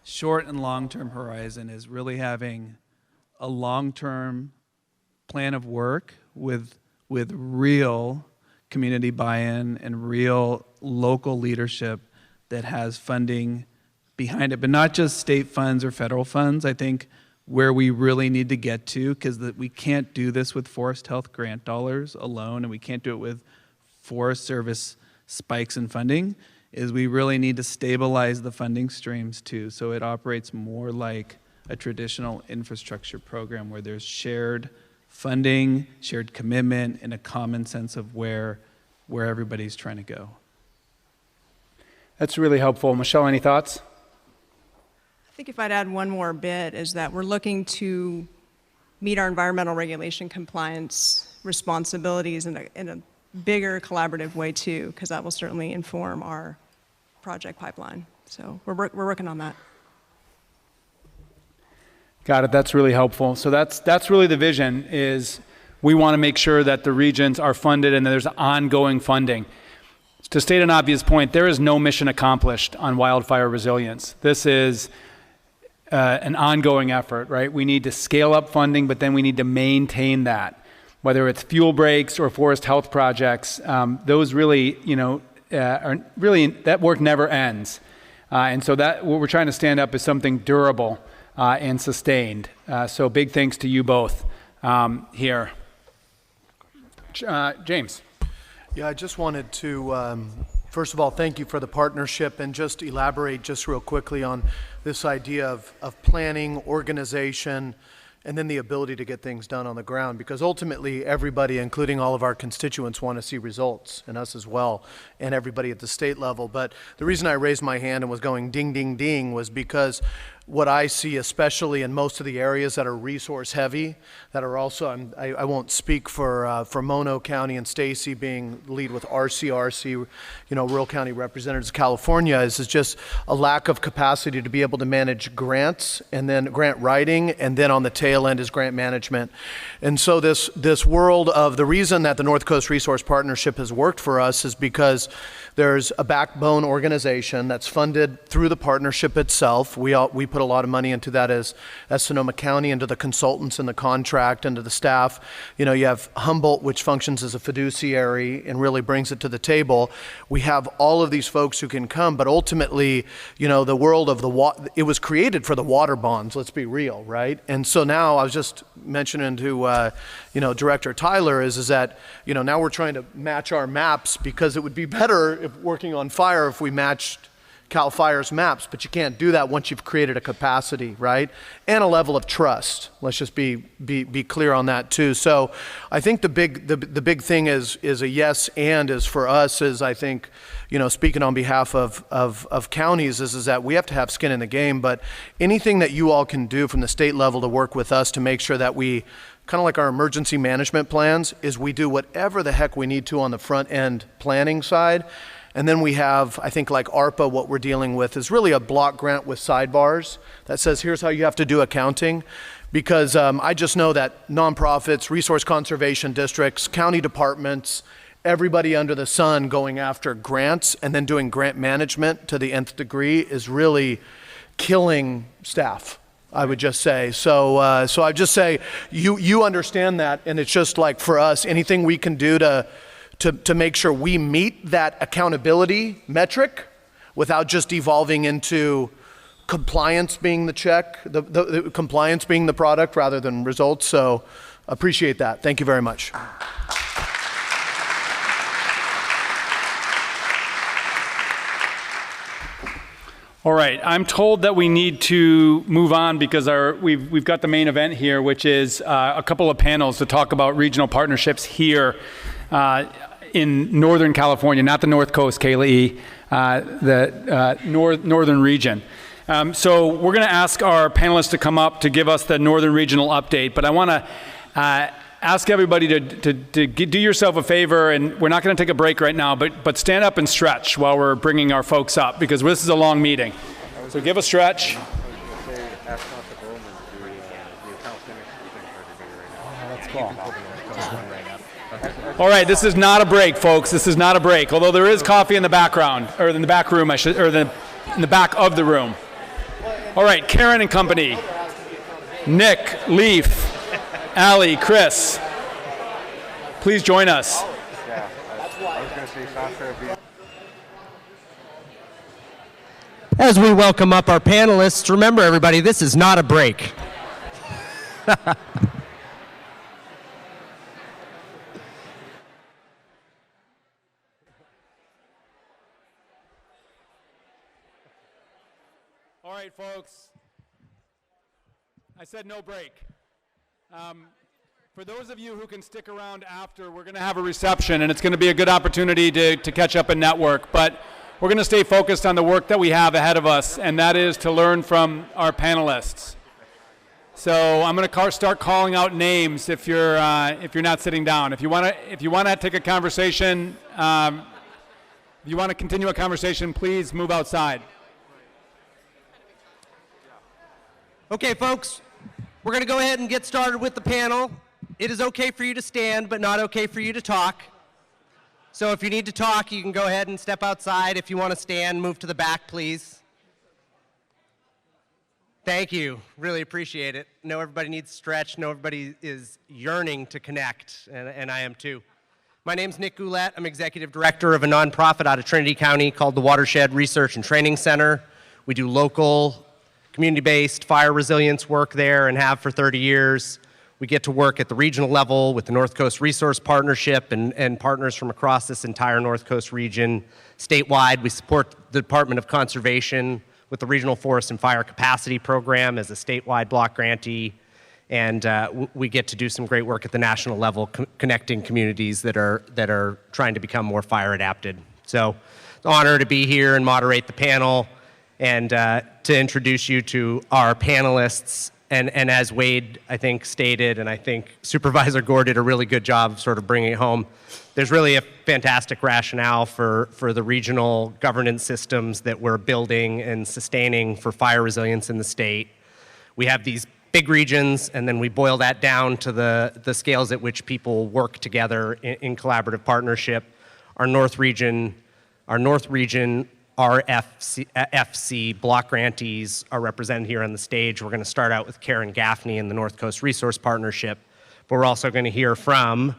short and long-term horizon is really having a long-term plan of work with real community buy-in and real local leadership that has funding behind it, but not just state funds or federal funds. I think where we really need to get to, because we can't do this with Forest Health grant dollars alone, and we can't do it with Forest Service spikes in funding, is we really need to stabilize the funding streams too, so it operates more like a traditional infrastructure program where there's shared funding, shared commitment, and a common sense of where everybody's trying to go. That's really helpful. Michelle, any thoughts? I think if I'd add one more bit is that we're looking to meet our environmental regulation compliance responsibilities in a bigger collaborative way too, because that will certainly inform our project pipeline. So we're working on that. Got it. That's really helpful. So that's really the vision, is we want to make sure that the regions are funded and that there's ongoing funding. To state an obvious point, there is no mission accomplished on wildfire resilience. This is an ongoing effort, right? We need to scale up funding, but then we need to maintain that. Whether it's fuel breaks or forest health projects, those really, are really, that work never ends. And so that what we're trying to stand up is something durable and sustained. So big thanks to you both here. James. Yeah, I just wanted to, first of all, thank you for the partnership and just elaborate just real quickly on this idea of planning, organization, and then the ability to get things done on the ground, because ultimately everybody, including all of our constituents, want to see results, and us as well, and everybody at the state level. But the reason I raised my hand and was going ding, ding, ding was because what I see, especially in most of the areas that are resource heavy, that are also, I won't speak for Mono County and Stacy being lead with RCRC, Rural County Representatives of California, is just a lack of capacity to be able to manage grants and then grant writing, and then on the tail end is grant management. And so this world of the reason that the North Coast Resource Partnership has worked for us is because there's a backbone organization that's funded through the partnership itself. We put a lot of money into that as Sonoma County, into the consultants and the contract, into the staff. You have Humboldt, which functions as a fiduciary and really brings it to the table. We have all of these folks who can come, but ultimately, the world of it was created for the water bonds, let's be real, right? And so now I was just mentioning to, Director Tyler is that, now we're trying to match our maps, because it would be better if working on fire if we matched CAL FIRE's maps, but you can't do that once you've created a capacity, right? And a level of trust. Let's just be clear on that too. So I think the big thing is a yes, and is for us is, I think, speaking on behalf of counties, is that we have to have skin in the game, but anything that you all can do from the state level to work with us to make sure that we, kind of like our emergency management plans, is we do whatever the heck we need to on the front end planning side. And then we have, I think like ARPA, what we're dealing with is really a block grant with sidebars that says, here's how you have to do accounting. Because I just know that nonprofits, resource conservation districts, county departments, everybody under the sun going after grants and then doing grant management to the nth degree is really killing staff, I would just say. So I just say, you understand that, and it's just like for us, anything we can do to make sure we meet that accountability metric without just evolving into compliance being the check, the compliance being the product rather than results. So appreciate that. Thank you very much. All right, I'm told that we need to move on because we've got the main event here, which is a couple of panels to talk about regional partnerships here in Northern California, not the North Coast, Kayla E., the northern region. So we're going to ask our panelists to come up to give us the northern regional update, but I want to ask everybody to do yourself a favor, and we're not going to take a break right now, but stand up and stretch while we're bringing our folks up, because this is a long meeting. So give a stretch. That's cool. All right, this is not a break, folks. This is not a break, although there is coffee in the background, or in the back room, in the back of the room. All right, Karen and company, Nick, Leaf, Allie, Chris, please join us. As we welcome up our panelists, remember everybody, this is not a break. All right, folks, I said no break. For those of you who can stick around after, we're going to have a reception, and it's going to be a good opportunity to catch up and network. But we're going to stay focused on the work that we have ahead of us, and that is to learn from our panelists. So I'm going to start calling out names if you're not sitting down. If you want to take a conversation, if you want to continue a conversation, please move outside. Okay, folks, we're going to go ahead and get started with the panel. It is okay for you to stand, but not okay for you to talk. So if you need to talk, you can go ahead and step outside. If you want to stand, move to the back, please. Thank you. Really appreciate it. I know everybody needs to stretch. I know everybody is yearning to connect, and I am too. My name's Nick Goulet. I'm executive director of a nonprofit out of Trinity County called the Watershed Research and Training Center. We do local, community-based fire resilience work there and have for 30 years. We get to work at the regional level with the North Coast Resource Partnership and partners from across this entire North Coast region. Statewide, we support the Department of Conservation with the Regional Forest and Fire Capacity Program as a statewide block grantee. And we get to do some great work at the national level, connecting communities that are trying to become more fire adapted. So it's an honor to be here and moderate the panel and to introduce you to our panelists. And as Wade, I think, stated, and I think Supervisor Gore did a really good job of sort of bringing it home, there's really a fantastic rationale for the regional governance systems that we're building and sustaining for fire resilience in the state. We have these big regions, and then we boil that down to the scales at which people work together in collaborative partnership. Our North Region RFC block grantees are represented here on the stage. We're going to start out with Karen Gaffney in the North Coast Resource Partnership, but we're also going to hear from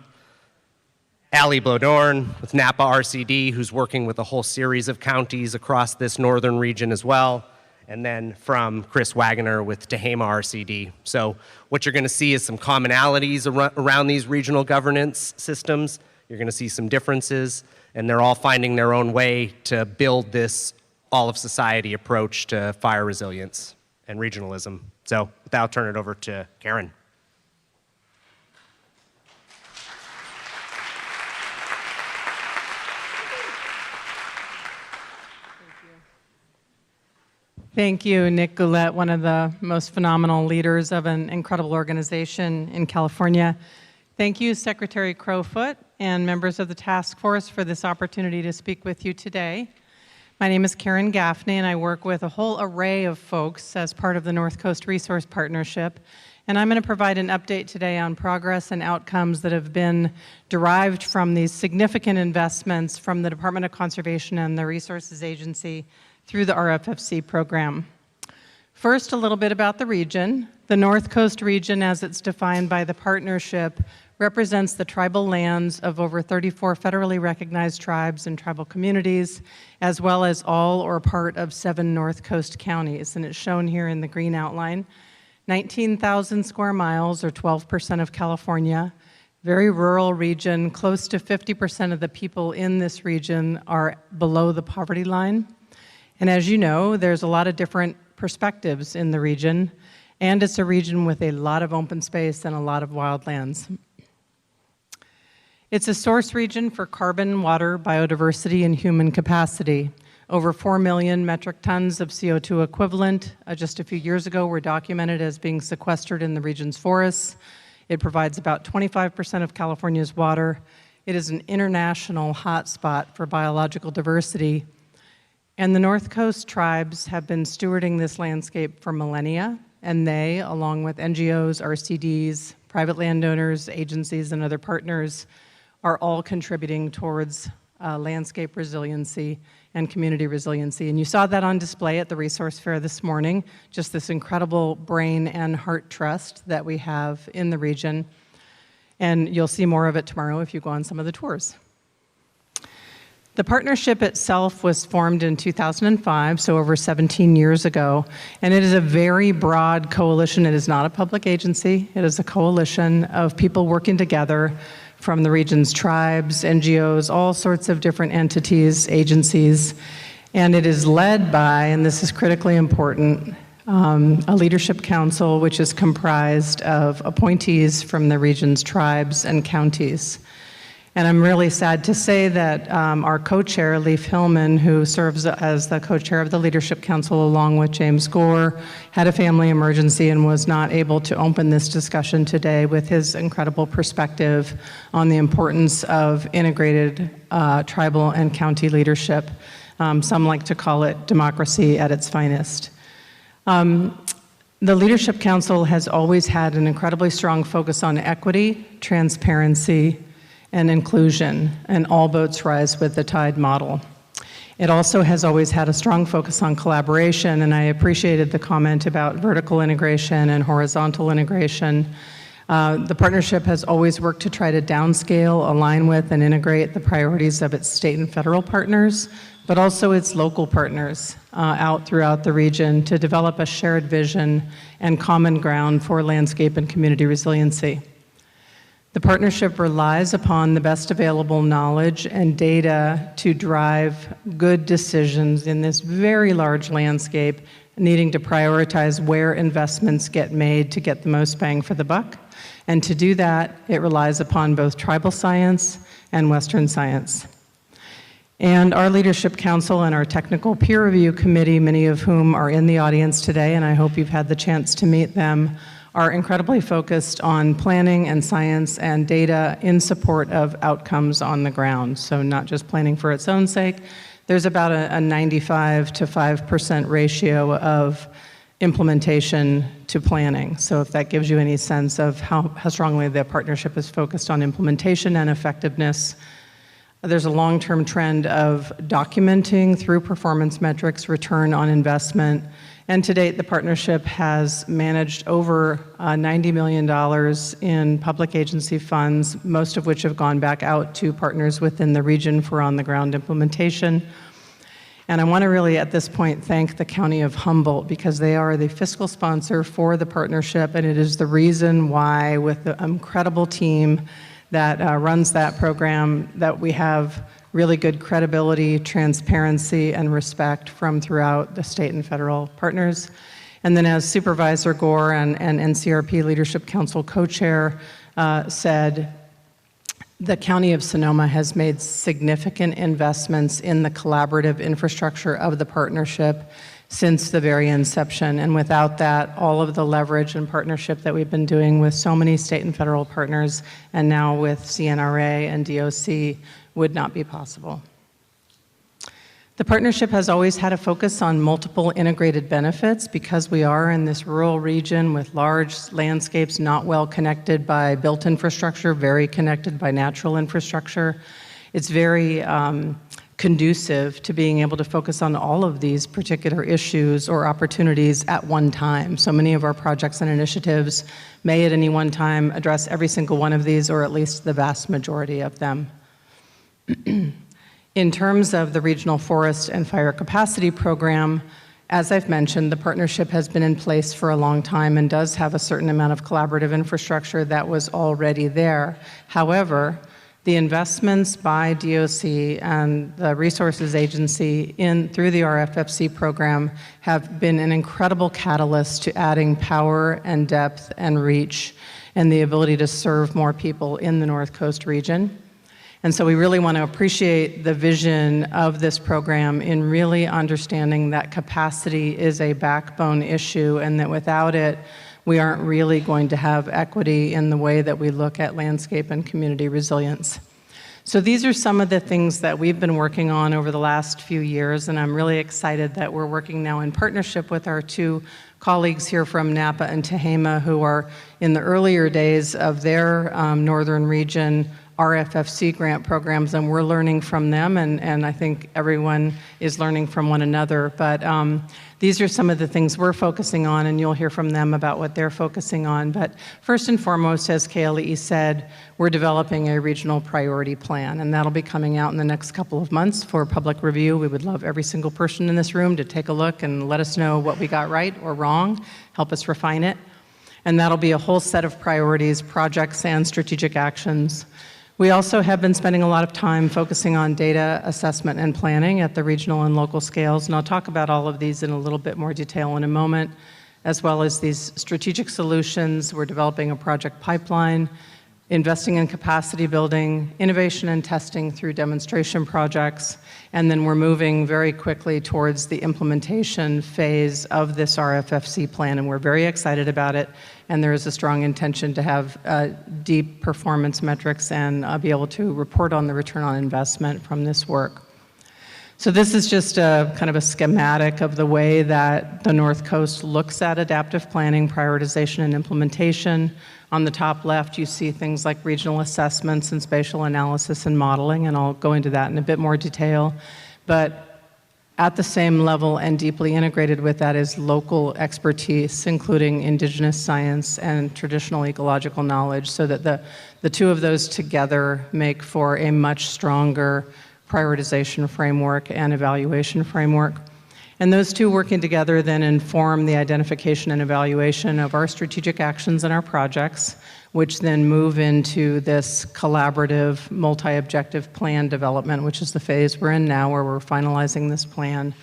Allie Blodorn with Napa RCD, who's working with a whole series of counties across this northern region as well, and then from Chris Wagoner with Tehama RCD. So what you're going to see is some commonalities around these regional governance systems. You're going to see some differences, and they're all finding their own way to build this all-of-society approach to fire resilience and regionalism. So with that, I'll turn it over to Karen. Thank you, Nick Goulet, one of the most phenomenal leaders of an incredible organization in California. Thank you, Secretary Crowfoot and members of the task force for this opportunity to speak with you today. My name is Karen Gaffney, and I work with a whole array of folks as part of the North Coast Resource Partnership. And I'm going to provide an update today on progress and outcomes that have been derived from these significant investments from the Department of Conservation and the Resources Agency through the RFFC program. First, a little bit about the region. The North Coast region, as it's defined by the partnership, represents the tribal lands of over 34 federally recognized tribes and tribal communities, as well as all or part of 7 North Coast counties, and it's shown here in the green outline. 19,000 square miles, or 12% of California. Very rural region. Close to 50% of the people in this region are below the poverty line. And as you know, there's a lot of different perspectives in the region, and it's a region with a lot of open space and a lot of wildlands. It's a source region for carbon, water, biodiversity, and human capacity. Over 4 million metric tons of CO2 equivalent just a few years ago were documented as being sequestered in the region's forests. It provides about 25% of California's water. It is an international hotspot for biological diversity. And the North Coast tribes have been stewarding this landscape for millennia, and they, along with NGOs, RCDs, private landowners, agencies, and other partners, are all contributing towards landscape resiliency and community resiliency. And you saw that on display at the Resource Fair this morning, just this incredible brain and heart trust that we have in the region. And you'll see more of it tomorrow if you go on some of the tours. The partnership itself was formed in 2005, so over 17 years ago, and it is a very broad coalition. It is not a public agency. It is a coalition of people working together from the region's tribes, NGOs, all sorts of different entities, agencies, and it is led by, and this is critically important, a leadership council which is comprised of appointees from the region's tribes and counties. And I'm really sad to say that our co-chair, Leif Hillman, who serves as the co-chair of the Leadership Council along with James Gore, had a family emergency and was not able to open this discussion today with his incredible perspective on the importance of integrated tribal and county leadership. Some like to call it democracy at its finest. The Leadership Council has always had an incredibly strong focus on equity, transparency, and inclusion, and all boats rise with the tide model. It also has always had a strong focus on collaboration, and I appreciated the comment about vertical integration and horizontal integration. The partnership has always worked to try to downscale, align with, and integrate the priorities of its state and federal partners, but also its local partners out throughout the region to develop a shared vision and common ground for landscape and community resiliency. The partnership relies upon the best available knowledge and data to drive good decisions in this very large landscape, needing to prioritize where investments get made to get the most bang for the buck. And to do that, it relies upon both tribal science and Western science. And our Leadership Council and our Technical Peer Review Committee, many of whom are in the audience today, and I hope you've had the chance to meet them, are incredibly focused on planning and science and data in support of outcomes on the ground. So not just planning for its own sake. There's about a 95 to 5% ratio of implementation to planning. So if that gives you any sense of how strongly the partnership is focused on implementation and effectiveness. There's a long-term trend of documenting through performance metrics return on investment. And to date, the partnership has managed over $90 million in public agency funds, most of which have gone back out to partners within the region for on-the-ground implementation. And I want to really, at this point, thank the County of Humboldt because they are the fiscal sponsor for the partnership, and it is the reason why, with the incredible team that runs that program, that we have really good credibility, transparency, and respect from throughout the state and federal partners. And then as Supervisor Gore and NCRP Leadership Council co-chair said, the County of Sonoma has made significant investments in the collaborative infrastructure of the partnership since the very inception. And without that, all of the leverage and partnership that we've been doing with so many state and federal partners, and now with CNRA and DOC, would not be possible. The partnership has always had a focus on multiple integrated benefits because we are in this rural region with large landscapes not well connected by built infrastructure, very connected by natural infrastructure. It's very conducive to being able to focus on all of these particular issues or opportunities at one time. So many of our projects and initiatives may at any one time address every single one of these, or at least the vast majority of them. In terms of the Regional Forest and Fire Capacity Program, as I've mentioned, the partnership has been in place for a long time and does have a certain amount of collaborative infrastructure that was already there. However, the investments by DOC and the Resources Agency through the RFFC program have been an incredible catalyst to adding power and depth and reach and the ability to serve more people in the North Coast region. And so we really want to appreciate the vision of this program in really understanding that capacity is a backbone issue and that without it, we aren't really going to have equity in the way that we look at landscape and community resilience. So these are some of the things that we've been working on over the last few years, and I'm really excited that we're working now in partnership with our two colleagues here from Napa and Tehama who are in the earlier days of their northern region RFFC grant programs, and we're learning from them, and I think everyone is learning from one another. But these are some of the things we're focusing on, and you'll hear from them about what they're focusing on. But first and foremost, as KLE said, we're developing a regional priority plan, and that'll be coming out in the next couple of months for public review. We would love every single person in this room to take a look and let us know what we got right or wrong, help us refine it. And that'll be a whole set of priorities, projects, and strategic actions. We also have been spending a lot of time focusing on data assessment and planning at the regional and local scales, and I'll talk about all of these in a little bit more detail in a moment, as well as these strategic solutions. We're developing a project pipeline. investing in capacity building, innovation and testing through demonstration projects, and then we're moving very quickly towards the implementation phase of this RFFC plan, and we're very excited about it, and there is a strong intention to have deep performance metrics and be able to report on the return on investment from this work. So this is just a kind of a schematic of the way that the North Coast looks at adaptive planning, prioritization, and implementation. On the top left, you see things like regional assessments and spatial analysis and modeling, and I'll go into that in a bit more detail. But at the same level and deeply integrated with that is local expertise, including indigenous science and traditional ecological knowledge, so that the two of those together make for a much stronger prioritization framework and evaluation framework. And those two working together then inform the identification and evaluation of our strategic actions and our projects, which then move into this collaborative, multi-objective plan development, which is the phase we're in now, where we're finalizing this plan.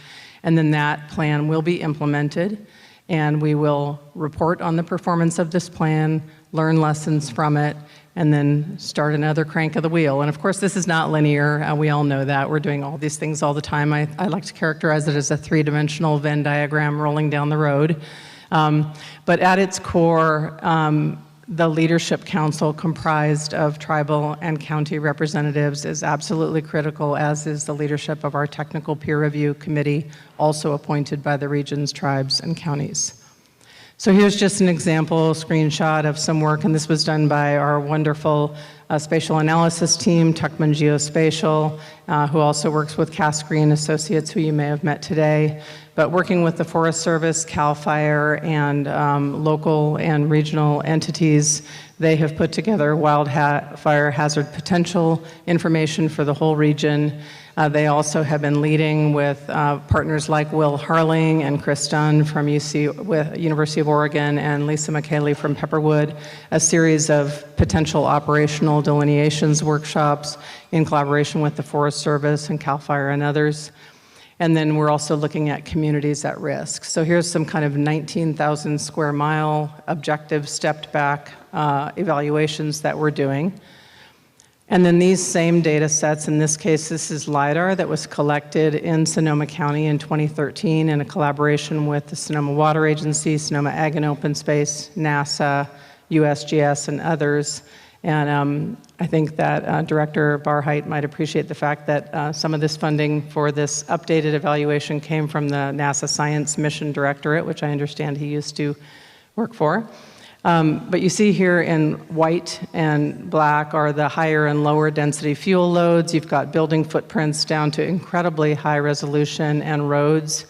And then that plan will be implemented, and we will report on the performance of this plan, learn lessons from it, and then start another crank of the wheel. And of course, this is not linear. We all know that. We're doing all these things all the time. I like to characterize it as a three-dimensional Venn diagram rolling down the road. But at its core, the Leadership Council, comprised of tribal and county representatives, is absolutely critical, as is the leadership of our technical peer review committee, also appointed by the regions, tribes, and counties. So here's just an example screenshot of some work, and this was done by our wonderful spatial analysis team, Tuckman Geospatial, who also works with Cass Green Associates, who you may have met today. But working with the Forest Service, CAL FIRE, and local and regional entities, they have put together wildfire hazard potential information for the whole region. They also have been leading with partners like Will Harling and Chris Dunn from University of Oregon and Lisa McKaylee from Pepperwood, a series of potential operational delineations workshops in collaboration with the Forest Service and CAL FIRE and others. And then we're also looking at communities at risk. So here's some kind of 19,000 square mile objective stepped back evaluations that we're doing. And then these same data sets, in this case, this is LIDAR that was collected in Sonoma County in 2013 in a collaboration with the Sonoma Water Agency, Sonoma Ag and Open Space, NASA, USGS, and others. And I think that Director Barheit might appreciate the fact that some of this funding for this updated evaluation came from the NASA Science Mission Directorate, which I understand he used to work for. But you see here in white and black are the higher and lower density fuel loads. You've got building footprints down to incredibly high resolution and roads.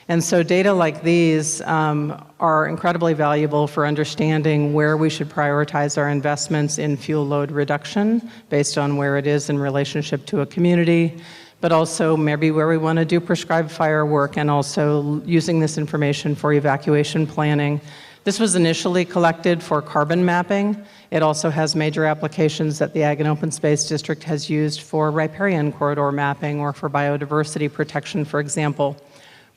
And so data like these are incredibly valuable for understanding where we should prioritize our investments in fuel load reduction based on where it is in relationship to a community, but also maybe where we want to do prescribed fire work, and also using this information for evacuation planning. This was initially collected for carbon mapping. It also has major applications that the Ag and Open Space District has used for riparian corridor mapping or for biodiversity protection, for example.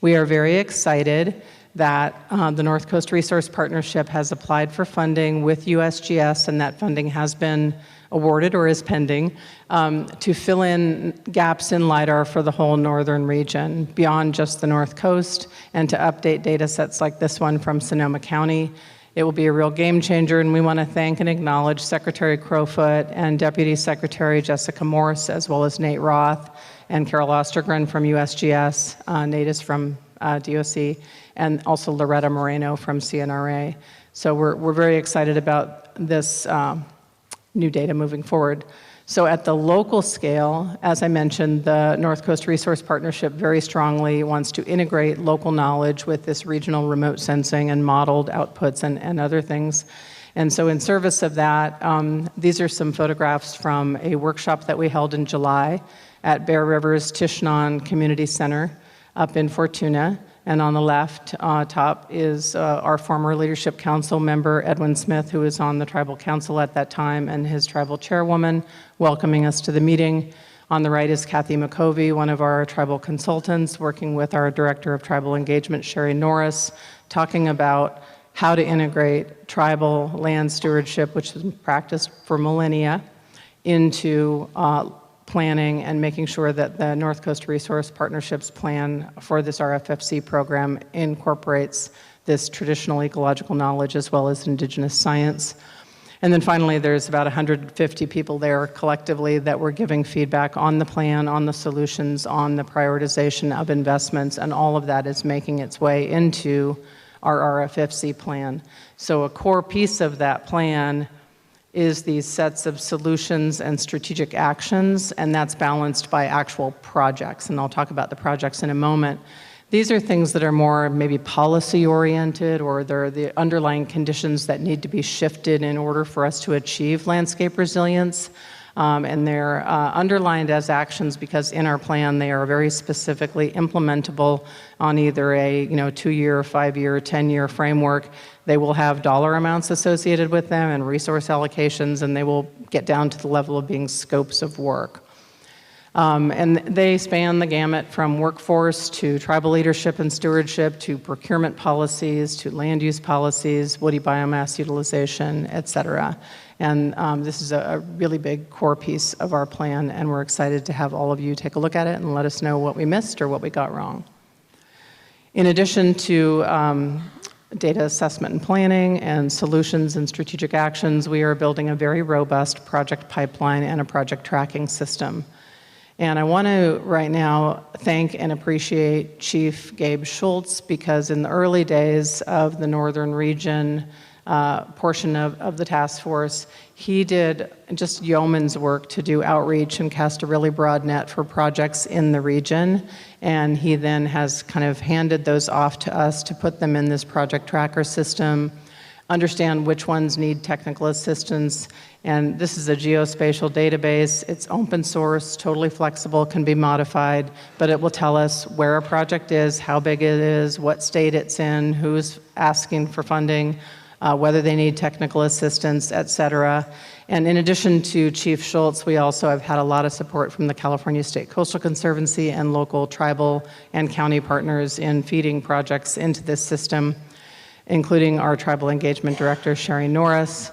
We are very excited that the North Coast Resource Partnership has applied for funding with USGS, and that funding has been awarded or is pending, to fill in gaps in LIDAR for the whole northern region, beyond just the North Coast, and to update data sets like this one from Sonoma County. It will be a real game changer, and we want to thank and acknowledge Secretary Crowfoot and Deputy Secretary Jessica Morse, as well as Nate Roth and Carol Ostergren from USGS, Nate is from DOC, and also Loretta Moreno from CNRA. So we're very excited about this new data moving forward. So at the local scale, as I mentioned, the North Coast Resource Partnership very strongly wants to integrate local knowledge with this regional remote sensing and modeled outputs and other things. And so in service of that, these are some photographs from a workshop that we held in July at Bear River's Tishnan Community Center up in Fortuna. And on the left top is our former Leadership Council member, Edwin Smith, who was on the Tribal Council at that time, and his tribal chairwoman welcoming us to the meeting. On the right is Kathy McCovey, one of our tribal consultants, working with our Director of Tribal Engagement, Sherry Norris, talking about how to integrate tribal land stewardship, which has been practiced for millennia, into planning and making sure that the North Coast Resource Partnerships plan for this RFFC program incorporates this traditional ecological knowledge as well as indigenous science. And then finally, there's about 150 people there collectively that were giving feedback on the plan, on the solutions, on the prioritization of investments, and all of that is making its way into our RFFC plan. So a core piece of that plan is these sets of solutions and strategic actions, and that's balanced by actual projects. And I'll talk about the projects in a moment. These are things that are more maybe policy-oriented, or they're the underlying conditions that need to be shifted in order for us to achieve landscape resilience. And they're underlined as actions because in our plan they are very specifically implementable on either a 2-year, 5-year, 10-year framework. They will have dollar amounts associated with them and resource allocations, and they will get down to the level of being scopes of work. And they span the gamut from workforce to tribal leadership and stewardship to procurement policies to land use policies, woody biomass utilization, et cetera. And this is a really big core piece of our plan, and we're excited to have all of you take a look at it and let us know what we missed or what we got wrong. In addition to data assessment and planning and solutions and strategic actions, we are building a very robust project pipeline and a project tracking system. And I want to right now thank and appreciate Chief Gabe Schultz, because in the early days of the Northern Region portion of the task force, he did just yeoman's work to do outreach and cast a really broad net for projects in the region. And he then has kind of handed those off to us to put them in this project tracker system, understand which ones need technical assistance. And this is a geospatial database. It's open source, totally flexible, can be modified, but it will tell us where a project is, how big it is, what state it's in, who's asking for funding, whether they need technical assistance, et cetera. And in addition to Chief Schultz, we also have had a lot of support from the California State Coastal Conservancy and local tribal and county partners in feeding projects into this system, including our Tribal Engagement Director, Sherry Norris.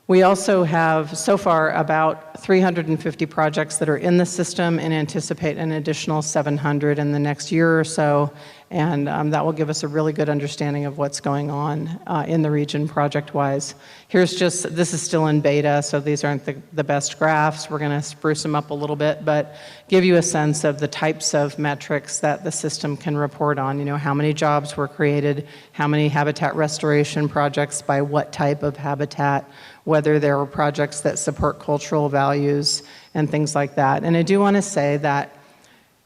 We also have, so far, about 350 projects that are in the system and anticipate an additional 700 in the next year or so. And that will give us a really good understanding of what's going on in the region project-wise. This is still in beta, so these aren't the best graphs. We're going to spruce them up a little bit, but give you a sense of the types of metrics that the system can report on. How many jobs were created, how many habitat restoration projects by what type of habitat, whether there were projects that support cultural values and things like that. And I do want to say that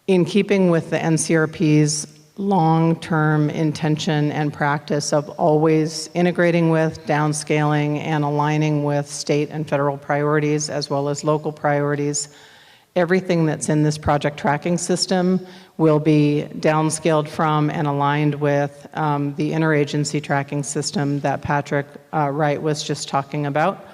in keeping with the NCRP's long-term intention and practice of always integrating with, downscaling, and aligning with state and federal priorities as well as local priorities, everything that's in this project tracking system will be downscaled from and aligned with the interagency tracking system that Patrick Wright was just talking about.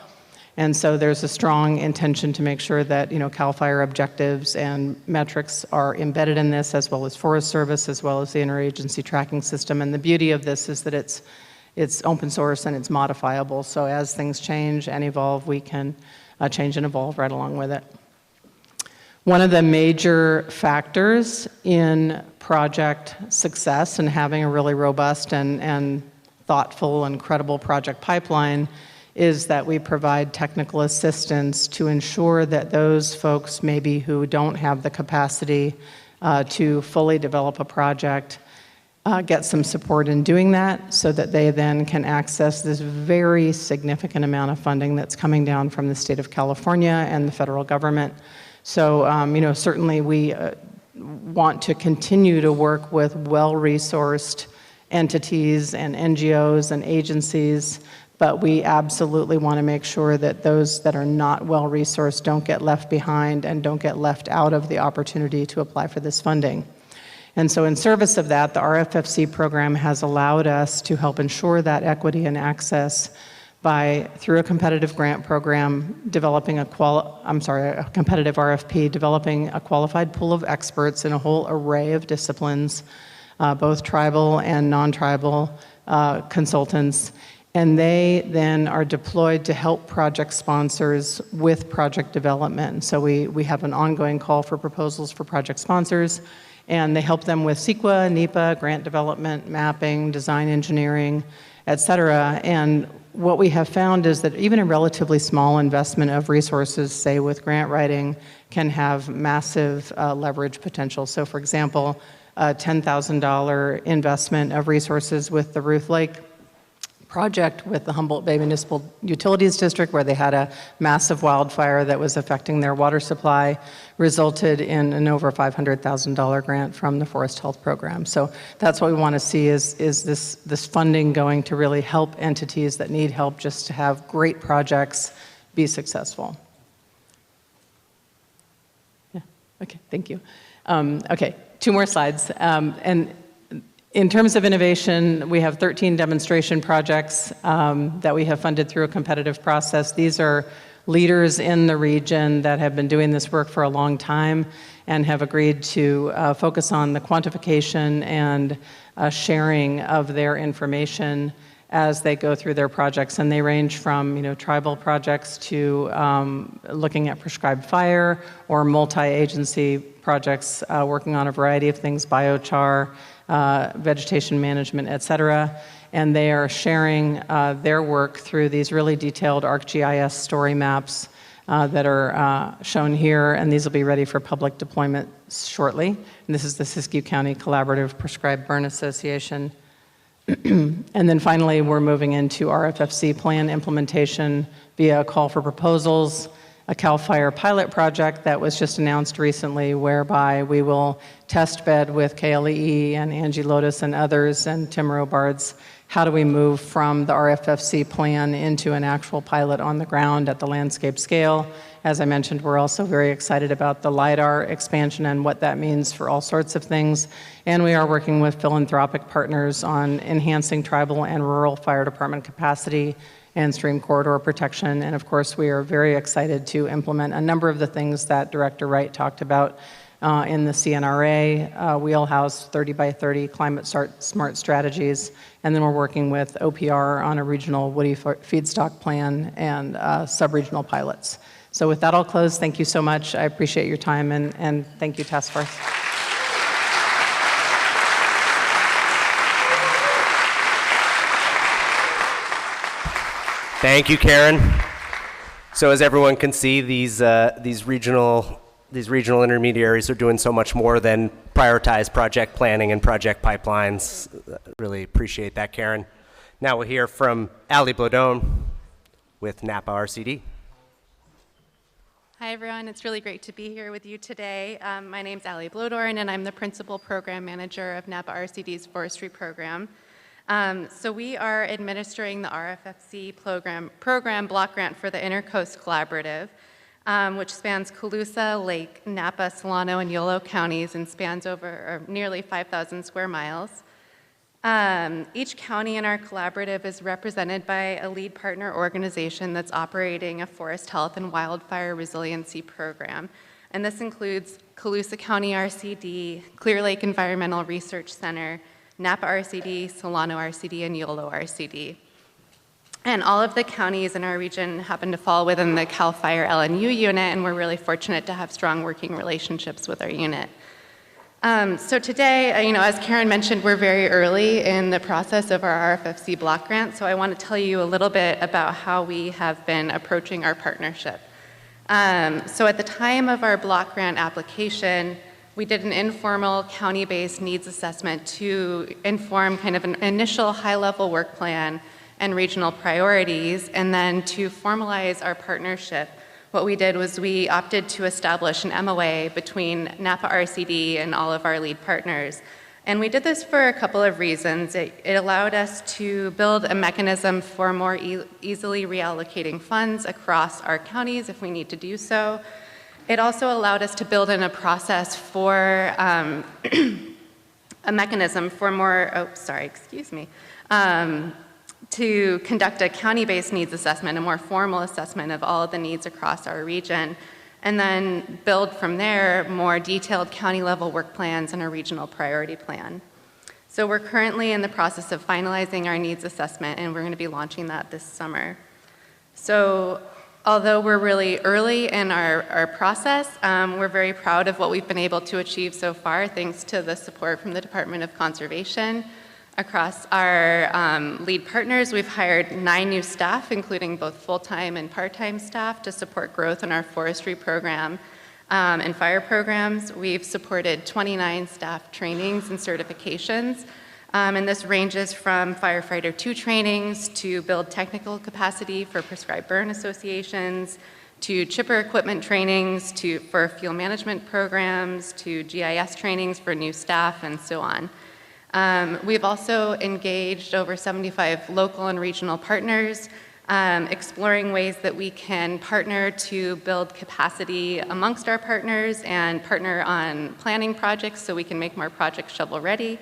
And so there's a strong intention to make sure that CAL FIRE objectives and metrics are embedded in this, as well as Forest Service, as well as the interagency tracking system. And the beauty of this is that it's open source and it's modifiable. So as things change and evolve, we can change and evolve right along with it. One of the major factors in project success and having a really robust and thoughtful and credible project pipeline is that we provide technical assistance to ensure that those folks maybe who don't have the capacity to fully develop a project get some support in doing that, so that they then can access this very significant amount of funding that's coming down from the state of California and the federal government. So, certainly we want to continue to work with well-resourced entities and NGOs and agencies, but we absolutely want to make sure that those that are not well-resourced don't get left behind and don't get left out of the opportunity to apply for this funding. And so in service of that, the RFFC program has allowed us to help ensure that equity and access by, through a competitive grant program, developing a competitive RFP, developing a qualified pool of experts in a whole array of disciplines, both tribal and non-tribal, consultants, and they then are deployed to help project sponsors with project development. So we have an ongoing call for proposals for project sponsors, and they help them with CEQA, NEPA, grant development, mapping, design engineering, et cetera. And what we have found is that even a relatively small investment of resources, say with grant writing, can have massive leverage potential. So for example, a $10,000 investment of resources with the Ruth Lake project with the Humboldt Bay Municipal Utilities District, where they had a massive wildfire that was affecting their water supply, resulted in an over $500,000 grant from the Forest Health Program. So that's what we want to see is this funding going to really help entities that need help just to have great projects be successful. Yeah, okay, thank you. Okay, 2 more slides. And in terms of innovation, we have 13 demonstration projects that we have funded through a competitive process. These are leaders in the region that have been doing this work for a long time and have agreed to focus on the quantification and sharing of their information as they go through their projects. And they range from tribal projects to looking at prescribed fire, or multi-agency projects working on a variety of things, biochar, vegetation management, et cetera. And they are sharing their work through these really detailed ArcGIS story maps that are shown here, and these will be ready for public deployment shortly. And this is the Siskiyou County Collaborative Prescribed Burn Association. And then finally, we're moving into RFFC plan implementation via a call for proposals, a CAL FIRE pilot project that was just announced recently, whereby we will test bed with KLEE and Angie Lotus and others and Tim Robards. How do we move from the RFFC plan into an actual pilot on the ground at the landscape scale? As I mentioned, we're also very excited about the LIDAR expansion and what that means for all sorts of things. And we are working with philanthropic partners on enhancing tribal and rural fire department capacity and stream corridor protection. And of course, we are very excited to implement a number of the things that Director Wright talked about in the CNRA wheelhouse, 30 by 30 climate smart strategies. And then we're working with OPR on a regional woody feedstock plan and sub-regional pilots. So with that, I'll close. Thank you so much. I appreciate your time, and thank you, Task Force. Thank you, Karen. So as everyone can see, these regional intermediaries are doing so much more than prioritize project planning and project pipelines. Really appreciate that, Karen. Now we'll hear from Ali Blodone with Napa RCD. Hi, everyone. It's really great to be here with you today. My name's Ali Blodorn, and I'm the Principal Program Manager of Napa RCD's Forestry Program. So we are administering the RFFC program block grant for the Intercoast Collaborative, which spans Colusa, Lake, Napa, Solano, and Yolo counties and spans over nearly 5,000 square miles. Each county in our collaborative is represented by a lead partner organization that's operating a forest health and wildfire resiliency program. And this includes Colusa County RCD, Clear Lake Environmental Research Center, Napa RCD, Solano RCD, and Yolo RCD. And all of the counties in our region happen to fall within the CAL FIRE LNU unit, and we're really fortunate to have strong working relationships with our unit. So today, as Karen mentioned, we're very early in the process of our RFFC block grant, so I want to tell you a little bit about how we have been approaching our partnership. So at the time of our block grant application, we did an informal county-based needs assessment to inform kind of an initial high-level work plan and regional priorities, and then to formalize our partnership, what we did was we opted to establish an MOA between Napa RCD and all of our lead partners. And we did this for a couple of reasons. It allowed us to build a mechanism for more easily reallocating funds across our counties if we need to do so. It also allowed us to build in a process for a mechanism for more, to conduct a county-based needs assessment, a more formal assessment of all of the needs across our region, and then build from there more detailed county-level work plans and a regional priority plan. So we're currently in the process of finalizing our needs assessment, and we're going to be launching that this summer. So although we're really early in our process, we're very proud of what we've been able to achieve so far, thanks to the support from the Department of Conservation. Across our lead partners, we've hired 9 new staff, including both full-time and part-time staff, to support growth in our forestry program and fire programs. We've supported 29 staff trainings and certifications, and this ranges from firefighter 2 trainings to build technical capacity for prescribed burn associations, to chipper equipment trainings, for fuel management programs, to GIS trainings for new staff, and so on. We've also engaged over 75 local and regional partners, exploring ways that we can partner to build capacity amongst our partners and partner on planning projects so we can make more projects shovel-ready,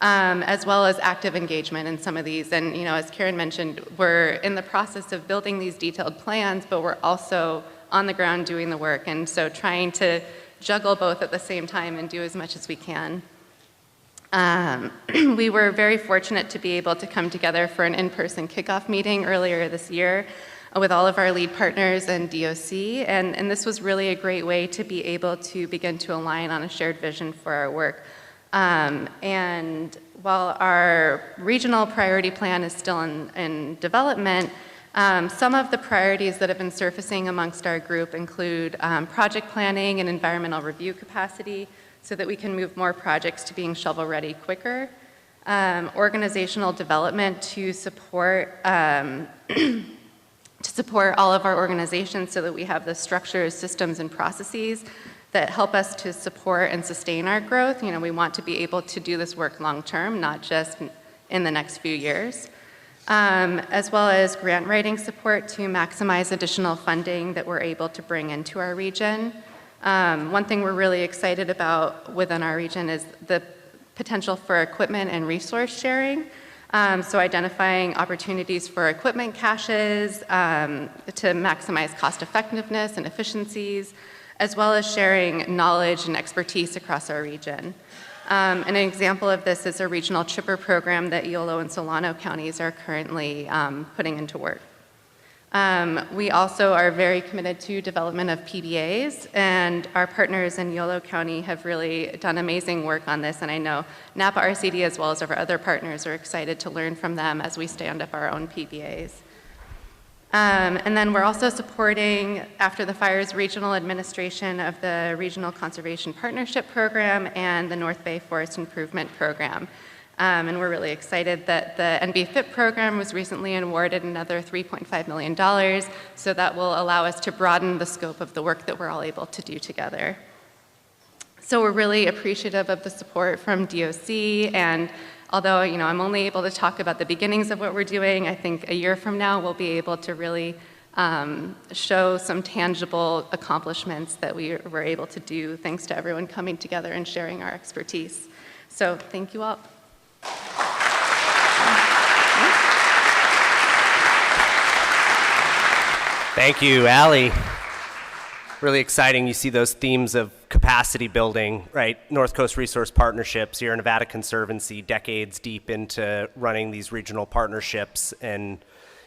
as well as active engagement in some of these. And as Karen mentioned, we're in the process of building these detailed plans, but we're also on the ground doing the work, and so trying to juggle both at the same time and do as much as we can. We were very fortunate to be able to come together for an in-person kickoff meeting earlier this year with all of our lead partners and DOC, and this was really a great way to be able to begin to align on a shared vision for our work. And while our regional priority plan is still in development, some of the priorities that have been surfacing amongst our group include project planning and environmental review capacity, so that we can move more projects to being shovel-ready quicker. Organizational development to support all of our organizations so that we have the structures, systems, and processes that help us to support and sustain our growth. We want to be able to do this work long-term, not just in the next few years. As well as grant writing support to maximize additional funding that we're able to bring into our region. One thing we're really excited about within our region is the potential for equipment and resource sharing. So identifying opportunities for equipment caches to maximize cost effectiveness and efficiencies, as well as sharing knowledge and expertise across our region. An example of this is a regional chipper program that Yolo and Solano counties are currently putting into work. We also are very committed to development of PBAs, and our partners in Yolo County have really done amazing work on this, and I know Napa RCD as well as our other partners are excited to learn from them as we stand up our own PBAs. And then we're also supporting, after the fires, regional administration of the Regional Conservation Partnership Program and the North Bay Forest Improvement Program. And we're really excited that the NBFIP program was recently awarded another $3.5 million, so that will allow us to broaden the scope of the work that we're all able to do together. So we're really appreciative of the support from DOC, and although I'm only able to talk about the beginnings of what we're doing, I think a year from now we'll be able to really show some tangible accomplishments that we were able to do thanks to everyone coming together and sharing our expertise. So thank you all. Thank you, Allie. Really exciting. You see those themes of capacity building, right? North Coast Resource Partnerships, Sierra Nevada Conservancy, decades deep into running these regional partnerships, and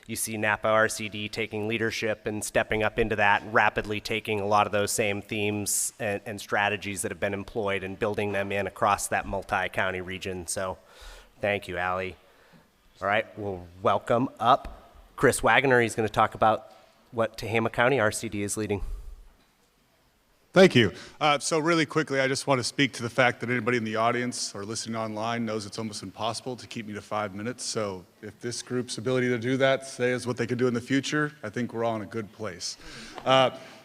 you see Napa RCD taking leadership and stepping up into that, rapidly taking a lot of those same themes and strategies that have been employed and building them in across that multi-county region. So thank you, Allie. All right, we'll welcome up Chris Wagoner. He's going to talk about what Tehama County RCD is leading. Thank you. So really quickly, I just want to speak to the fact that anybody in the audience or listening online knows it's almost impossible to keep me to 5 minutes. So if this group's ability to do that, say, is what they could do in the future, I think we're all in a good place.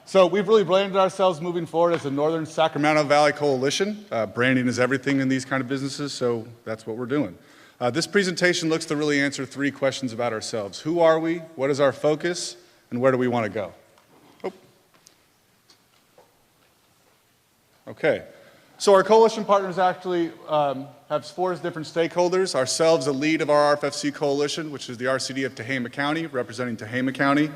So we've really branded ourselves moving forward as a Northern Sacramento Valley Coalition. Branding is everything in these kind of businesses, so that's what we're doing. This presentation looks to really answer 3 questions about ourselves. Who are we? What is our focus? And where do we want to go? Okay, so our coalition partners actually have 4 different stakeholders. Ourselves, the lead of our RFFC coalition, which is the RCD of Tehama County, representing Tehama County.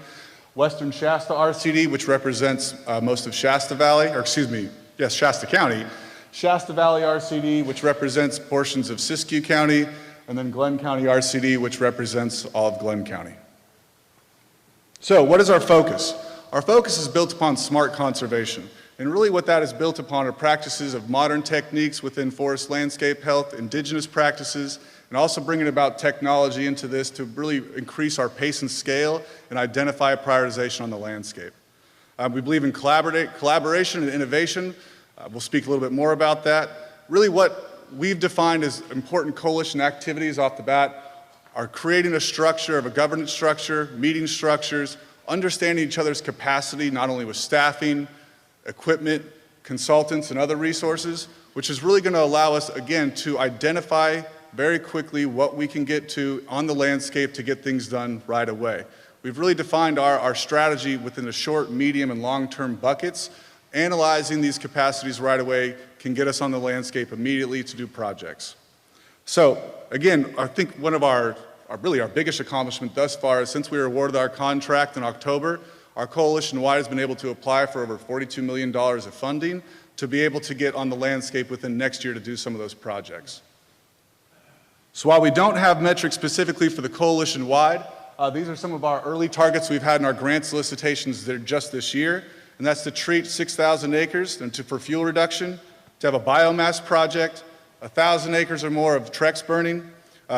Western Shasta RCD, which represents most of Shasta Valley, or excuse me, yes, Shasta County. Shasta Valley RCD, which represents portions of Siskiyou County, and then Glenn County RCD, which represents all of Glenn County. So what is our focus? Our focus is built upon smart conservation. And really what that is built upon are practices of modern techniques within forest landscape health, indigenous practices, and also bringing about technology into this to really increase our pace and scale and identify prioritization on the landscape. We believe in collaboration and innovation. We'll speak a little bit more about that. Really what we've defined as important coalition activities off the bat are creating a structure of a governance structure, meeting structures, understanding each other's capacity, not only with staffing, equipment, consultants, and other resources, which is really going to allow us, again, to identify very quickly what we can get to on the landscape to get things done right away. We've really defined our strategy within the short, medium, and long-term buckets. Analyzing these capacities right away can get us on the landscape immediately to do projects. So, again, I think one of our biggest accomplishment thus far is since we were awarded our contract in October, our coalition-wide has been able to apply for over $42 million of funding to be able to get on the landscape within next year to do some of those projects. So while we don't have metrics specifically for the coalition-wide, these are some of our early targets we've had in our grant solicitations that are just this year, and that's to treat 6,000 acres and for fuel reduction, to have a biomass project, 1,000 acres or more of Trex burning,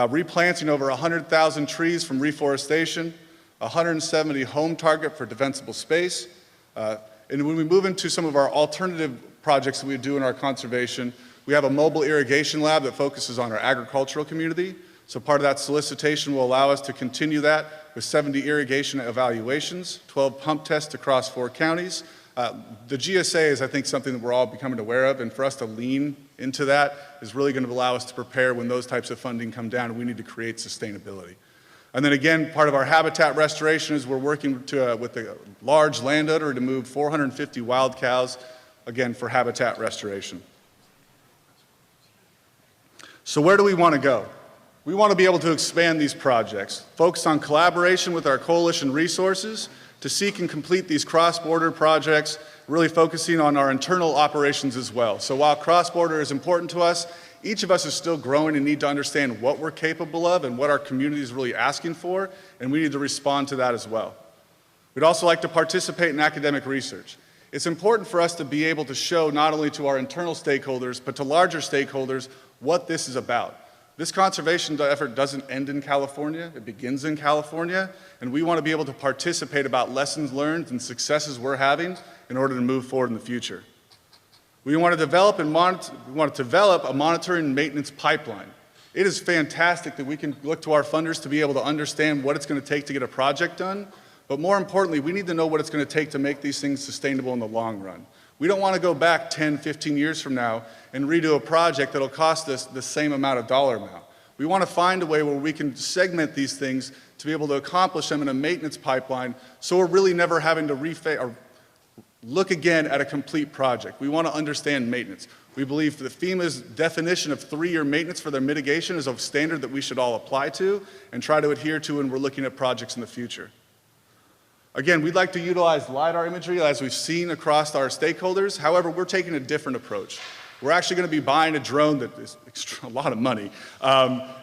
replanting over 100,000 trees from reforestation, 170 home target for defensible space. And when we move into some of our alternative projects that we do in our conservation, we have a mobile irrigation lab that focuses on our agricultural community. So part of that solicitation will allow us to continue that with 70 irrigation evaluations, 12 pump tests across 4 counties. The GSA is, I think, something that we're all becoming aware of, and for us to lean into that is really going to allow us to prepare when those types of funding come down, and we need to create sustainability. And then again, part of our habitat restoration is we're working with a large landowner to move 450 wild cows, again, for habitat restoration. So where do we want to go? We want to be able to expand these projects, focus on collaboration with our coalition resources to seek and complete these cross-border projects, really focusing on our internal operations as well. So while cross-border is important to us, each of us is still growing and need to understand what we're capable of and what our community is really asking for, and we need to respond to that as well. We'd also like to participate in academic research. It's important for us to be able to show not only to our internal stakeholders, but to larger stakeholders what this is about. This conservation effort doesn't end in California, it begins in California, and we want to be able to participate about lessons learned and successes we're having in order to move forward in the future. We want to develop a monitoring and maintenance pipeline. It is fantastic that we can look to our funders to be able to understand what it's going to take to get a project done, but more importantly, we need to know what it's going to take to make these things sustainable in the long run. We don't want to go back 10, 15 years from now and redo a project that'll cost us the same amount of dollar amount. We want to find a way where we can segment these things to be able to accomplish them in a maintenance pipeline so we're really never having to look again at a complete project. We want to understand maintenance. We believe that FEMA's definition of 3-year maintenance for their mitigation is a standard that we should all apply to and try to adhere to when we're looking at projects in the future. Again, we'd like to utilize LiDAR imagery as we've seen across our stakeholders. However, we're taking a different approach. We're actually going to be buying a drone that is a lot of money.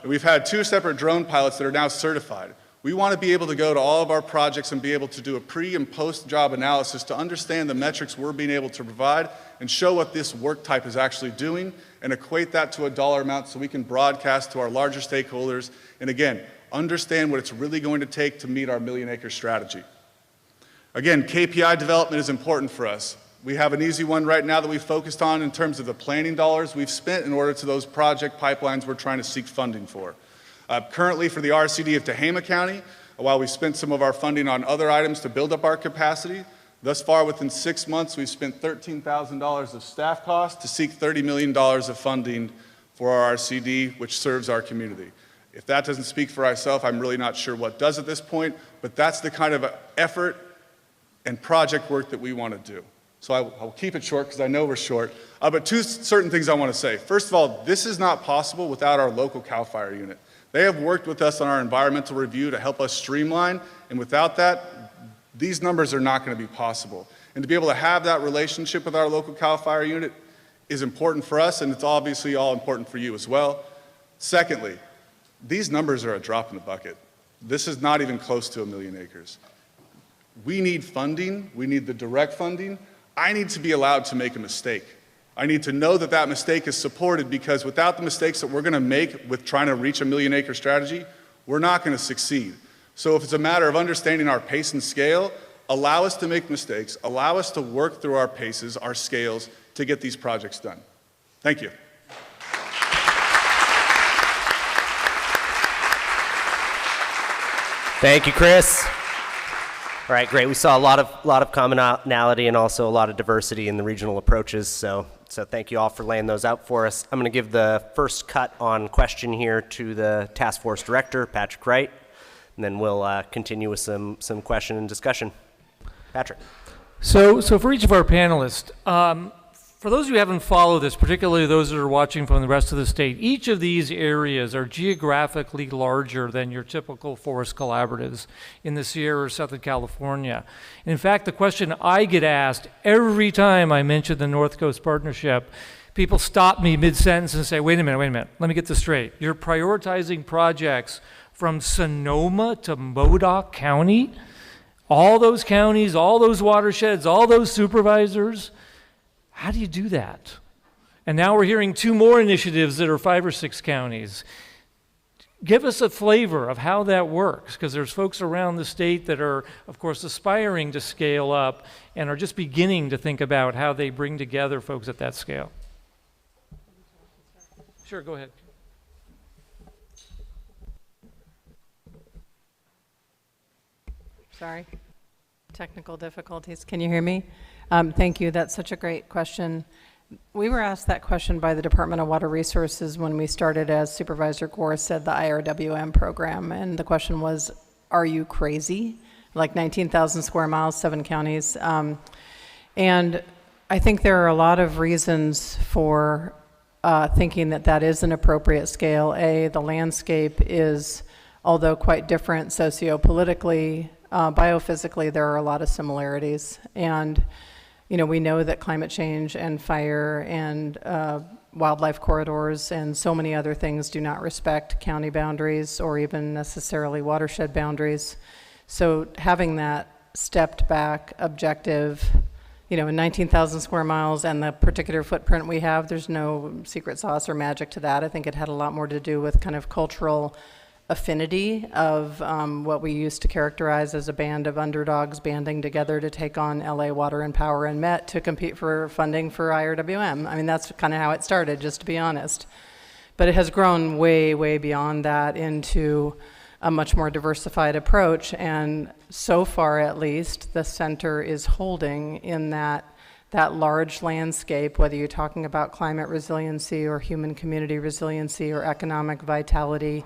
We've had 2 separate drone pilots that are now certified. We want to be able to go to all of our projects and be able to do a pre- and post-job analysis to understand the metrics we're being able to provide and show what this work type is actually doing and equate that to a dollar amount so we can broadcast to our larger stakeholders and, again, understand what it's really going to take to meet our million-acre strategy. Again, KPI development is important for us. We have an easy one right now that we've focused on in terms of the planning dollars we've spent in order to those project pipelines we're trying to seek funding for. Currently for the RCD of Tehama County, while we spent some of our funding on other items to build up our capacity, thus far within 6 months we've spent $13,000 of staff costs to seek $30 million of funding for our RCD, which serves our community. If that doesn't speak for myself, I'm really not sure what does at this point, but that's the kind of effort and project work that we want to do. So I'll keep it short because I know we're short, but 2 certain things I want to say. First of all, this is not possible without our local CAL FIRE unit. They have worked with us on our environmental review to help us streamline, and without that, these numbers are not going to be possible. And to be able to have that relationship with our local CAL FIRE unit is important for us, and it's obviously all important for you as well. Secondly, these numbers are a drop in the bucket. This is not even close to 1 million acres. We need funding. We need the direct funding. I need to be allowed to make a mistake. I need to know that that mistake is supported, because without the mistakes that we're going to make with trying to reach a 1 million acre strategy, we're not going to succeed. So if it's a matter of understanding our pace and scale, allow us to make mistakes, allow us to work through our paces, our scales, to get these projects done. Thank you. Thank you, Chris. All right, great. We saw a lot of commonality and also a lot of diversity in the regional approaches. So thank you all for laying those out for us. I'm going to give the first cut on question here to the task force director, Patrick Wright, and then we'll continue with some question and discussion. Patrick. So for each of our panelists, for those who haven't followed this, particularly those that are watching from the rest of the state, each of these areas are geographically larger than your typical forest collaboratives in the Sierra or Southern California. And in fact, the question I get asked every time I mention the North Coast Partnership, people stop me mid-sentence and say, wait a minute, let me get this straight. You're prioritizing projects from Sonoma to Modoc County? All those counties, all those watersheds, all those supervisors? How do you do that? And now we're hearing 2 more initiatives that are 5 or 6 counties. Give us a flavor of how that works, because there's folks around the state that are, of course, aspiring to scale up and are just beginning to think about how they bring together folks at that scale. Sure, go ahead. Sorry, technical difficulties. Can you hear me? Thank you. That's such a great question. We were asked that question by the Department of Water Resources when we started, as Supervisor Gore said, the IRWM program. And the question was, are you crazy? Like 19,000 square miles, 7 counties. And I think there are a lot of reasons for thinking that that is an appropriate scale. The landscape is, although quite different sociopolitically, biophysically, there are a lot of similarities. And we know that climate change and fire and wildlife corridors and so many other things do not respect county boundaries or even necessarily watershed boundaries. So having that stepped back, objective, in 19,000 square miles and the particular footprint we have, there's no secret sauce or magic to that. I think it had a lot more to do with kind of cultural affinity of what we used to characterize as a band of underdogs banding together to take on LA Water and Power and Met to compete for funding for IRWM. I mean, that's kind of how it started, just to be honest. But it has grown way, way beyond that into a much more diversified approach. And so far, at least, the center is holding in that large landscape, whether you're talking about climate resiliency or human community resiliency or economic vitality,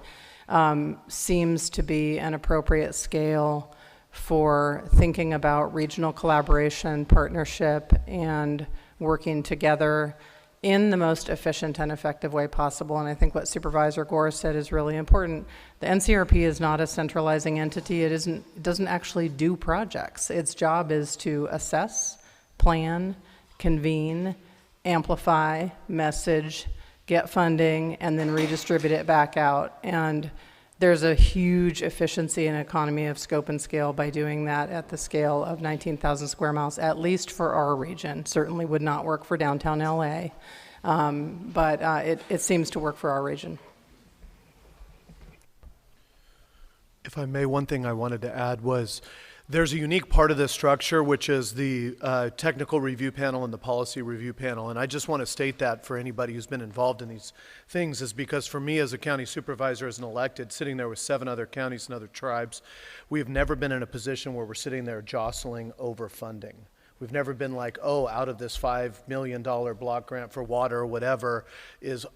seems to be an appropriate scale for thinking about regional collaboration, partnership, and working together in the most efficient and effective way possible. And I think what Supervisor Gore said is really important. The NCRP is not a centralizing entity. It doesn't actually do projects. Its job is to assess, plan, convene, amplify, message, get funding, and then redistribute it back out. And there's a huge efficiency and economy of scope and scale by doing that at the scale of 19,000 square miles, at least for our region. Certainly would not work for downtown LA, but it seems to work for our region. If I may, one thing I wanted to add was there's a unique part of this structure, which is the technical review panel and the policy review panel. And I just want to state that for anybody who's been involved in these things, is because for me as a county supervisor, as an elected, sitting there with 7 other counties and other tribes, we have never been in a position where we're sitting there jostling over funding. We've never been like, oh, out of this $5 million block grant for water or whatever,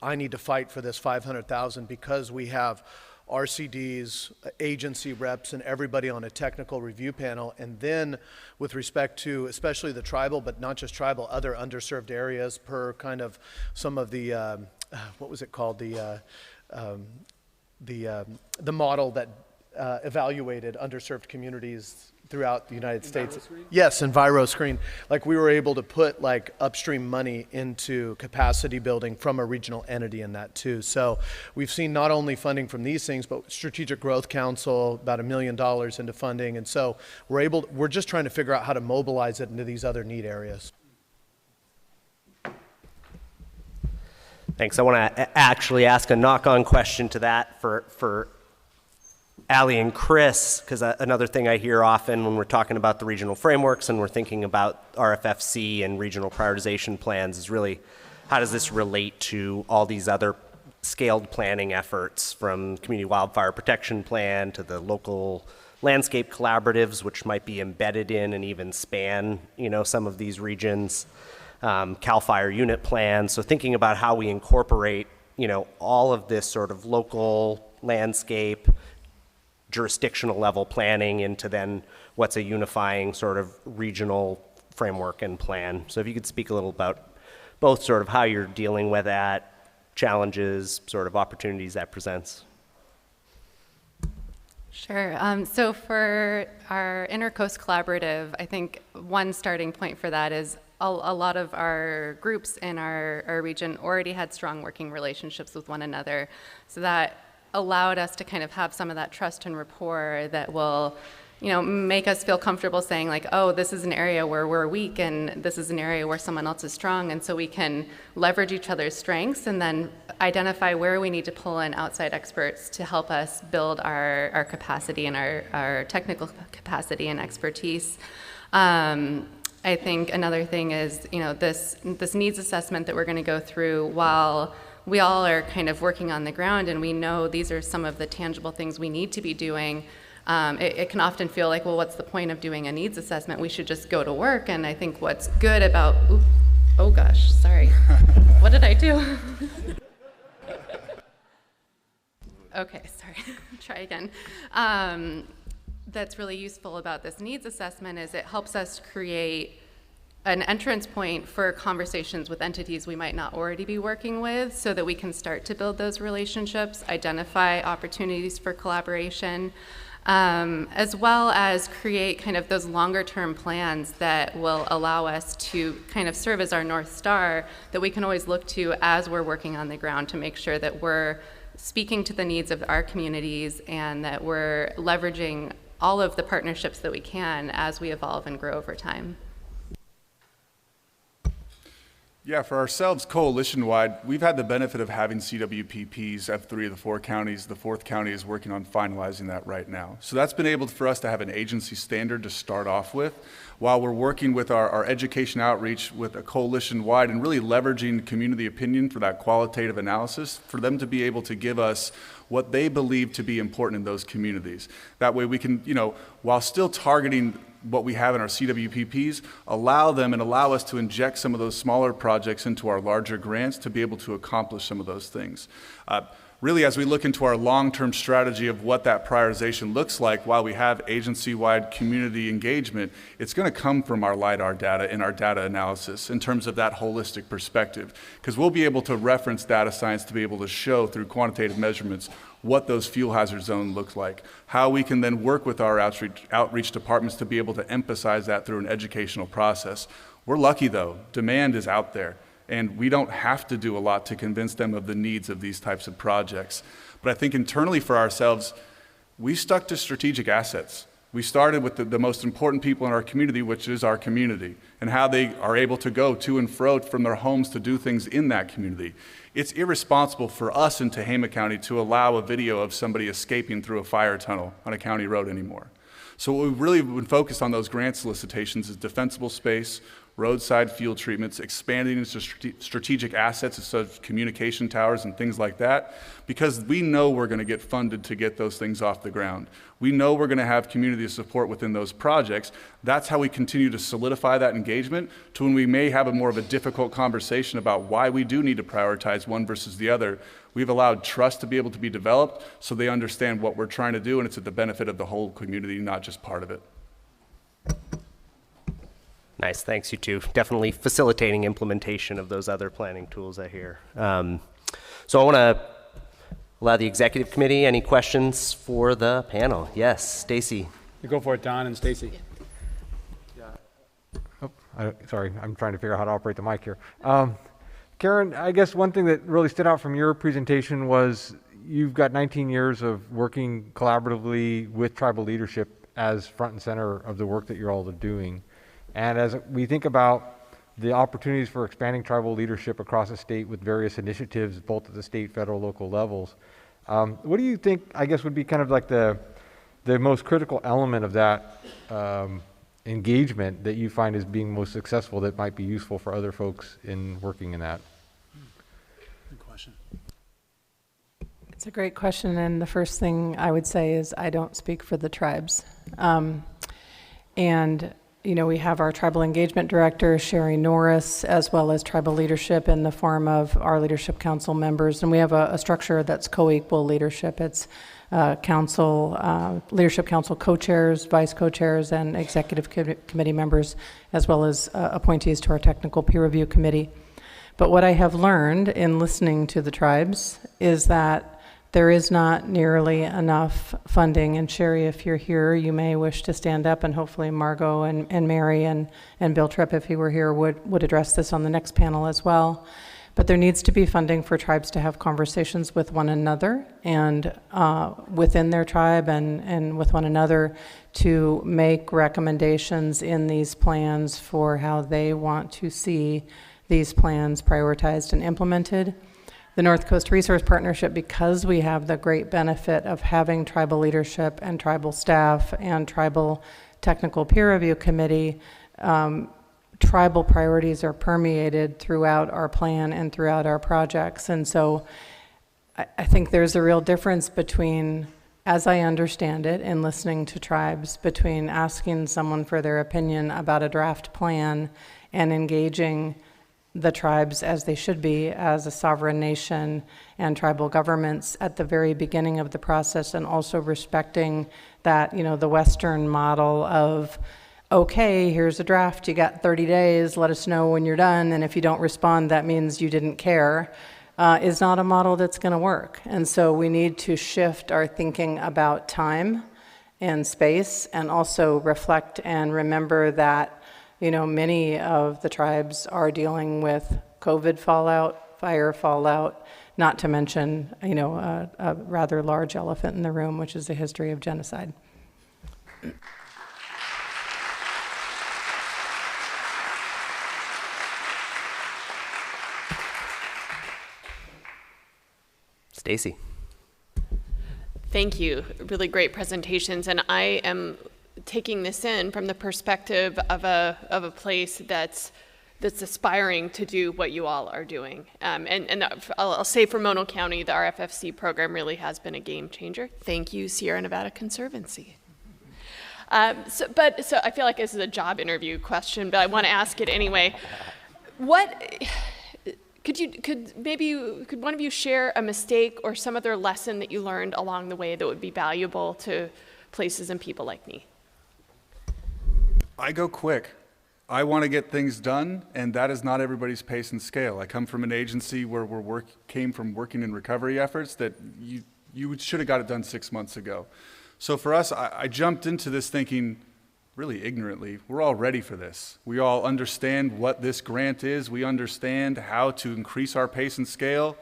I need to fight for this $500,000 because we have RCDs, agency reps, and everybody on a technical review panel. And then with respect to especially the tribal, but not just tribal, other underserved areas per kind of some of the, what was it called, the model that evaluated underserved communities throughout the United States. Yes, EnviroScreen. Like we were able to put like upstream money into capacity building from a regional entity in that too. So we've seen not only funding from these things, but Strategic Growth Council, about $1 million into funding. And so we're just trying to figure out how to mobilize it into these other need areas. Thanks. I want to actually ask a knock-on question to that for Allie and Chris, because another thing I hear often when we're talking about the regional frameworks and we're thinking about RFFC and regional prioritization plans is really how does this relate to all these other scaled planning efforts, from Community Wildfire Protection Plan to the local landscape collaboratives, which might be embedded in and even span, some of these regions, CAL FIRE unit plans. So thinking about how we incorporate, all of this sort of local landscape, jurisdictional level planning into then what's a unifying sort of regional framework and plan. So if you could speak a little about both sort of how you're dealing with that, challenges, sort of opportunities that presents. Sure. So for our Intercoast Collaborative, I think one starting point for that is a lot of our groups in our region already had strong working relationships with one another. So that allowed us to kind of have some of that trust and rapport that will, make us feel comfortable saying like, oh, this is an area where we're weak and this is an area where someone else is strong. And so we can leverage each other's strengths and then identify where we need to pull in outside experts to help us build our capacity and our technical capacity and expertise. I think another thing is, this needs assessment that we're going to go through while we all are kind of working on the ground and we know these are some of the tangible things we need to be doing. It can often feel like, well, what's the point of doing a needs assessment? We should just go to work. And I think what's good about, oh gosh, sorry. What did I do? Okay, sorry, try again. That's really useful about this needs assessment is it helps us create an entrance point for conversations with entities we might not already be working with so that we can start to build those relationships, identify opportunities for collaboration, as well as create kind of those longer term plans that will allow us to kind of serve as our North Star that we can always look to as we're working on the ground to make sure that we're speaking to the needs of our communities and that we're leveraging all of the partnerships that we can as we evolve and grow over time. Yeah, for ourselves, coalition-wide, we've had the benefit of having CWPPs of 3 of the 4 counties. The 4th county is working on finalizing that right now. So that's been able for us to have an agency standard to start off with, while we're working with our education outreach with a coalition-wide and really leveraging community opinion for that qualitative analysis, for them to be able to give us what they believe to be important in those communities. That way we can, while still targeting what we have in our CWPPs, allow us to inject some of those smaller projects into our larger grants to be able to accomplish some of those things. Really, as we look into our long-term strategy of what that prioritization looks like, while we have agency-wide community engagement, it's going to come from our LIDAR data and our data analysis in terms of that holistic perspective. Because we'll be able to reference data science to be able to show through quantitative measurements what those fuel hazard zones look like, how we can then work with our outreach departments to be able to emphasize that through an educational process. We're lucky though, demand is out there. And we don't have to do a lot to convince them of the needs of these types of projects. But I think internally for ourselves, we stuck to strategic assets. We started with the most important people in our community, which is our community, and how they are able to go to and fro from their homes to do things in that community. It's irresponsible for us in Tehama County to allow a video of somebody escaping through a fire tunnel on a county road anymore. So what we've really been focused on those grant solicitations is defensible space, roadside fuel treatments, expanding into strategic assets such as communication towers and things like that, because we know we're going to get funded to get those things off the ground. We know we're going to have community support within those projects. That's how we continue to solidify that engagement to when we may have a more of a difficult conversation about why we do need to prioritize one versus the other. We've allowed trust to be able to be developed so they understand what we're trying to do, and it's at the benefit of the whole community, not just part of it. Nice, thanks you two. Definitely facilitating implementation of those other planning tools I hear. So I want to allow the executive committee, any questions for the panel? Yes, Stacy. You go for it, Don and Stacy. Sorry, I'm trying to figure out how to operate the mic here. Karen, I guess one thing that really stood out from your presentation was you've got 19 years of working collaboratively with tribal leadership as front and center of the work that you're all doing. And as we think about the opportunities for expanding tribal leadership across the state with various initiatives, both at the state, federal, local levels, what do you think, I guess, would be kind of like the most critical element of that engagement that you find as being most successful that might be useful for other folks in working in that? Good question. It's a great question, and the first thing I would say is I don't speak for the tribes. And we have our Tribal Engagement Director, Sherry Norris, as well as tribal leadership in the form of our Leadership Council members, and we have a structure that's co-equal leadership. It's Leadership Council co-chairs, vice co-chairs, and executive committee members, as well as appointees to our technical peer review committee. But what I have learned in listening to the tribes is that there is not nearly enough funding. And Sherry, if you're here, you may wish to stand up, and hopefully Margot and Mary and Bill Tripp, if he were here, would address this on the next panel as well. But there needs to be funding for tribes to have conversations with one another and within their tribe and with one another to make recommendations in these plans for how they want to see these plans prioritized and implemented. The North Coast Resource Partnership, because we have the great benefit of having tribal leadership and tribal staff and tribal technical peer review committee, tribal priorities are permeated throughout our plan and throughout our projects. And so I think there's a real difference between, as I understand it, in listening to tribes, between asking someone for their opinion about a draft plan and engaging the tribes as they should be as a sovereign nation and tribal governments at the very beginning of the process, and also respecting that, the Western model of, okay, here's a draft, you got 30 days, let us know when you're done, and if you don't respond, that means you didn't care, is not a model that's going to work. And so we need to shift our thinking about time and space, and also reflect and remember that many of the tribes are dealing with COVID fallout, fire fallout, not to mention, a rather large elephant in the room, which is the history of genocide. Stacy. Thank you. Really great presentations, and I am taking this in from the perspective of a place that's aspiring to do what you all are doing. And I'll say for Mono County, the RFFC program really has been a game changer. Thank you, Sierra Nevada Conservancy. So I feel like this is a job interview question, but I want to ask it anyway. Could one of you share a mistake or some other lesson that you learned along the way that would be valuable to places and people like me? I go quick. I want to get things done, and that is not everybody's pace and scale. I come from an agency where came from working in recovery efforts that you should have got it done 6 months ago. So for us, I jumped into this thinking really ignorantly, we're all ready for this. We all understand what this grant is. We understand how to increase our pace and scale.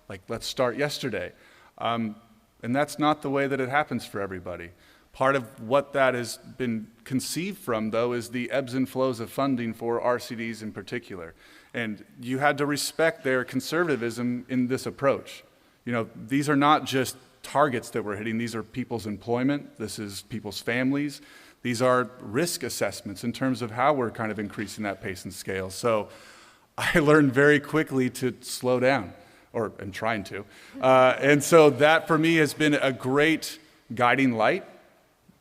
Like, let's start yesterday. And that's not the way that it happens for everybody. Part of what that has been conceived from, though, is the ebbs and flows of funding for RCDs in particular. And you had to respect their conservatism in this approach. These are not just targets that we're hitting. These are people's employment. This is people's families. These are risk assessments in terms of how we're kind of increasing that pace and scale. So I learned very quickly to slow down, or I'm trying to. And so that for me has been a great guiding light,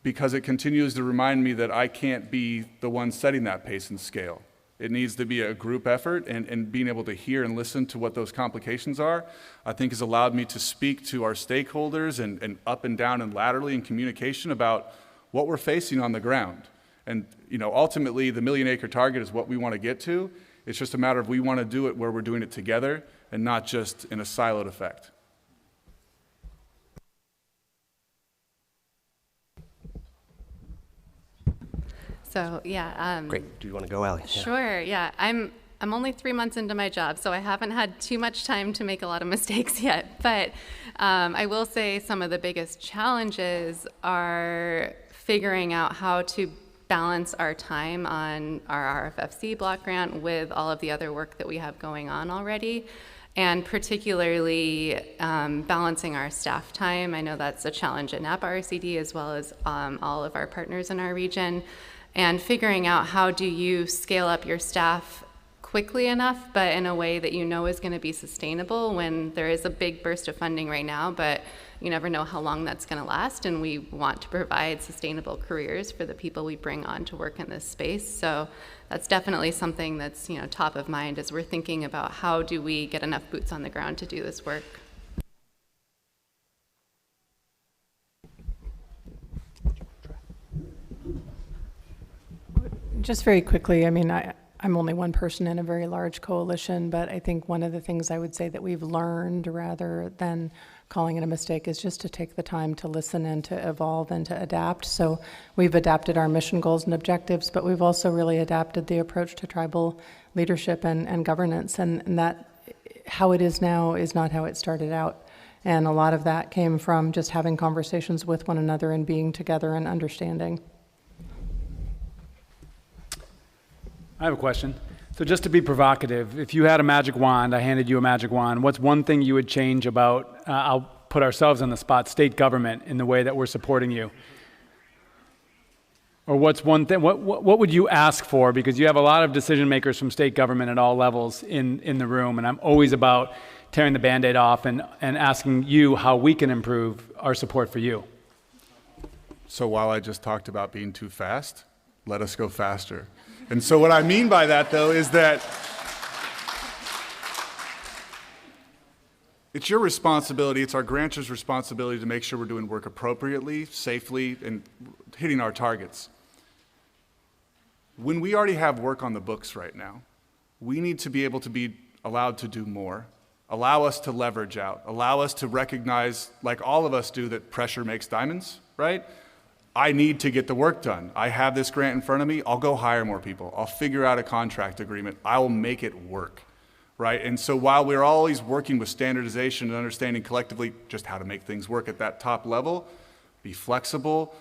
because it continues to remind me that I can't be the one setting that pace and scale. It needs to be a group effort, and being able to hear and listen to what those complications are, I think has allowed me to speak to our stakeholders and up and down and laterally in communication about what we're facing on the ground. And ultimately, the million-acre target is what we want to get to. It's just a matter of we want to do it where we're doing it together and not just in a siloed effect. So yeah. Great. Do you want to go, Allie? Yeah. Sure. Yeah. I'm only 3 months into my job, so I haven't had too much time to make a lot of mistakes yet. But I will say some of the biggest challenges are figuring out how to balance our time on our RFFC block grant with all of the other work that we have going on already, and particularly balancing our staff time. I know that's a challenge at Napa RCD as well as all of our partners in our region, and figuring out how do you scale up your staff quickly enough, but in a way that you know is going to be sustainable when there is a big burst of funding right now, but you never know how long that's going to last, and we want to provide sustainable careers for the people we bring on to work in this space. So that's definitely something that's top of mind as we're thinking about how do we get enough boots on the ground to do this work. Just very quickly, I mean, I'm only one person in a very large coalition, but I think one of the things I would say that we've learned rather than calling it a mistake is just to take the time to listen and to evolve and to adapt. So we've adapted our mission goals and objectives, but we've also really adapted the approach to tribal leadership and governance, and that how it is now is not how it started out. And a lot of that came from just having conversations with one another and being together and understanding. I have a question. So just to be provocative, if you had a magic wand, I handed you a magic wand, what's one thing you would change about, I'll put ourselves on the spot, state government in the way that we're supporting you? Or what's one thing, what would you ask for? Because you have a lot of decision makers from state government at all levels in the room, and I'm always about tearing the Band-Aid off and asking you how we can improve our support for you. So while I just talked about being too fast, let us go faster. And so what I mean by that, though, is that it's your responsibility, it's our grantors' responsibility to make sure we're doing work appropriately, safely, and hitting our targets. When we already have work on the books right now, we need to be able to be allowed to do more, allow us to leverage out, allow us to recognize, like all of us do, that pressure makes diamonds, right? I need to get the work done. I have this grant in front of me. I'll go hire more people. I'll figure out a contract agreement. I will make it work, right? And so while we're always working with standardization and understanding collectively just how to make things work at that top level, be flexible.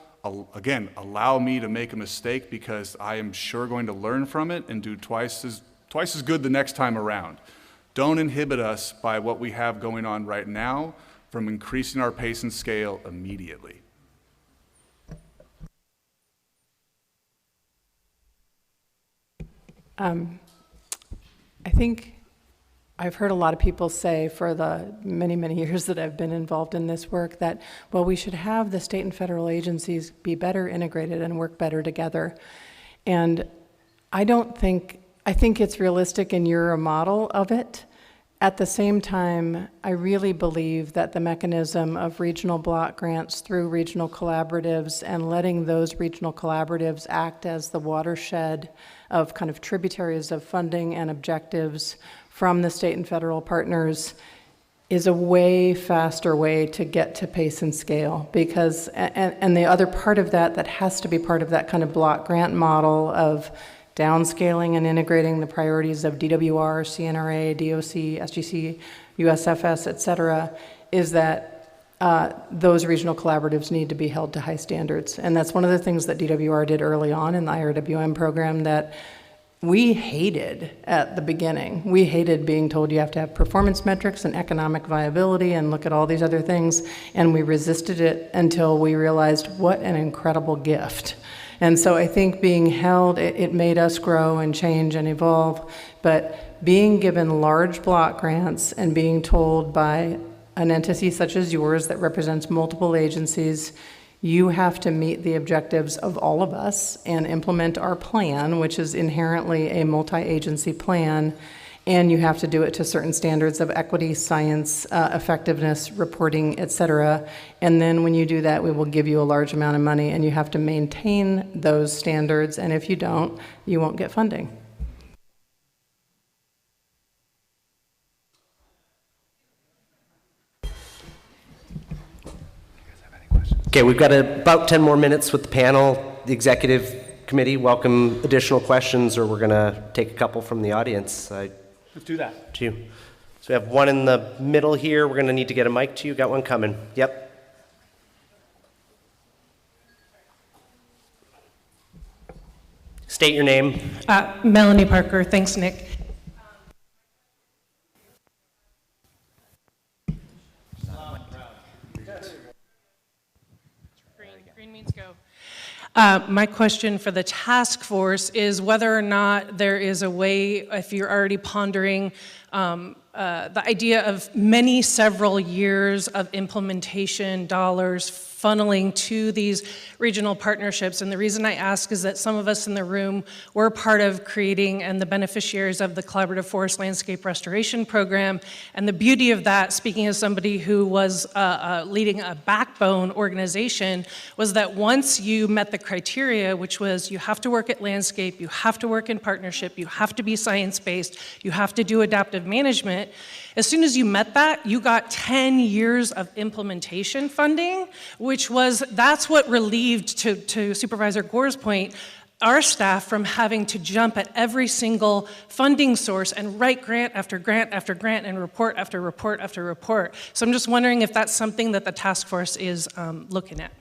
Again, allow me to make a mistake because I am sure going to learn from it and do twice as good the next time around. Don't inhibit us by what we have going on right now from increasing our pace and scale immediately. I think I've heard a lot of people say for the many, many years that I've been involved in this work that, well, we should have the state and federal agencies be better integrated and work better together. And I think it's realistic and you're a model of it. At the same time, I really believe that the mechanism of regional block grants through regional collaboratives and letting those regional collaboratives act as the watershed of kind of tributaries of funding and objectives from the state and federal partners is a way faster way to get to pace and scale. Because, and the other part of that has to be part of that kind of block grant model of downscaling and integrating the priorities of DWR, CNRA, DOC, SGC, USFS, et cetera, is that those regional collaboratives need to be held to high standards. And that's one of the things that DWR did early on in the IRWM program that we hated at the beginning. We hated being told you have to have performance metrics and economic viability and look at all these other things, and we resisted it until we realized what an incredible gift. And so I think being held, it made us grow and change and evolve, but being given large block grants and being told by an entity such as yours that represents multiple agencies, you have to meet the objectives of all of us and implement our plan, which is inherently a multi-agency plan, and you have to do it to certain standards of equity, science, effectiveness, reporting, et cetera. And then when you do that, we will give you a large amount of money, and you have to maintain those standards, and if you don't, you won't get funding. Okay, we've got about 10 more minutes with the panel. The executive committee welcome additional questions, or we're going to take a couple from the audience. Let's do that. To you. So we have one in the middle here. We're going to need to get a mic to you. Got one coming. Yep. State your name. Melanie Parker. Thanks, Nick. Green means go. My question for the task force is whether or not there is a way, if you're already pondering the idea of several years of implementation dollars funneling to these regional partnerships. And the reason I ask is that some of us in the room were part of creating and the beneficiaries of the Collaborative Forest Landscape Restoration Program. And the beauty of that, speaking as somebody who was leading a backbone organization, was that once you met the criteria, which was you have to work at landscape, you have to work in partnership, you have to be science-based, you have to do adaptive management, as soon as you met that, you got 10 years of implementation funding, that's what relieved, to Supervisor Gore's point, our staff from having to jump at every single funding source and write grant after grant after grant and report after report after report. So I'm just wondering if that's something that the task force is looking at.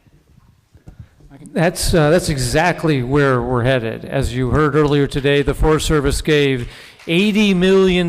That's exactly where we're headed. As you heard earlier today, the Forest Service gave $80 million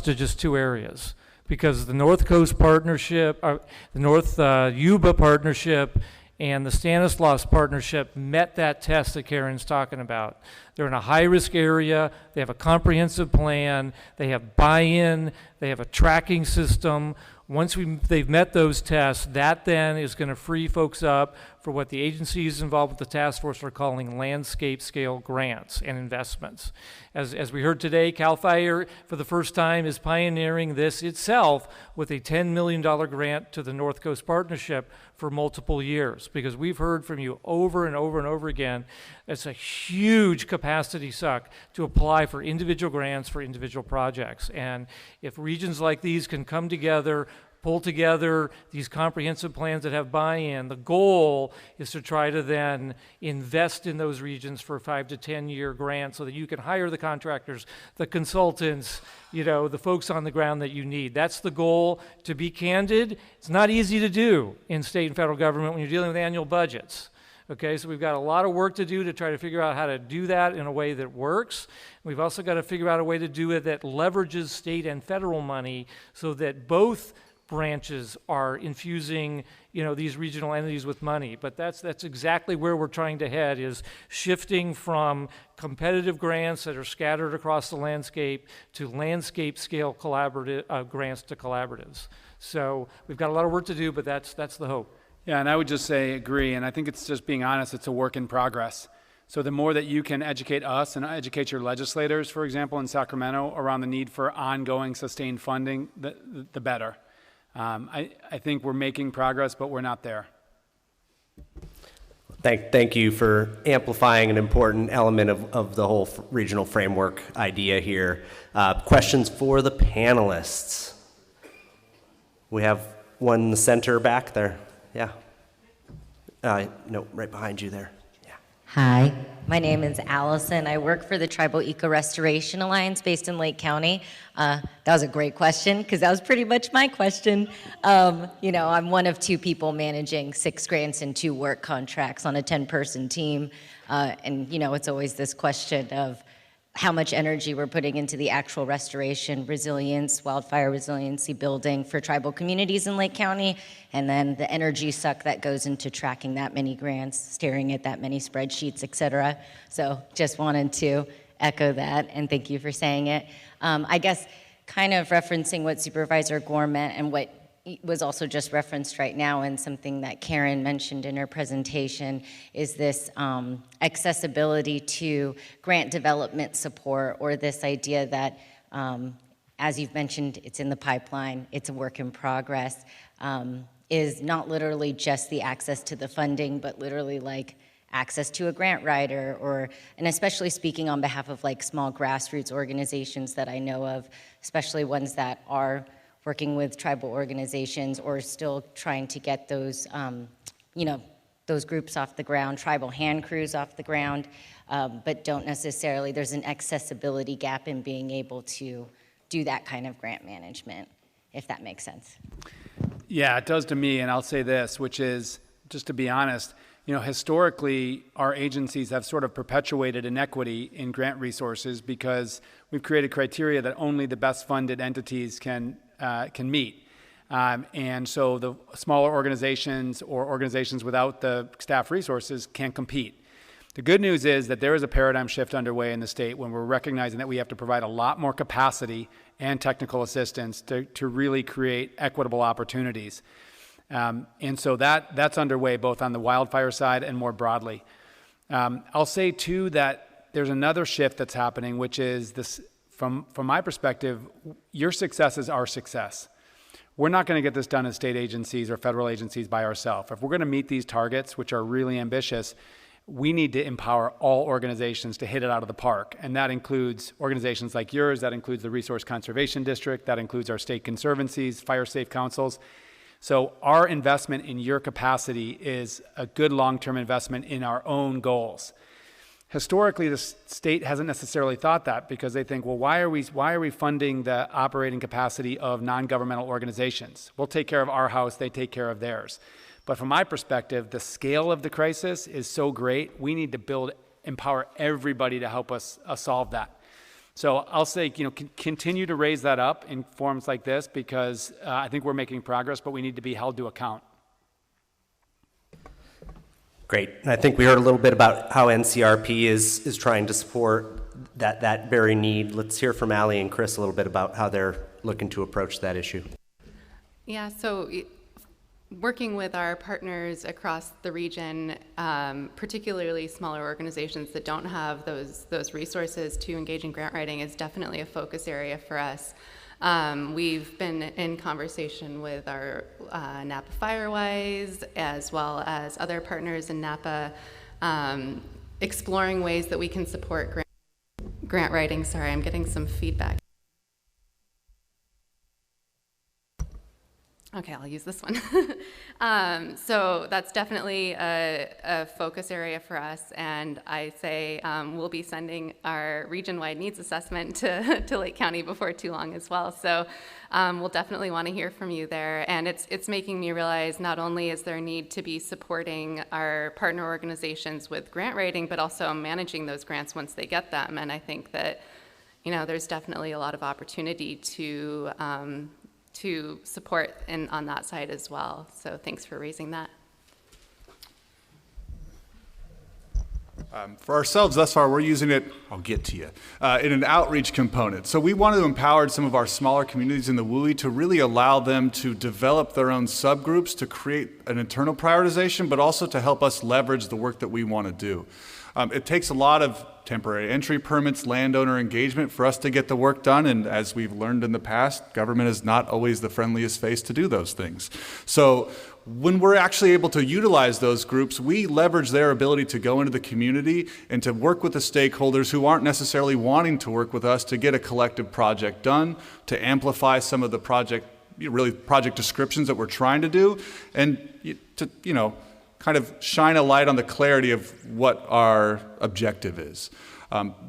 to just two areas, because the North Coast Partnership, the North Yuba Partnership, and the Stanislaus Partnership met that test that Karen's talking about. They're in a high-risk area, they have a comprehensive plan, they have buy-in, they have a tracking system. Once they've met those tests, that then is going to free folks up for what the agencies involved with the task force are calling landscape scale grants and investments. As we heard today, CAL FIRE for the first time is pioneering this itself with a $10 million grant to the North Coast Partnership for multiple years, because we've heard from you over and over and over again, it's a huge capacity suck to apply for individual grants for individual projects. And if regions like these can come together, pull together these comprehensive plans that have buy-in, the goal is to try to then invest in those regions for 5 to 10 year grants so that you can hire the contractors, the consultants, the folks on the ground that you need. That's the goal. To be candid, it's not easy to do in state and federal government when you're dealing with annual budgets. Okay, so we've got a lot of work to do to try to figure out how to do that in a way that works. We've also got to figure out a way to do it that leverages state and federal money so that both branches are infusing, these regional entities with money. But that's exactly where we're trying to head, is shifting from competitive grants that are scattered across the landscape to landscape scale collaborative grants to collaboratives. So we've got a lot of work to do, but that's the hope. Yeah, and I would just say agree, and I think it's just being honest, it's a work in progress. So the more that you can educate us and educate your legislators, for example, in Sacramento, around the need for ongoing sustained funding, the better. I think we're making progress, but we're not there. Thank you for amplifying an important element of the whole regional framework idea here. Questions for the panelists? We have one in the center back there. Yeah. No, right behind you there. Yeah. Hi, my name is Allison. I work for the Tribal Eco Restoration Alliance based in Lake County. That was a great question, because that was pretty much my question. I'm one of two people managing 6 grants and 2 work contracts on a 10-person team. It's always this question of how much energy we're putting into the actual restoration, resilience, wildfire resiliency building for tribal communities in Lake County, and then the energy suck that goes into tracking that many grants, staring at that many spreadsheets, et cetera. So just wanted to echo that, and thank you for saying it. I guess kind of referencing what Supervisor Gore meant and what was also just referenced right now, and something that Karen mentioned in her presentation, is this accessibility to grant development support, or this idea that, as you've mentioned, it's in the pipeline, it's a work in progress, is not literally just the access to the funding, but literally like access to a grant writer, and especially speaking on behalf of like small grassroots organizations that I know of, especially ones that are working with tribal organizations or still trying to get those, those groups off the ground, tribal hand crews off the ground, but don't necessarily, there's an accessibility gap in being able to do that kind of grant management, if that makes sense. Yeah, it does to me, and I'll say this, which is, just to be honest, historically, our agencies have sort of perpetuated inequity in grant resources because we've created criteria that only the best funded entities can meet. And so the smaller organizations or organizations without the staff resources can't compete. The good news is that there is a paradigm shift underway in the state when we're recognizing that we have to provide a lot more capacity and technical assistance to really create equitable opportunities. And so that's underway both on the wildfire side and more broadly. I'll say too that there's another shift that's happening, which is this, from my perspective, your success is our success. We're not going to get this done as state agencies or federal agencies by ourselves. If we're going to meet these targets, which are really ambitious, we need to empower all organizations to hit it out of the park. And that includes organizations like yours, that includes the Resource Conservation District, that includes our state conservancies, fire safe councils. So our investment in your capacity is a good long-term investment in our own goals. Historically, the state hasn't necessarily thought that because they think, well, why are we funding the operating capacity of non-governmental organizations? We'll take care of our house, they take care of theirs. But from my perspective, the scale of the crisis is so great, we need to empower everybody to help us solve that. So I'll say, continue to raise that up in forums like this because I think we're making progress, but we need to be held to account. Great. And I think we heard a little bit about how NCRP is trying to support that very need. Let's hear from Allie and Chris a little bit about how they're looking to approach that issue. Yeah, so working with our partners across the region, particularly smaller organizations that don't have those resources to engage in grant writing is definitely a focus area for us. We've been in conversation with our Napa Firewise as well as other partners in Napa, exploring ways that we can support grant writing. Sorry, I'm getting some feedback. Okay, I'll use this one. So that's definitely a focus area for us, and I say we'll be sending our region-wide needs assessment to Lake County before too long as well. So we'll definitely want to hear from you there, and it's making me realize not only is there a need to be supporting our partner organizations with grant writing, but also managing those grants once they get them, and I think that there's definitely a lot of opportunity to support on that side as well. So thanks for raising that. For ourselves, thus far, we're using it, I'll get to you, in an outreach component. So we want to empower some of our smaller communities in the WUI to really allow them to develop their own subgroups to create an internal prioritization, but also to help us leverage the work that we want to do. It takes a lot of temporary entry permits, landowner engagement for us to get the work done, and as we've learned in the past, government is not always the friendliest face to do those things. So when we're actually able to utilize those groups, we leverage their ability to go into the community and to work with the stakeholders who aren't necessarily wanting to work with us to get a collective project done, to amplify some of the project descriptions that we're trying to do, and to, kind of shine a light on the clarity of what our objective is.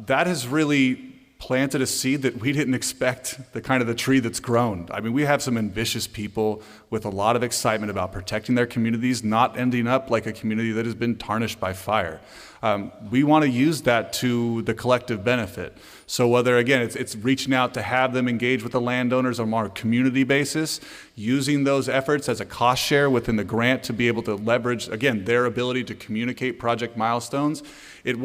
That has really planted a seed that we didn't expect, the tree that's grown. I mean, we have some ambitious people with a lot of excitement about protecting their communities, not ending up like a community that has been tarnished by fire. We want to use that to the collective benefit. So whether, again, it's reaching out to have them engage with the landowners on a more community basis, using those efforts as a cost share within the grant to be able to leverage, again, their ability to communicate project milestones. It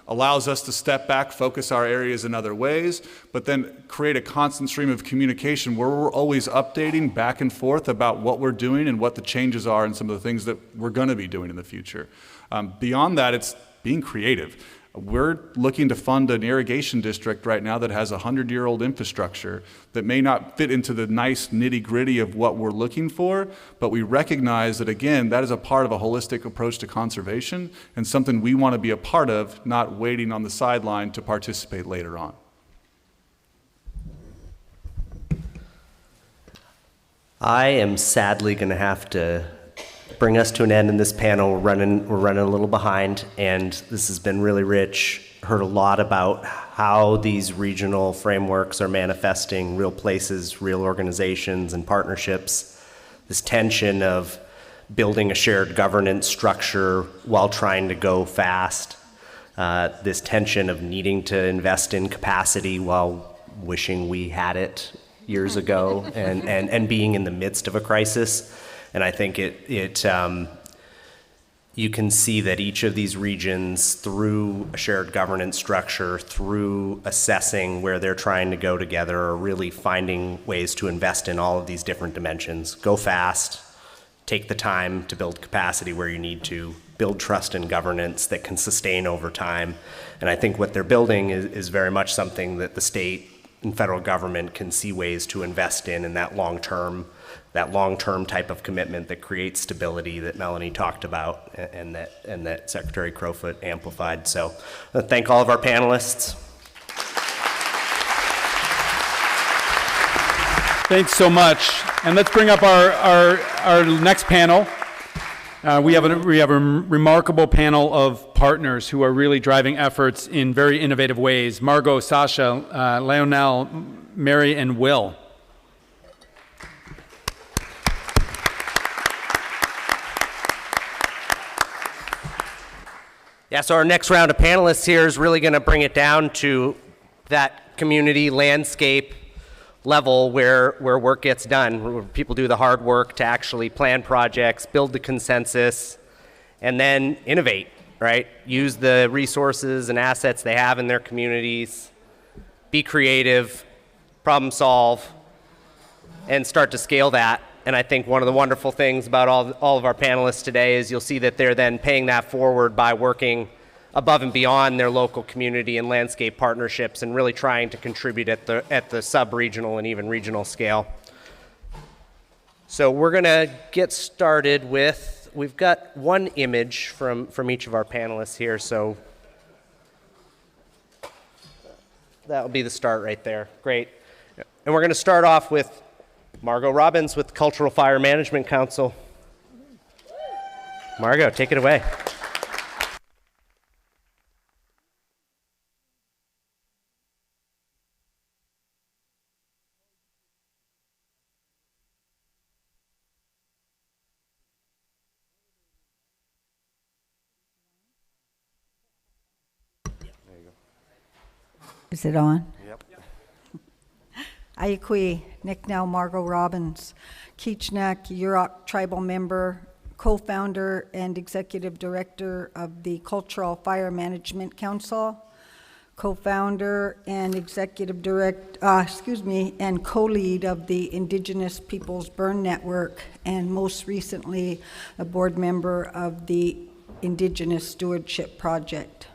allows us to step back, focus our areas in other ways, but then create a constant stream of communication where we're always updating back and forth about what we're doing and what the changes are and some of the things that we're going to be doing in the future. Beyond that, it's being creative. We're looking to fund an irrigation district right now that has a 100-year-old infrastructure that may not fit into the nice nitty-gritty of what we're looking for, but we recognize that, again, that is a part of a holistic approach to conservation and something we want to be a part of, not waiting on the sideline to participate later on. I am sadly going to have to bring us to an end in this panel. We're running a little behind, and this has been really rich. Heard a lot about how these regional frameworks are manifesting real places, real organizations, and partnerships. This tension of building a shared governance structure while trying to go fast. This tension of needing to invest in capacity while wishing we had it years ago, and being in the midst of a crisis. And I think you can see that each of these regions, through a shared governance structure, through assessing where they're trying to go together, are really finding ways to invest in all of these different dimensions. Go fast, take the time to build capacity where you need to, build trust in governance that can sustain over time. And I think what they're building is very much something that the state and federal government can see ways to invest in that long-term type of commitment that creates stability that Melanie talked about, and that Secretary Crowfoot amplified. So thank all of our panelists. Thanks so much. And let's bring up our next panel. We have a remarkable panel of partners who are really driving efforts in very innovative ways. Margot, Sasha, Lionel, Mary, and Will. Yeah, so our next round of panelists here is really going to bring it down to that community landscape level where work gets done, where people do the hard work to actually plan projects, build the consensus, and then innovate, right? Use the resources and assets they have in their communities, be creative, problem solve, and start to scale that. And I think one of the wonderful things about all of our panelists today is you'll see that they're then paying that forward by working above and beyond their local community and landscape partnerships, and really trying to contribute at the sub-regional and even regional scale. So we're going to get started with, we've got one image from each of our panelists here, so that'll be the start right there. Great. And we're going to start off with Margot Robbins with Cultural Fire Management Council. Margot, take it away. Is it on? Yep. Ayakui, Nicknell Margot Robbins, Keechnak, Yurok tribal member, co-founder and executive director of the Cultural Fire Management Council, co-founder and executive and co-lead of the Indigenous Peoples Burn Network, and most recently a board member of the Indigenous Stewardship Project.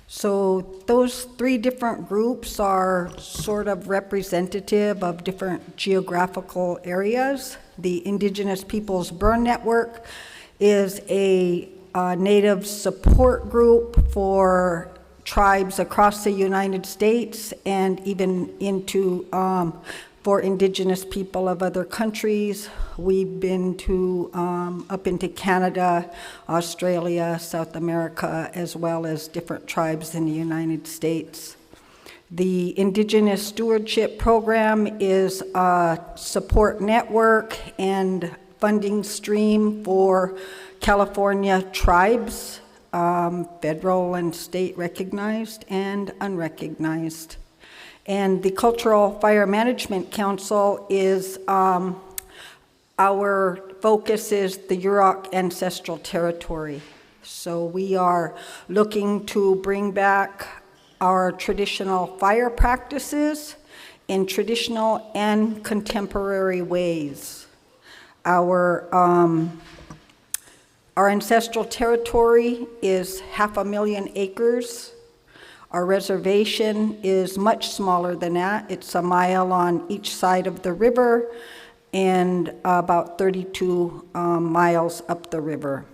So those three different groups are sort of representative of different geographical areas. The Indigenous Peoples Burn Network is a native support group for tribes across the United States, and even into for Indigenous people of other countries. We've been to up into Canada, Australia, South America, as well as different tribes in the United States. The Indigenous Stewardship Program is a support network and funding stream for California tribes, federal and state recognized and unrecognized. And the Cultural Fire Management Council is, our focus is the Yurok ancestral territory. So we are looking to bring back our traditional fire practices in traditional and contemporary ways. Our ancestral territory is 500,000 acres. Our reservation is much smaller than that. It's a mile on each side of the river and about 32 miles up the river.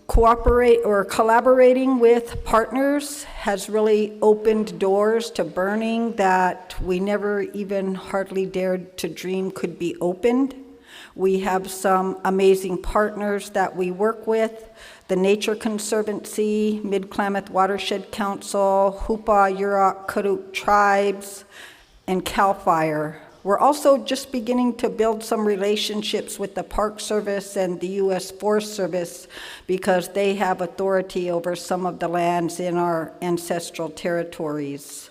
Collaborating with partners has really opened doors to burning that we never even hardly dared to dream could be opened. We have some amazing partners that we work with, the Nature Conservancy, Mid-Klamath Watershed Council, Hupa, Yurok, Karuk tribes, and CAL FIRE. We're also just beginning to build some relationships with the Park Service and the U.S. Forest Service because they have authority over some of the lands in our ancestral territories.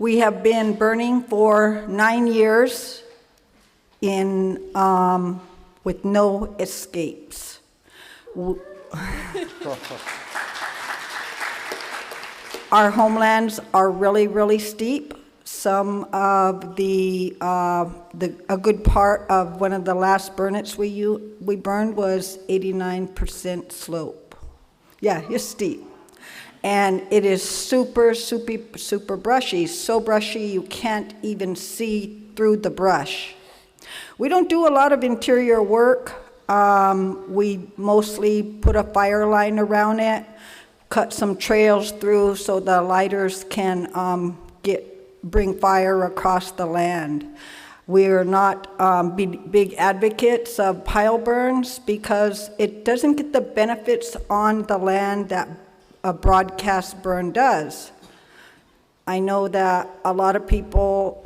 We have been burning for 9 years with no escapes. Our homelands are really, really steep. Some of a good part of one of the last burnets we burned was 89% slope. Yeah, it's steep. And it is super, super, super brushy. So brushy you can't even see through the brush. We don't do a lot of interior work. We mostly put a fire line around it, cut some trails through so the lighters can bring fire across the land. We are not big advocates of pile burns because it doesn't get the benefits on the land that a broadcast burn does. I know that a lot of people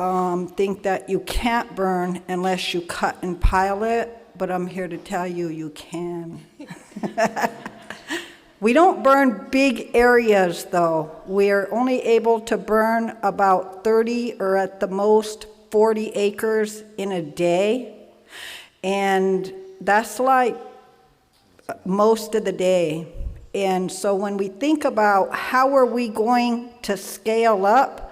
think that you can't burn unless you cut and pile it, but I'm here to tell you, you can. We don't burn big areas though. We're only able to burn about 30 or at the most 40 acres in a day. And that's like most of the day. And so when we think about how are we going to scale up,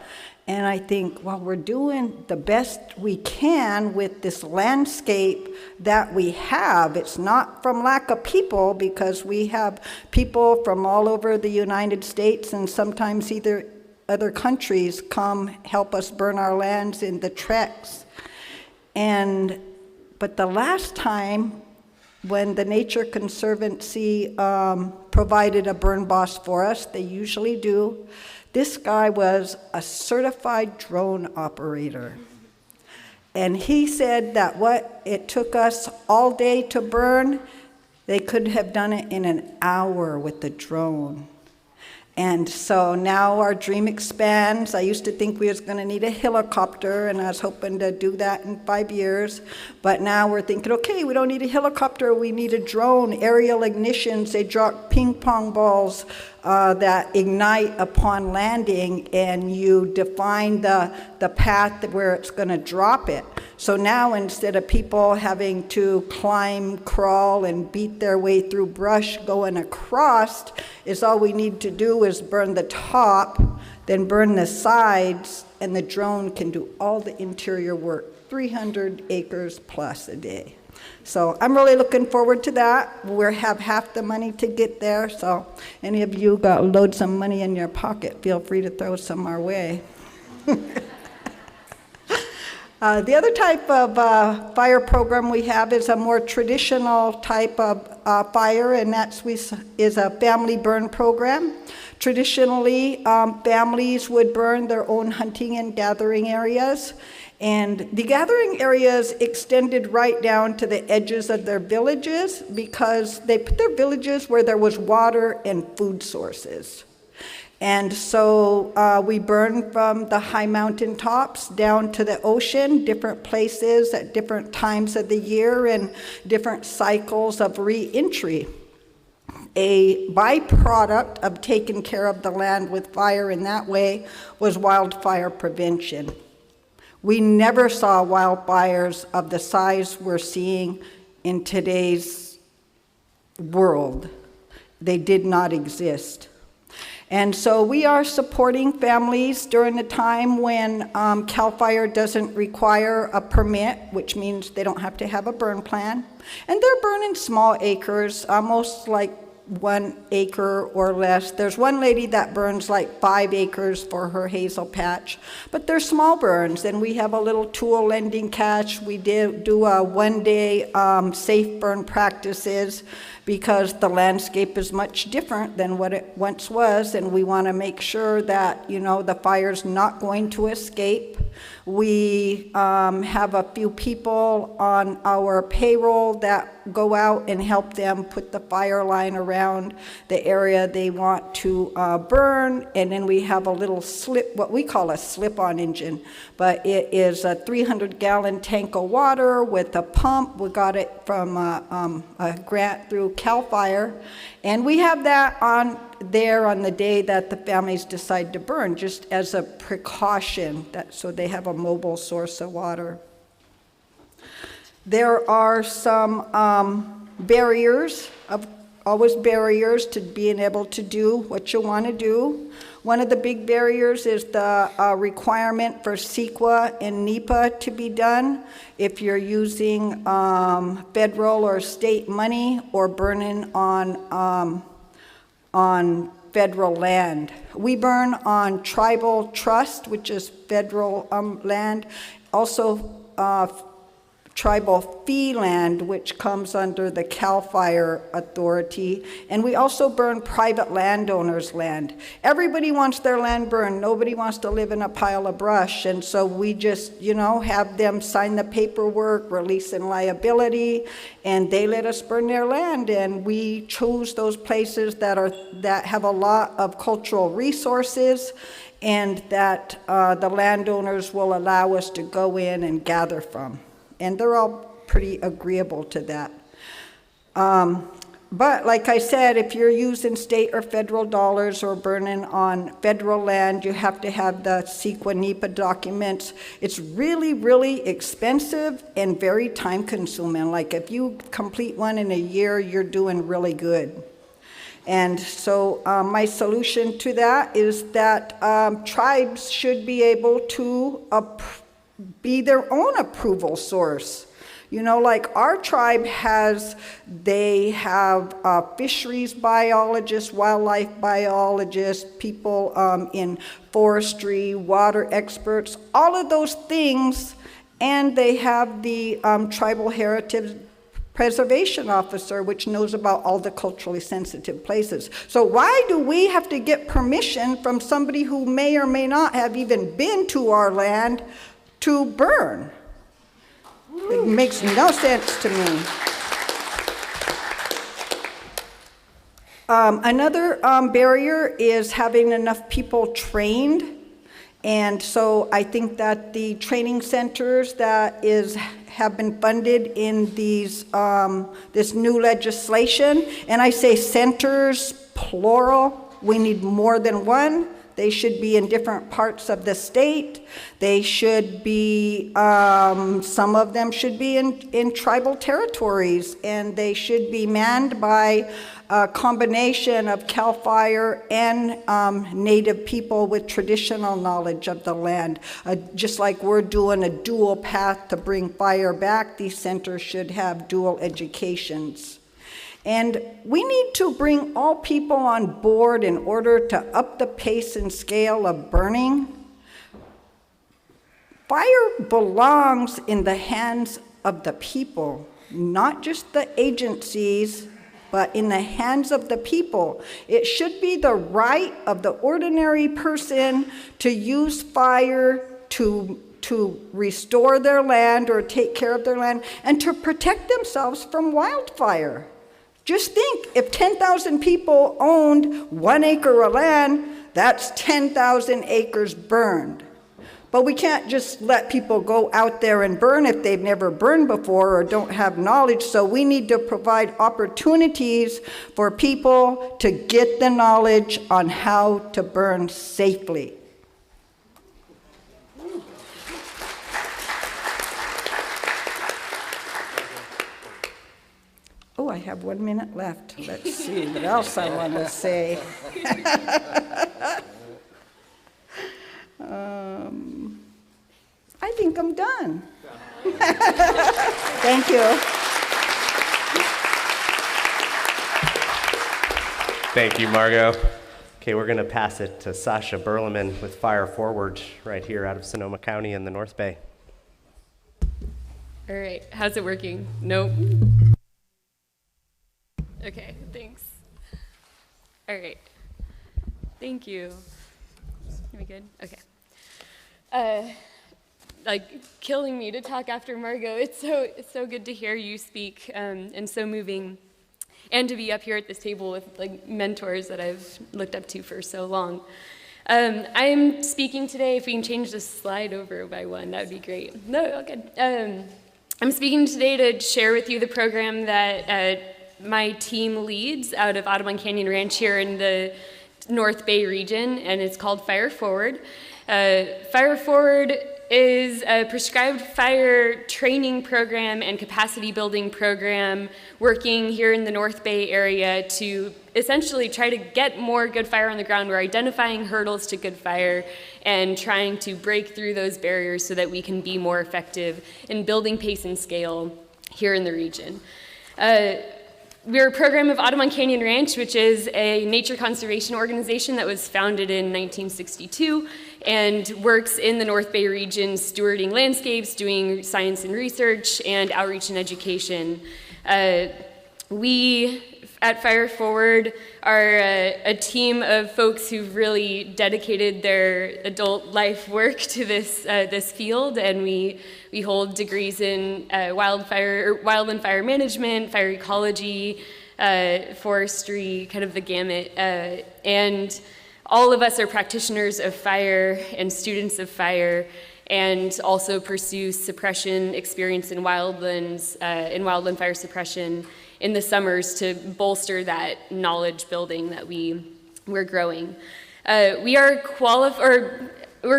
and I think, well, we're doing the best we can with this landscape that we have. It's not from lack of people, because we have people from all over the United States and sometimes either other countries come help us burn our lands in the treks. But the last time when the Nature Conservancy provided a burn boss for us, they usually do, this guy was a certified drone operator. And he said that what it took us all day to burn, they could have done it in an hour with the drone. And so now our dream expands. I used to think we was going to need a helicopter, and I was hoping to do that in 5 years. But now we're thinking, okay, we don't need a helicopter, we need a drone, aerial ignitions. They drop ping pong balls that ignite upon landing, and you define the path where it's going to drop it. So now instead of people having to climb, crawl, and beat their way through brush going across, is all we need to do is burn the top, then burn the sides, and the drone can do all the interior work, 300 acres plus a day. So I'm really looking forward to that. We have half the money to get there, so any of you got loads of money in your pocket, feel free to throw some our way. The other type of fire program we have is a more traditional type of fire, and that is a family burn program. Traditionally, families would burn their own hunting and gathering areas, and the gathering areas extended right down to the edges of their villages because they put their villages where there was water and food sources. And so we burn from the high mountain tops down to the ocean, different places at different times of the year and different cycles of re-entry. A byproduct of taking care of the land with fire in that way was wildfire prevention. We never saw wildfires of the size we're seeing in today's world. They did not exist. And so we are supporting families during the time when CAL FIRE doesn't require a permit, which means they don't have to have a burn plan. And they're burning small acres, almost like 1 acre or less. There's one lady that burns like 5 acres for her hazel patch, but they're small burns, and we have a little tool lending catch. We do a one-day safe burn practices because the landscape is much different than what it once was, and we want to make sure that, you know, the fire's not going to escape. We have a few people on our payroll that go out and help them put the fire line around the area they want to burn, and then we have a little what we call a slip-on engine, but it is a 300-gallon tank of water with a pump. We got it from a grant through CAL FIRE, and we have that on there on the day that the families decide to burn, just as a precaution, so they have a mobile source of water. There are some barriers, always barriers to being able to do what you want to do. One of the big barriers is the requirement for CEQA and NEPA to be done if you're using federal or state money or burning on federal land. We burn on tribal trust, which is federal land, also tribal fee land, which comes under the CAL FIRE authority, and we also burn private landowners' land. Everybody wants their land burned. Nobody wants to live in a pile of brush, and so we just, you know, have them sign the paperwork, releasing liability, and they let us burn their land, and we choose those places that have a lot of cultural resources, and that the landowners will allow us to go in and gather from. And they're all pretty agreeable to that. But like I said, if you're using state or federal dollars or burning on federal land, you have to have the CEQA NEPA documents. It's really, really expensive and very time consuming. Like if you complete one in a year, you're doing really good. And so my solution to that is that tribes should be able to be their own approval source. You know, like our tribe they have fisheries biologists, wildlife biologists, people in forestry, water experts, all of those things, and they have the tribal heritage preservation officer, which knows about all the culturally sensitive places. So why do we have to get permission from somebody who may or may not have even been to our land to burn? It makes no sense to me. Another barrier is having enough people trained. And so I think that the training centers that have been funded in this new legislation, and I say centers, plural, we need more than one. They should be in different parts of the state. They should be, some of them should be in tribal territories, and they should be manned by a combination of CAL FIRE and Native people with traditional knowledge of the land. Just like we're doing a dual path to bring fire back, these centers should have dual educations. And we need to bring all people on board in order to up the pace and scale of burning. Fire belongs in the hands of the people, not just the agencies, but in the hands of the people. It should be the right of the ordinary person to use fire to restore their land or take care of their land and to protect themselves from wildfire. Just think, if 10,000 people owned 1 acre of land, that's 10,000 acres burned. But we can't just let people go out there and burn if they've never burned before or don't have knowledge. So we need to provide opportunities for people to get the knowledge on how to burn safely. Oh, I have 1 minute left. Let's see what else I want to say. I think I'm done. Thank you. Thank you, Margot. Okay, we're going to pass it to Sasha Berleman with Fire Forward right here out of Sonoma County in the North Bay. All right, how's it working? Nope. Okay, thanks. All right, thank you. Are we good? Okay. Like killing me to talk after Margot. It's so good to hear you speak, and so moving, and to be up here at this table with like mentors that I've looked up to for so long. I am speaking today. If we can change this slide over by one, that would be great. No, all good. I'm speaking today to share with you the program that my team leads out of Audubon Canyon Ranch here in the North Bay region, and it's called Fire Forward. Fire Forward is a prescribed fire training program and capacity building program working here in the North Bay area to essentially try to get more good fire on the ground. We're identifying hurdles to good fire and trying to break through those barriers so that we can be more effective in building pace and scale here in the region. We're a program of Audubon Canyon Ranch, which is a nature conservation organization that was founded in 1962 and works in the North Bay region stewarding landscapes, doing science and research, and outreach and education. We at Fire Forward are a team of folks who've really dedicated their adult life work to this field, and we hold degrees in wild and fire management, fire ecology, forestry, kind of the gamut, and all of us are practitioners of fire and students of fire, and also pursue suppression experience in wildlands, in wildland fire suppression in the summers to bolster that knowledge building that we're growing. We're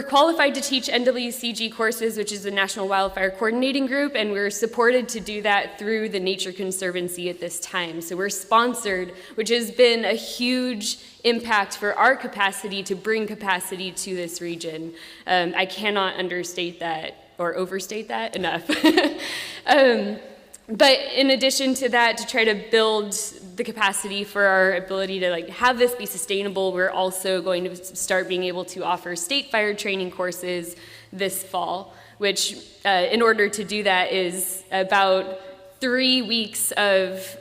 qualified to teach NWCG courses, which is the National Wildfire Coordinating Group, and we're supported to do that through the Nature Conservancy at this time. So we're sponsored, which has been a huge impact for our capacity to bring capacity to this region. I cannot understate that or overstate that enough. But in addition to that, to try to build the capacity for our ability to have this be sustainable, we're also going to start being able to offer state fire training courses this fall, which in order to do that is about 3 weeks of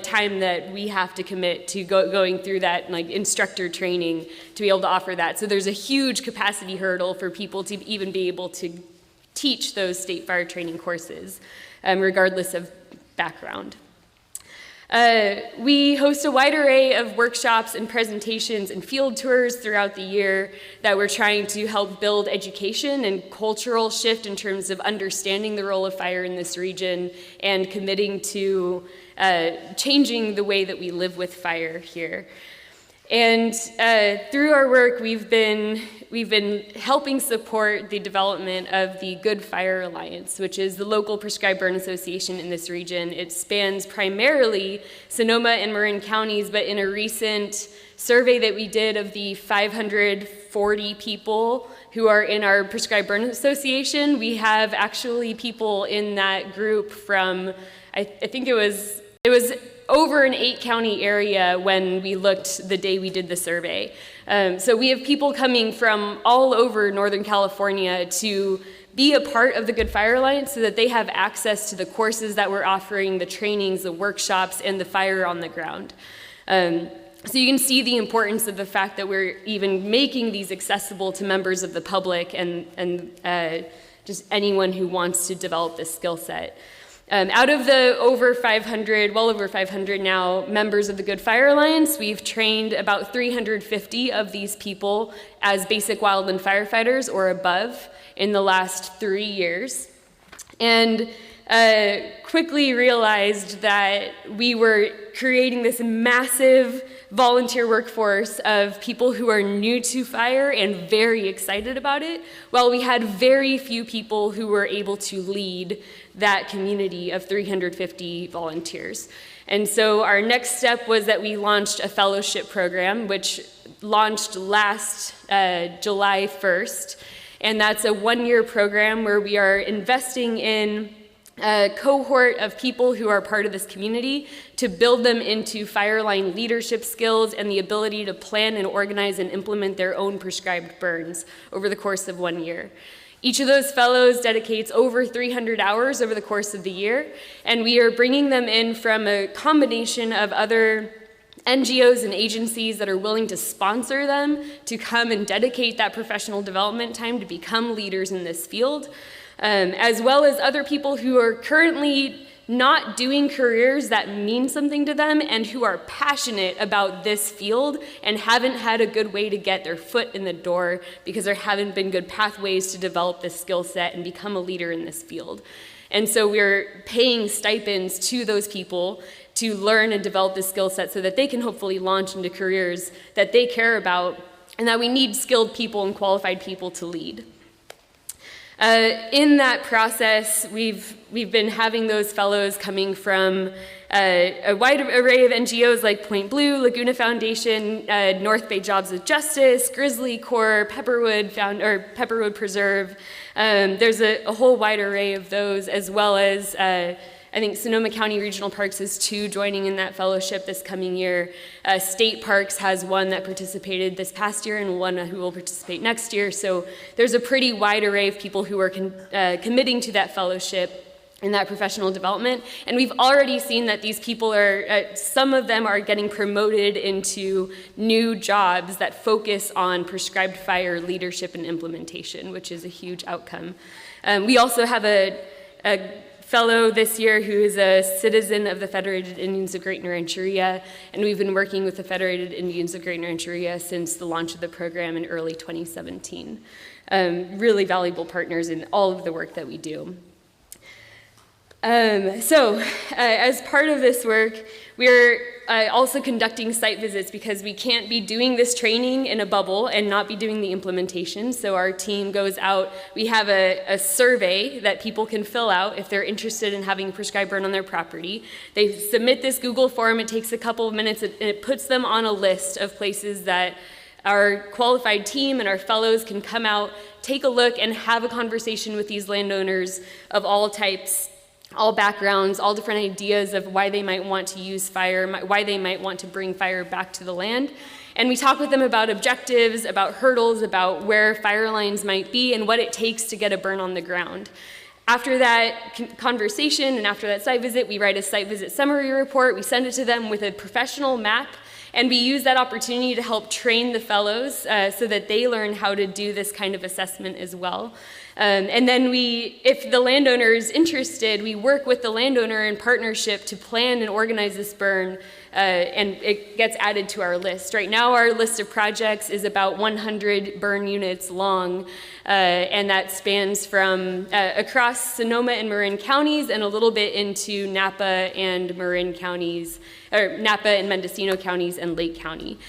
time that we have to commit to going through that instructor training to be able to offer that. So there's a huge capacity hurdle for people to even be able to teach those state fire training courses, regardless of background. We host a wide array of workshops and presentations and field tours throughout the year that we're trying to help build education and cultural shift in terms of understanding the role of fire in this region and committing to changing the way that we live with fire here. And through our work, we've been helping support the development of the Good Fire Alliance, which is the local prescribed burn association in this region. It spans primarily Sonoma and Marin counties, but in a recent survey that we did of the 540 people who are in our prescribed burn association, we have actually people in that group from, I think it was over an 8-county area when we looked the day we did the survey. So we have people coming from all over Northern California to be a part of the Good Fire Alliance so that they have access to the courses that we're offering, the trainings, the workshops, and the fire on the ground. So you can see the importance of the fact that we're even making these accessible to members of the public and just anyone who wants to develop this skill set. Out of the well over 500 now members of the Good Fire Alliance, we've trained about 350 of these people as basic wildland firefighters or above in the last 3 years. And quickly realized that we were creating this massive volunteer workforce of people who are new to fire and very excited about it, while we had very few people who were able to lead that community of 350 volunteers. And so our next step was that we launched a fellowship program, which launched last July 1st. And that's a 1-year program where we are investing in a cohort of people who are part of this community to build them into fire line leadership skills and the ability to plan and organize and implement their own prescribed burns over the course of 1 year. Each of those fellows dedicates over 300 hours over the course of the year, and we are bringing them in from a combination of other NGOs and agencies that are willing to sponsor them to come and dedicate that professional development time to become leaders in this field, as well as other people who are currently not doing careers that mean something to them and who are passionate about this field and haven't had a good way to get their foot in the door because there haven't been good pathways to develop this skill set and become a leader in this field. And so we're paying stipends to those people to learn and develop this skill set so that they can hopefully launch into careers that they care about and that we need skilled people and qualified people to lead. In that process, we've been having those fellows coming from a wide array of NGOs like Point Blue, Laguna Foundation, North Bay Jobs with Justice, Grizzly Corps, Pepperwood Preserve. There's a whole wide array of those, as well as I think Sonoma County Regional Parks is 2 joining in that fellowship this coming year. State Parks has 1 that participated this past year and 1 who will participate next year. So there's a pretty wide array of people who are committing to that fellowship and that professional development. And we've already seen that these people are, some of them are getting promoted into new jobs that focus on prescribed fire leadership and implementation, which is a huge outcome. We also have a fellow this year who is a citizen of the Federated Indians of Great Rancheria, and we've been working with the Federated Indians of Great Rancheria since the launch of the program in early 2017. Really valuable partners in all of the work that we do. As part of this work, we're also conducting site visits because we can't be doing this training in a bubble and not be doing the implementation. So our team goes out. We have a survey that people can fill out if they're interested in having a prescribed burn on their property. They submit this Google form. It takes a couple of minutes, and it puts them on a list of places that our qualified team and our fellows can come out, take a look, and have a conversation with these landowners of all types, all backgrounds, all different ideas of why they might want to use fire, why they might want to bring fire back to the land. And we talk with them about objectives, about hurdles, about where fire lines might be, and what it takes to get a burn on the ground. After that conversation and after that site visit, we write a site visit summary report. We send it to them with a professional map, and we use that opportunity to help train the fellows so that they learn how to do this kind of assessment as well. And then if the landowner is interested, we work with the landowner in partnership to plan and organize this burn, and it gets added to our list. Right now, our list of projects is about 100 burn units long, and that spans from across Sonoma and Marin counties and a little bit into Napa and Marin counties, or Napa and Mendocino counties and Lake County.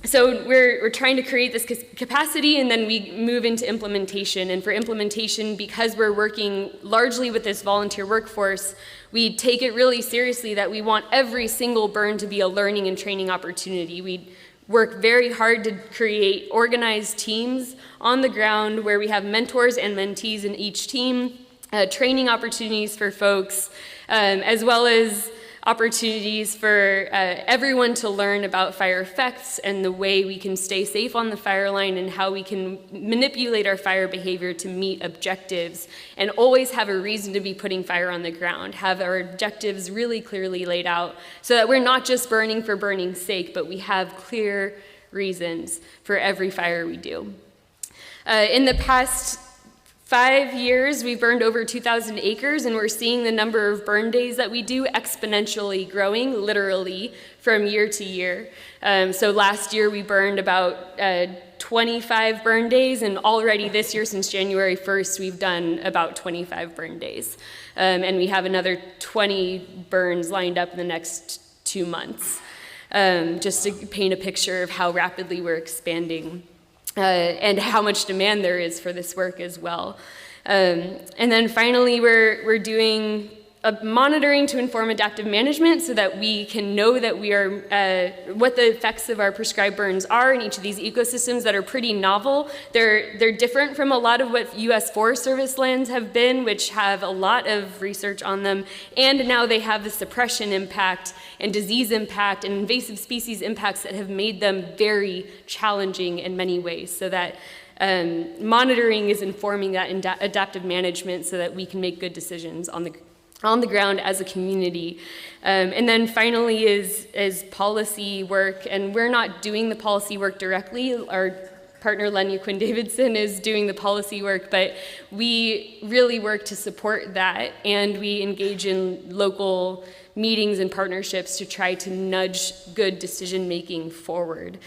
So we're trying to create this capacity, and then we move into implementation. And for implementation, because we're working largely with this volunteer workforce, we take it really seriously that we want every single burn to be a learning and training opportunity. We work very hard to create organized teams on the ground where we have mentors and mentees in each team, training opportunities for folks, as well as opportunities for everyone to learn about fire effects and the way we can stay safe on the fire line and how we can manipulate our fire behavior to meet objectives and always have a reason to be putting fire on the ground, have our objectives really clearly laid out so that we're not just burning for burning's sake, but we have clear reasons for every fire we do. In the past 5 years, we've burned over 2,000 acres, and we're seeing the number of burn days that we do exponentially growing, literally, from year to year. So last year, we burned about 25 burn days, and already this year, since January 1st, we've done about 25 burn days. And we have another 20 burns lined up in the next 2 months, just to paint a picture of how rapidly we're expanding. And how much demand there is for this work as well. And then finally, we're doing monitoring to inform adaptive management so that we can know that we are, what the effects of our prescribed burns are in each of these ecosystems that are pretty novel. They're different from a lot of what U.S. Forest Service lands have been, which have a lot of research on them, and now they have the suppression impact and disease impact and invasive species impacts that have made them very challenging in many ways, so that monitoring is informing that adaptive management so that we can make good decisions on the ground as a community. And then finally is policy work, and we're not doing the policy work directly. Our partner Lenya Quinn Davidson is doing the policy work, but we really work to support that, and we engage in local meetings and partnerships to try to nudge good decision making forward.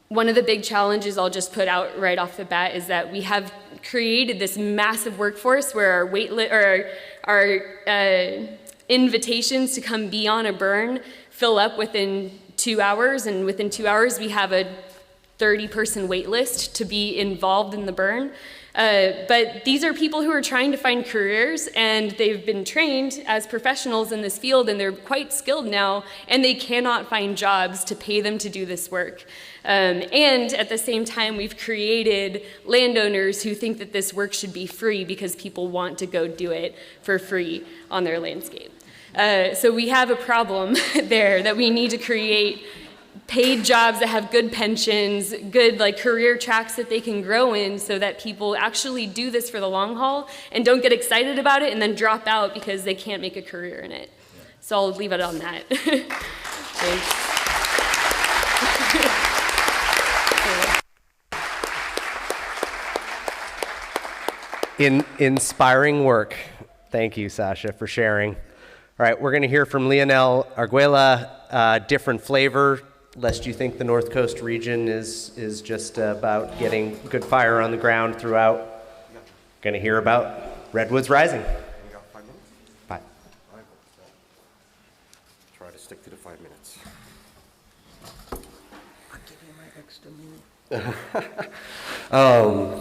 One of the big challenges I'll just put out right off the bat is that we have created this massive workforce where our invitations to come be on a burn fill up within 2 hours, and within 2 hours we have a 30-person wait list to be involved in the burn. But these are people who are trying to find careers, and they've been trained as professionals in this field, and they're quite skilled now, and they cannot find jobs to pay them to do this work. And at the same time, we've created landowners who think that this work should be free because people want to go do it for free on their landscape. So we have a problem there that we need to create paid jobs that have good pensions, good career tracks that they can grow in, so that people actually do this for the long haul and don't get excited about it and then drop out because they can't make a career in it. So I'll leave it on that. Thanks. Inspiring work. Thank you, Sasha, for sharing. All right, we're going to hear from Leonel Arguella, different flavor, lest you think the North Coast region is just about getting good fire on the ground throughout. Going to hear about Redwoods Rising. You got 5 minutes? 5. Try to stick to the 5 minutes. I'll give you my extra minute.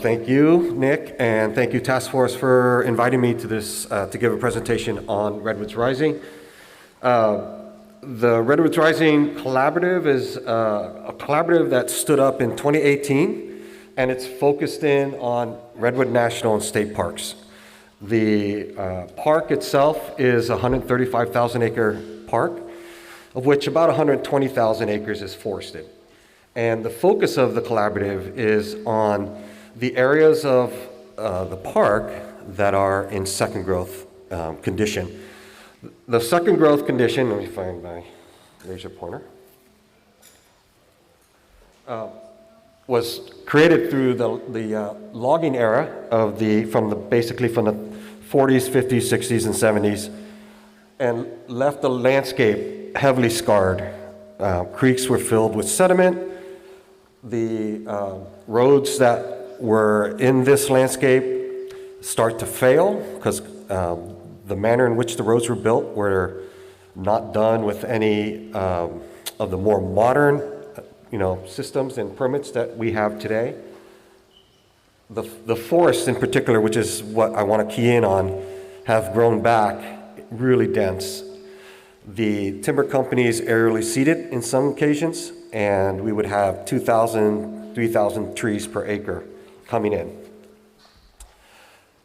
Thank you, Nick, and thank you, Taskforce, for inviting me to this to give a presentation on Redwoods Rising. The Redwoods Rising Collaborative is a collaborative that stood up in 2018, and it's focused in on Redwood National and State Parks. The park itself is a 135,000 acre park, of which about 120,000 acres is forested. And the focus of the collaborative is on the areas of the park that are in second growth condition. The second growth condition, let me find my laser pointer, was created through the logging era of basically from the 40s, 50s, 60s, and 70s, and left the landscape heavily scarred. Creeks were filled with sediment. The roads that were in this landscape start to fail because the manner in which the roads were built were not done with any of the more modern systems and permits that we have today. The forests in particular, which is what I want to key in on, have grown back really dense. The timber companies aerially seeded in some occasions, and we would have 2,000, 3,000 trees per acre coming in.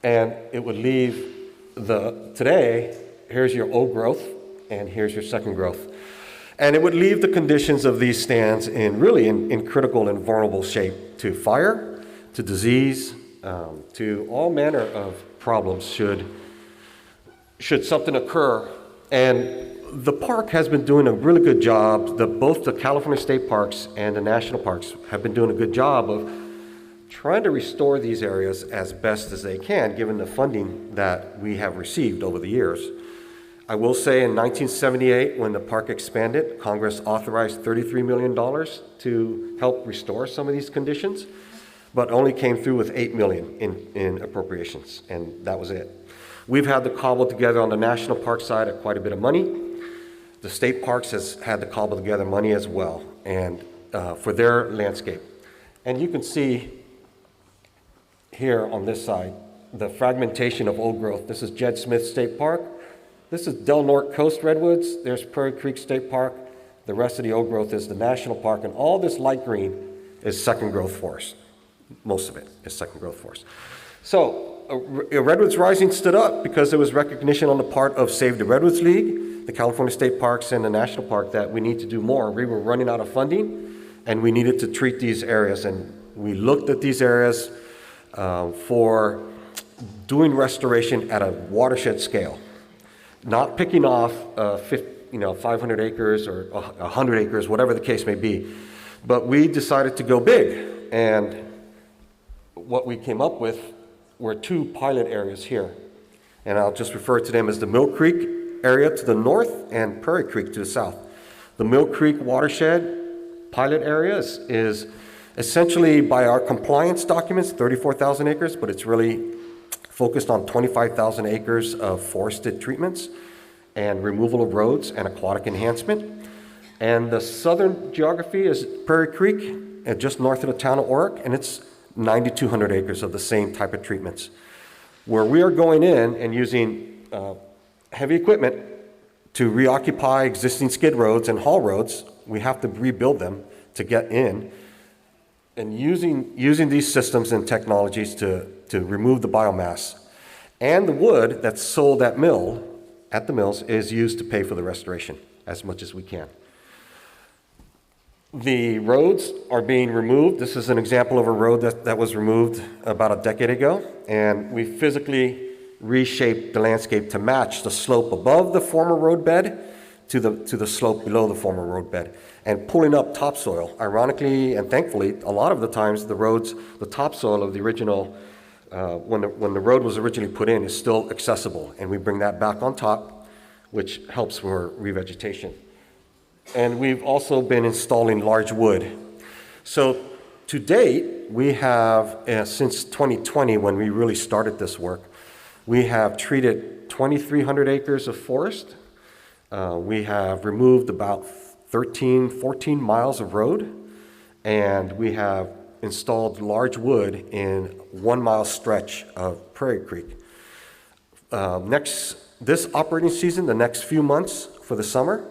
And it would leave today, here's your old growth, and here's your second growth. And it would leave the conditions of these stands in critical and vulnerable shape to fire, to disease, to all manner of problems should something occur. And the park has been doing a really good job. Both the California State Parks and the national parks have been doing a good job of trying to restore these areas as best as they can, given the funding that we have received over the years. I will say in 1978, when the park expanded, Congress authorized $33 million to help restore some of these conditions, but only came through with $8 million in appropriations, and that was it. We've had to cobble together on the national park side quite a bit of money. The state parks has had to cobble together money as well, and for their landscape. And you can see here on this side, the fragmentation of old growth. This is Jed Smith State Park. This is Del Norte Coast Redwoods. There's Prairie Creek State Park. The rest of the old growth is the national park, and all this light green is second growth forest. Most of it is second growth forest. So Redwoods Rising stood up because there was recognition on the part of Save the Redwoods League, the California State Parks, and the National Park that we need to do more. We were running out of funding, and we needed to treat these areas, and we looked at these areas for doing restoration at a watershed scale, not picking off 500 acres or 100 acres, whatever the case may be. But we decided to go big, and what we came up with were 2 pilot areas here. And I'll just refer to them as the Mill Creek area to the north and Prairie Creek to the south. The Mill Creek watershed pilot area is essentially, by our compliance documents, 34,000 acres, but it's really focused on 25,000 acres of forested treatments and removal of roads and aquatic enhancement. And the southern geography is Prairie Creek, just north of the town of Oric, and it's 9,200 acres of the same type of treatments. Where we are going in and using heavy equipment to reoccupy existing skid roads and haul roads, we have to rebuild them to get in. And using these systems and technologies to remove the biomass. And the wood that's sold at the mills is used to pay for the restoration as much as we can. The roads are being removed. This is an example of a road that was removed about a decade ago, and we physically reshaped the landscape to match the slope above the former roadbed to the slope below the former roadbed, and pulling up topsoil. Ironically and thankfully, a lot of the times the topsoil of the original, when the road was originally put in, is still accessible, and we bring that back on top, which helps for revegetation. And we've also been installing large wood. So to date, we have, since 2020, when we really started this work, we have treated 2,300 acres of forest. We have removed about 14 miles of road, and we have installed large wood in 1 mile stretch of Prairie Creek. This operating season, the next few months for the summer,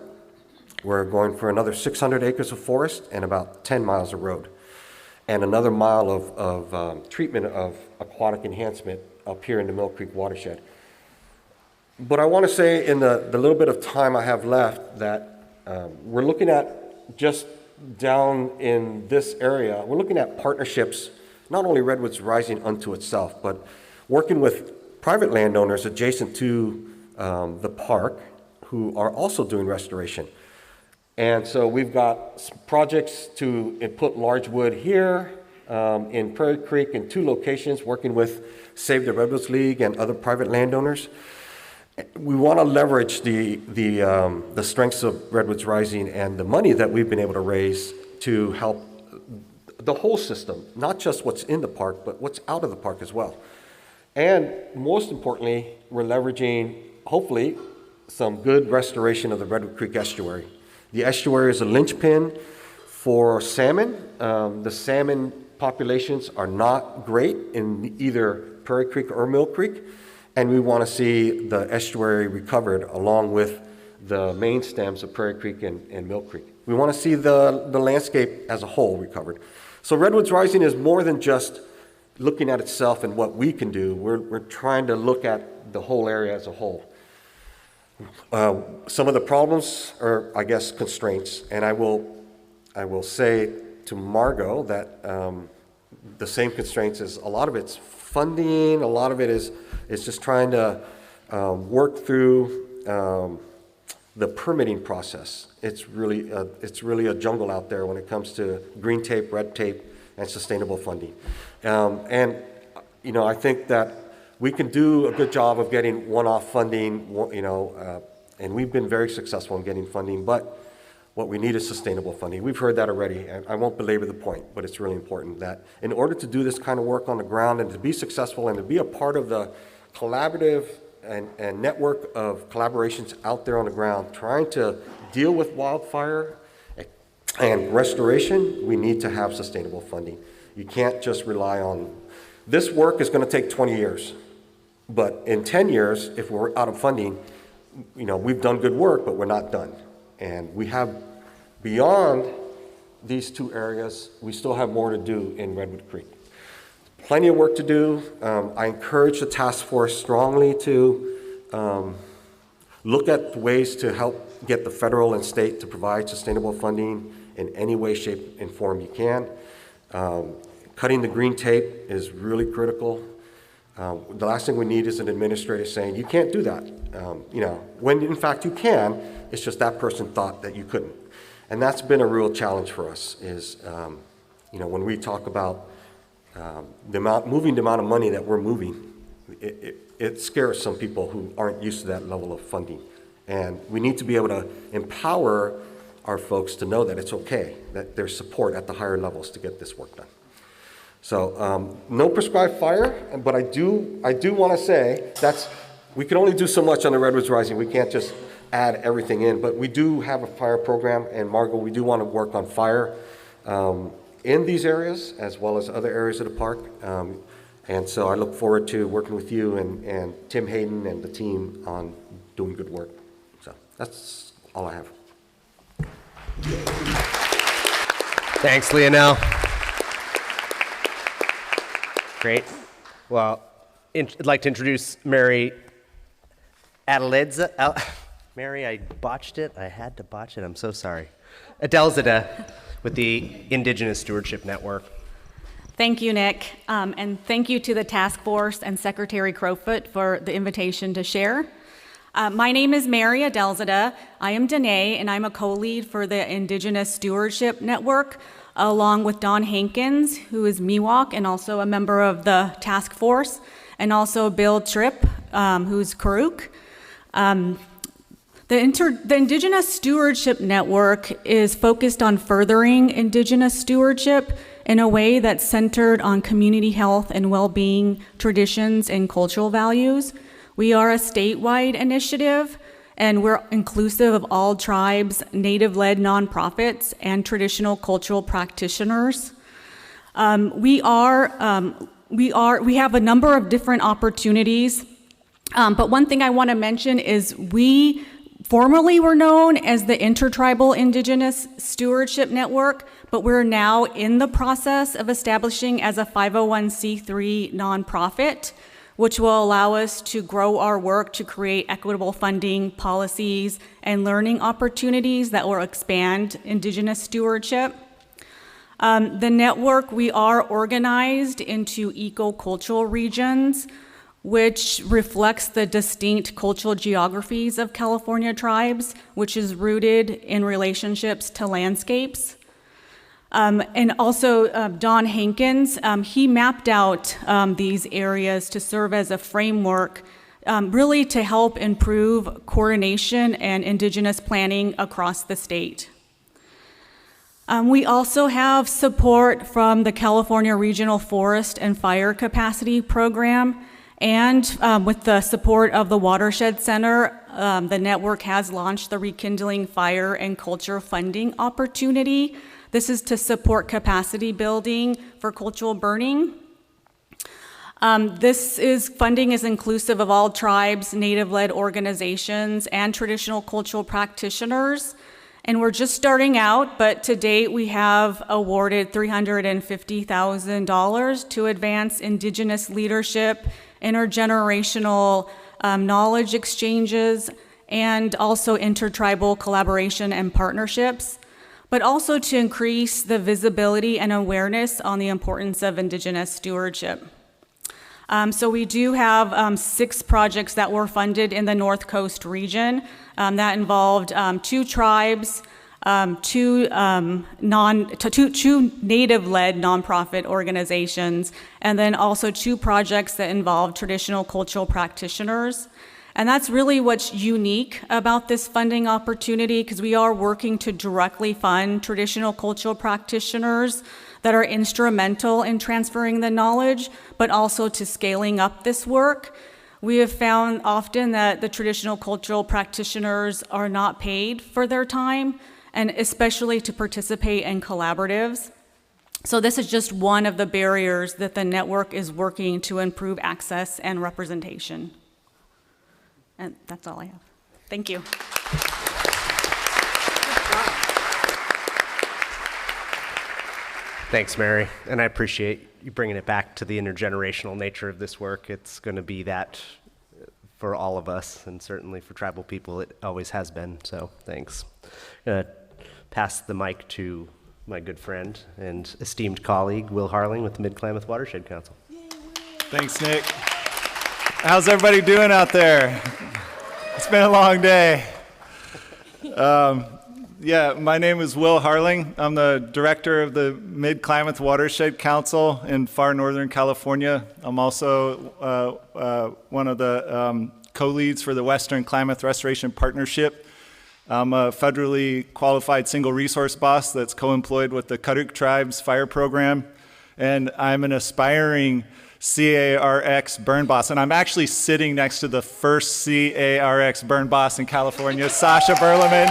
we're going for another 600 acres of forest and about 10 miles of road, and another mile of treatment of aquatic enhancement up here in the Mill Creek watershed. But I want to say in the little bit of time I have left that we're looking at just down in this area, we're looking at partnerships, not only Redwoods Rising unto itself, but working with private landowners adjacent to the park who are also doing restoration. And so we've got projects to put large wood here in Prairie Creek in 2 locations, working with Save the Redwoods League and other private landowners. We want to leverage the strengths of Redwoods Rising and the money that we've been able to raise to help the whole system, not just what's in the park, but what's out of the park as well. And most importantly, we're leveraging, hopefully, some good restoration of the Redwood Creek estuary. The estuary is a linchpin for salmon. The salmon populations are not great in either Prairie Creek or Mill Creek, and we want to see the estuary recovered along with the main stems of Prairie Creek and Mill Creek. We want to see the landscape as a whole recovered. So Redwoods Rising is more than just looking at itself and what we can do. We're trying to look at the whole area as a whole. Some of the problems are, I guess, constraints, and I will say to Margot that the same constraints as a lot of it's funding, a lot of it is just trying to work through the permitting process. It's really a jungle out there when it comes to green tape, red tape, and sustainable funding. And I think that we can do a good job of getting one-off funding, and we've been very successful in getting funding, but what we need is sustainable funding. We've heard that already, and I won't belabor the point, but it's really important that in order to do this kind of work on the ground and to be successful and to be a part of the collaborative and network of collaborations out there on the ground, trying to deal with wildfire and restoration, we need to have sustainable funding. You can't just rely on, this work is going to take 20 years. But in 10 years, if we're out of funding, we've done good work, but we're not done. And we have, beyond these two areas, we still have more to do in Redwood Creek. Plenty of work to do. I encourage the task force strongly to look at ways to help get the federal and state to provide sustainable funding in any way, shape, and form you can. Cutting the green tape is really critical. The last thing we need is an administrator saying, you can't do that. When in fact you can, it's just that person thought that you couldn't. And that's been a real challenge for us is, when we talk about moving the amount of money that we're moving, it scares some people who aren't used to that level of funding. And we need to be able to empower our folks to know that it's okay, that there's support at the higher levels to get this work done. So no prescribed fire, but I do want to say we can only do so much on the Redwoods Rising. We can't just add everything in, but we do have a fire program, and Margot, we do want to work on fire in these areas as well as other areas of the park. And so I look forward to working with you and Tim Hayden and the team on doing good work. So that's all I have. Thanks, Leonel. Great. Well, I'd like to introduce Mary Adelzada. Mary, I botched it. I had to botch it. I'm so sorry. Adelzada with the Indigenous Stewardship Network. Thank you, Nick. And thank you to the task force and Secretary Crowfoot for the invitation to share. My name is Mary Adelzada. I am Danae, and I'm a co-lead for the Indigenous Stewardship Network, along with Don Hankins, who is Miwok and also a member of the task force, and also Bill Tripp, who's Karuk. The Indigenous Stewardship Network is focused on furthering Indigenous stewardship in a way that's centered on community health and well-being, traditions, and cultural values. We are a statewide initiative, and we're inclusive of all tribes, Native-led nonprofits, and traditional cultural practitioners. We have a number of different opportunities, but one thing I want to mention is we formerly were known as the Intertribal Indigenous Stewardship Network, but we're now in the process of establishing as a 501c3 nonprofit, which will allow us to grow our work to create equitable funding policies and learning opportunities that will expand Indigenous stewardship. The network, we are organized into eco-cultural regions, which reflects the distinct cultural geographies of California tribes, which is rooted in relationships to landscapes. And also Don Hankins, he mapped out these areas to serve as a framework really to help improve coordination and Indigenous planning across the state. We also have support from the California Regional Forest and Fire Capacity Program, and with the support of the Watershed Center, the network has launched the Rekindling Fire and Culture Funding Opportunity. This is to support capacity building for cultural burning. Funding is inclusive of all tribes, Native-led organizations, and traditional cultural practitioners. And we're just starting out, but to date we have awarded $350,000 to advance Indigenous leadership, intergenerational knowledge exchanges, and also intertribal collaboration and partnerships, but also to increase the visibility and awareness on the importance of Indigenous stewardship. So we do have 6 projects that were funded in the North Coast region that involved 2 tribes, 2 Native-led nonprofit organizations, and then also 2 projects that involved traditional cultural practitioners. And that's really what's unique about this funding opportunity, because we are working to directly fund traditional cultural practitioners that are instrumental in transferring the knowledge, but also to scaling up this work. We have found often that the traditional cultural practitioners are not paid for their time, and especially to participate in collaboratives. So this is just one of the barriers that the network is working to improve access and representation. And that's all I have. Thank you. Thanks, Mary. And I appreciate you bringing it back to the intergenerational nature of this work. It's going to be that for all of us, and certainly for tribal people, it always has been. So thanks. I'm going to pass the mic to my good friend and esteemed colleague, Will Harling with the Mid-Klamath Watershed Council. Thanks, Nick. How's everybody doing out there? It's been a long day. Yeah, my name is Will Harling. I'm the director of the Mid-Klamath Watershed Council in far northern California. I'm also one of the co-leads for the Western Klamath Restoration Partnership. I'm a federally qualified single resource boss that's co-employed with the Karuk Tribe's fire program, and I'm an aspiring CARX burn boss, and I'm actually sitting next to the first CARX burn boss in California, Sasha Berleman.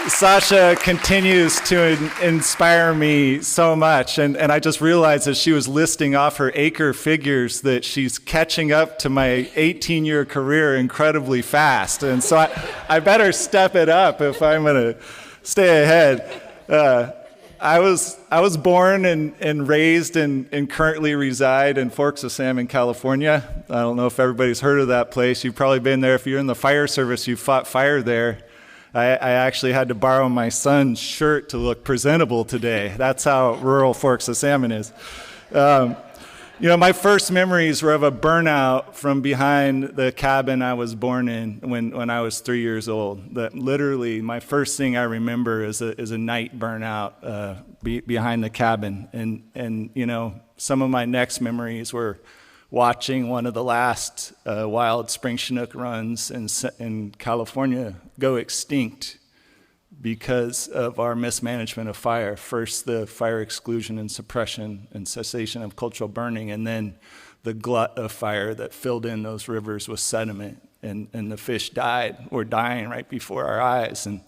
Sasha continues to inspire me so much, and I just realized as she was listing off her acre figures that she's catching up to my 18-year career incredibly fast, and so I better step it up if I'm going to stay ahead. I was born and raised and currently reside in Forks of Salmon, California. I don't know if everybody's heard of that place. You've probably been there. If you're in the fire service, you fought fire there. I actually had to borrow my son's shirt to look presentable today. That's how rural Forks of Salmon is. My first memories were of a burnout from behind the cabin I was born in when I was 3 years old. That literally, my first thing I remember is a night burnout behind the cabin. And some of my next memories were watching one of the last wild spring Chinook runs in California go extinct because of our mismanagement of fire. First, the fire exclusion and suppression and cessation of cultural burning, and then the glut of fire that filled in those rivers with sediment, and the fish were dying right before our eyes. And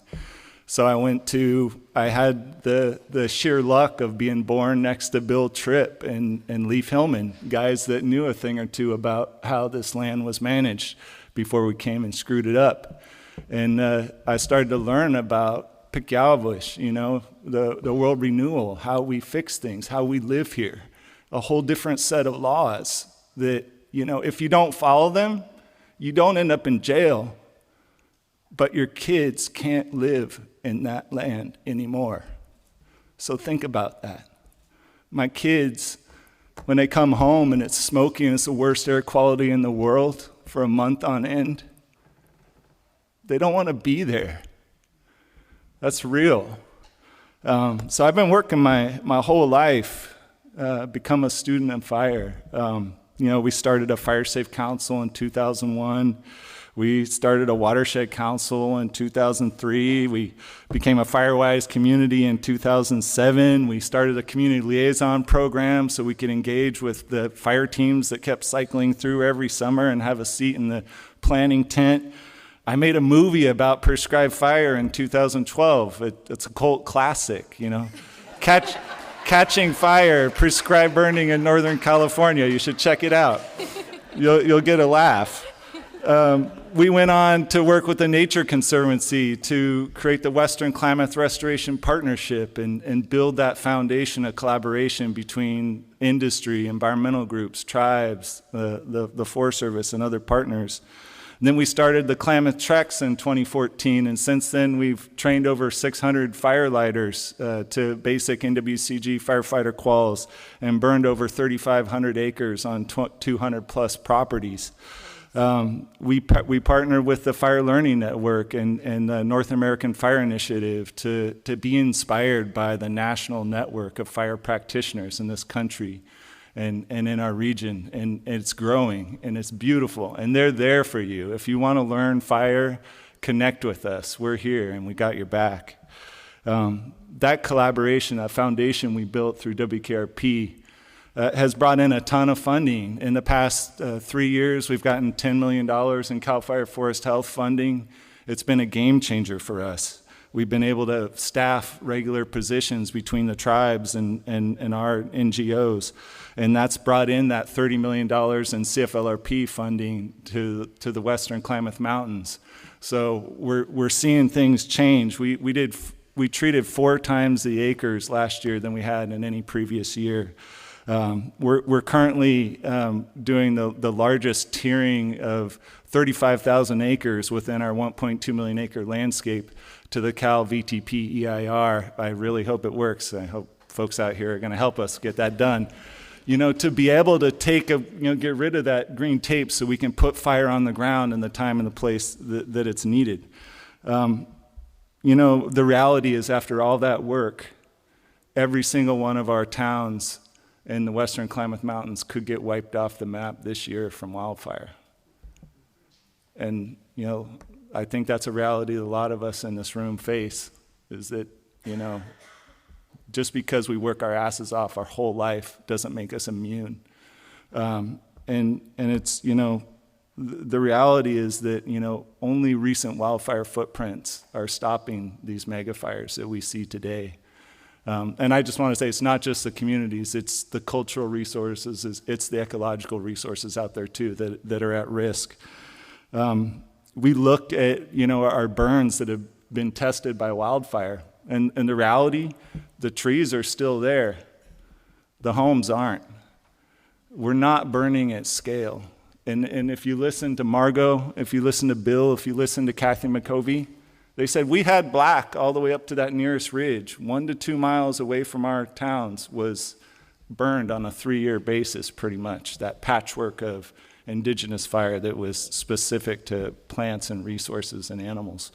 so I had the sheer luck of being born next to Bill Tripp and Leif Hillman, guys that knew a thing or two about how this land was managed before we came and screwed it up. And I started to learn about Pikyalvush, the world renewal, how we fix things, how we live here, a whole different set of laws that, if you don't follow them, you don't end up in jail, but your kids can't live in that land anymore. So think about that. My kids, when they come home and it's smoky and it's the worst air quality in the world for a month on end, they don't want to be there. That's real. So I've been working my whole life, become a student in fire. We started a Fire Safe Council in 2001. We started a Watershed Council in 2003. We became a FireWise community in 2007. We started a community liaison program so we could engage with the fire teams that kept cycling through every summer and have a seat in the planning tent. I made a movie about prescribed fire in 2012. It's a cult classic, Catching Fire, Prescribed Burning in Northern California. You should check it out. You'll get a laugh. We went on to work with the Nature Conservancy to create the Western Klamath Restoration Partnership and build that foundation of collaboration between industry, environmental groups, tribes, the Forest Service, and other partners. And then we started the Klamath Treks in 2014, and since then we've trained over 600 firelighters to basic NWCG firefighter quals and burned over 3,500 acres on 200 plus properties. We partner with the Fire Learning Network and the North American Fire Initiative to be inspired by the national network of fire practitioners in this country and in our region. And it's growing and it's beautiful. And they're there for you. If you want to learn fire, connect with us. We're here and we got your back. That collaboration, that foundation we built through WKRP has brought in a ton of funding. In the past 3 years, we've gotten $10 million in CAL FIRE Forest Health funding. It's been a game changer for us. We've been able to staff regular positions between the tribes and our NGOs. And that's brought in that $30 million in CFLRP funding to the Western Klamath Mountains. So we're seeing things change. We treated 4 times the acres last year than we had in any previous year. We're currently doing the largest tiering of 35,000 acres within our 1.2 million acre landscape to the Cal VTP EIR. I really hope it works. I hope folks out here are going to help us get that done. To be able to get rid of that green tape so we can put fire on the ground in the time and the place that it's needed. The reality is, after all that work, every single one of our towns in the Western Klamath Mountains could get wiped off the map this year from wildfire. And, I think that's a reality that a lot of us in this room face, is that, just because we work our asses off our whole life doesn't make us immune. And it's, the reality is that, only recent wildfire footprints are stopping these mega fires that we see today. And I just want to say, it's not just the communities, it's the cultural resources, it's the ecological resources out there too that are at risk. We looked at, our burns that have been tested by wildfire, and the reality, the trees are still there. The homes aren't. We're not burning at scale. And if you listen to Margot, if you listen to Bill, if you listen to Kathy McCovey, they said we had black all the way up to that nearest ridge. 1 to 2 miles away from our towns was burned on a 3-year basis, pretty much. That patchwork of indigenous fire that was specific to plants and resources and animals.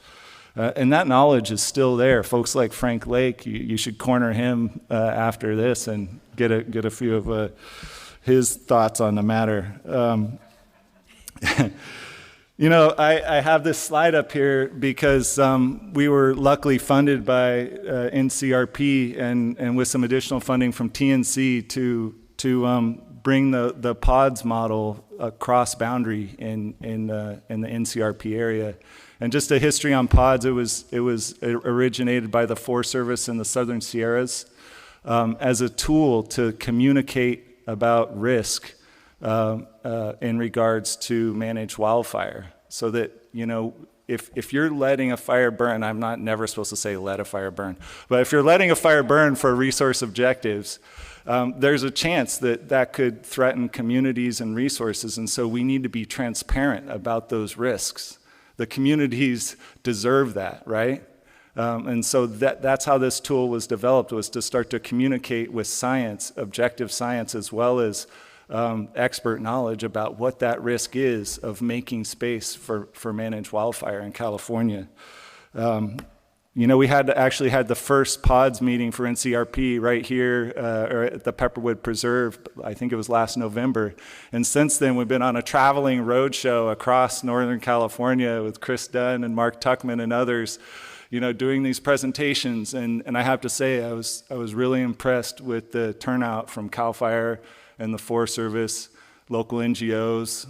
And that knowledge is still there. Folks like Frank Lake, you should corner him after this and get a few of his thoughts on the matter. I have this slide up here because we were luckily funded by NCRP and with some additional funding from TNC to bring the pods model across boundary in the NCRP area. And just a history on pods, it was originated by the Forest Service in the Southern Sierras as a tool to communicate about risk in regards to manage wildfire. So that, if you're letting a fire burn, I'm not never supposed to say let a fire burn, but if you're letting a fire burn for resource objectives, there's a chance that could threaten communities and resources, and so we need to be transparent about those risks. The communities deserve that, right? And so that's how this tool was developed, was to start to communicate with science, objective science, as well as expert knowledge about what that risk is of making space for managed wildfire in California. We actually had the first pods meeting for NCRP right here at the Pepperwood Preserve. I think it was last November. And since then, we've been on a traveling roadshow across Northern California with Chris Dunn and Mark Tuckman and others, doing these presentations. And I have to say, I was really impressed with the turnout from CAL FIRE and the Forest Service, local NGOs.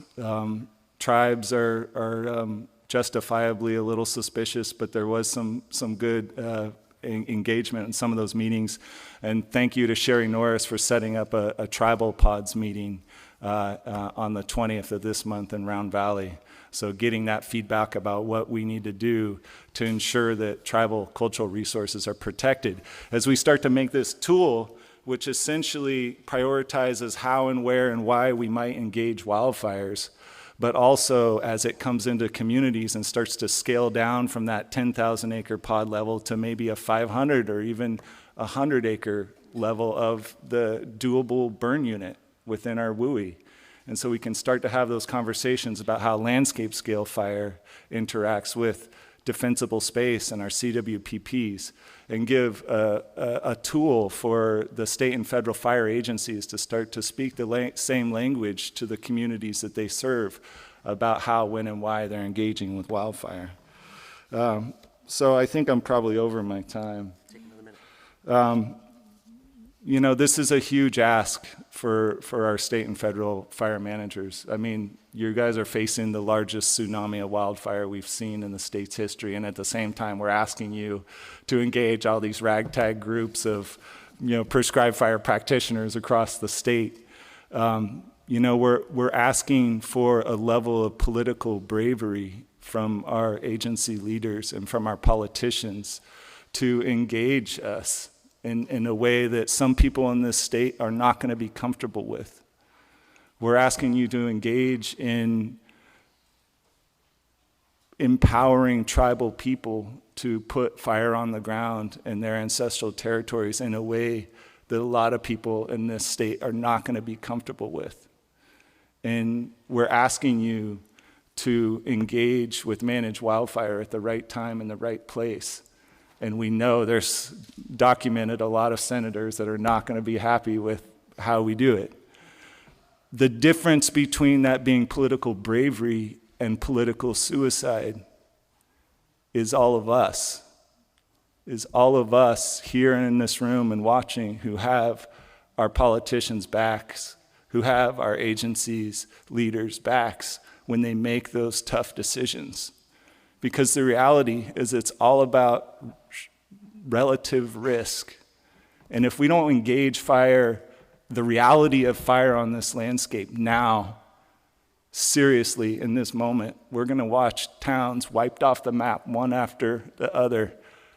Tribes are justifiably a little suspicious, but there was some good engagement in some of those meetings. And thank you to Sherry Norris for setting up a tribal pods meeting on the 20th of this month in Round Valley. So getting that feedback about what we need to do to ensure that tribal cultural resources are protected. As we start to make this tool, which essentially prioritizes how and where and why we might engage wildfires, but also as it comes into communities and starts to scale down from that 10,000 acre pod level to maybe a 500 or even 100 acre level of the doable burn unit within our WUI. And so we can start to have those conversations about how landscape scale fire interacts with defensible space and our CWPPs, and give a tool for the state and federal fire agencies to start to speak the same language to the communities that they serve about how, when, and why they're engaging with wildfire. So I think I'm probably over my time. Take another minute. you know, this is a huge ask for our state and federal fire managers. I mean, you guys are facing the largest tsunami of wildfire we've seen in the state's history, and at the same time, we're asking you to engage all these ragtag groups of, you know, prescribed fire practitioners across the state. You know, we're asking for a level of political bravery from our agency leaders and from our politicians to engage us in a way that some people in this state are not going to be comfortable with. We're asking you to engage in empowering tribal people to put fire on the ground in their ancestral territories in a way that a lot of people in this state are not going to be comfortable with. And we're asking you to engage with managed wildfire at the right time in the right place. And we know there's documented a lot of senators that are not going to be happy with how we do it. The difference between that being political bravery and political suicide is all of us. Is all of us here in this room and watching who have our politicians' backs, who have our agencies' leaders' backs when they make those tough decisions. Because the reality is it's all about relative risk. And if we don't engage fire, the reality of fire on this landscape now, seriously in this moment, we're going to watch towns wiped off the map one after the other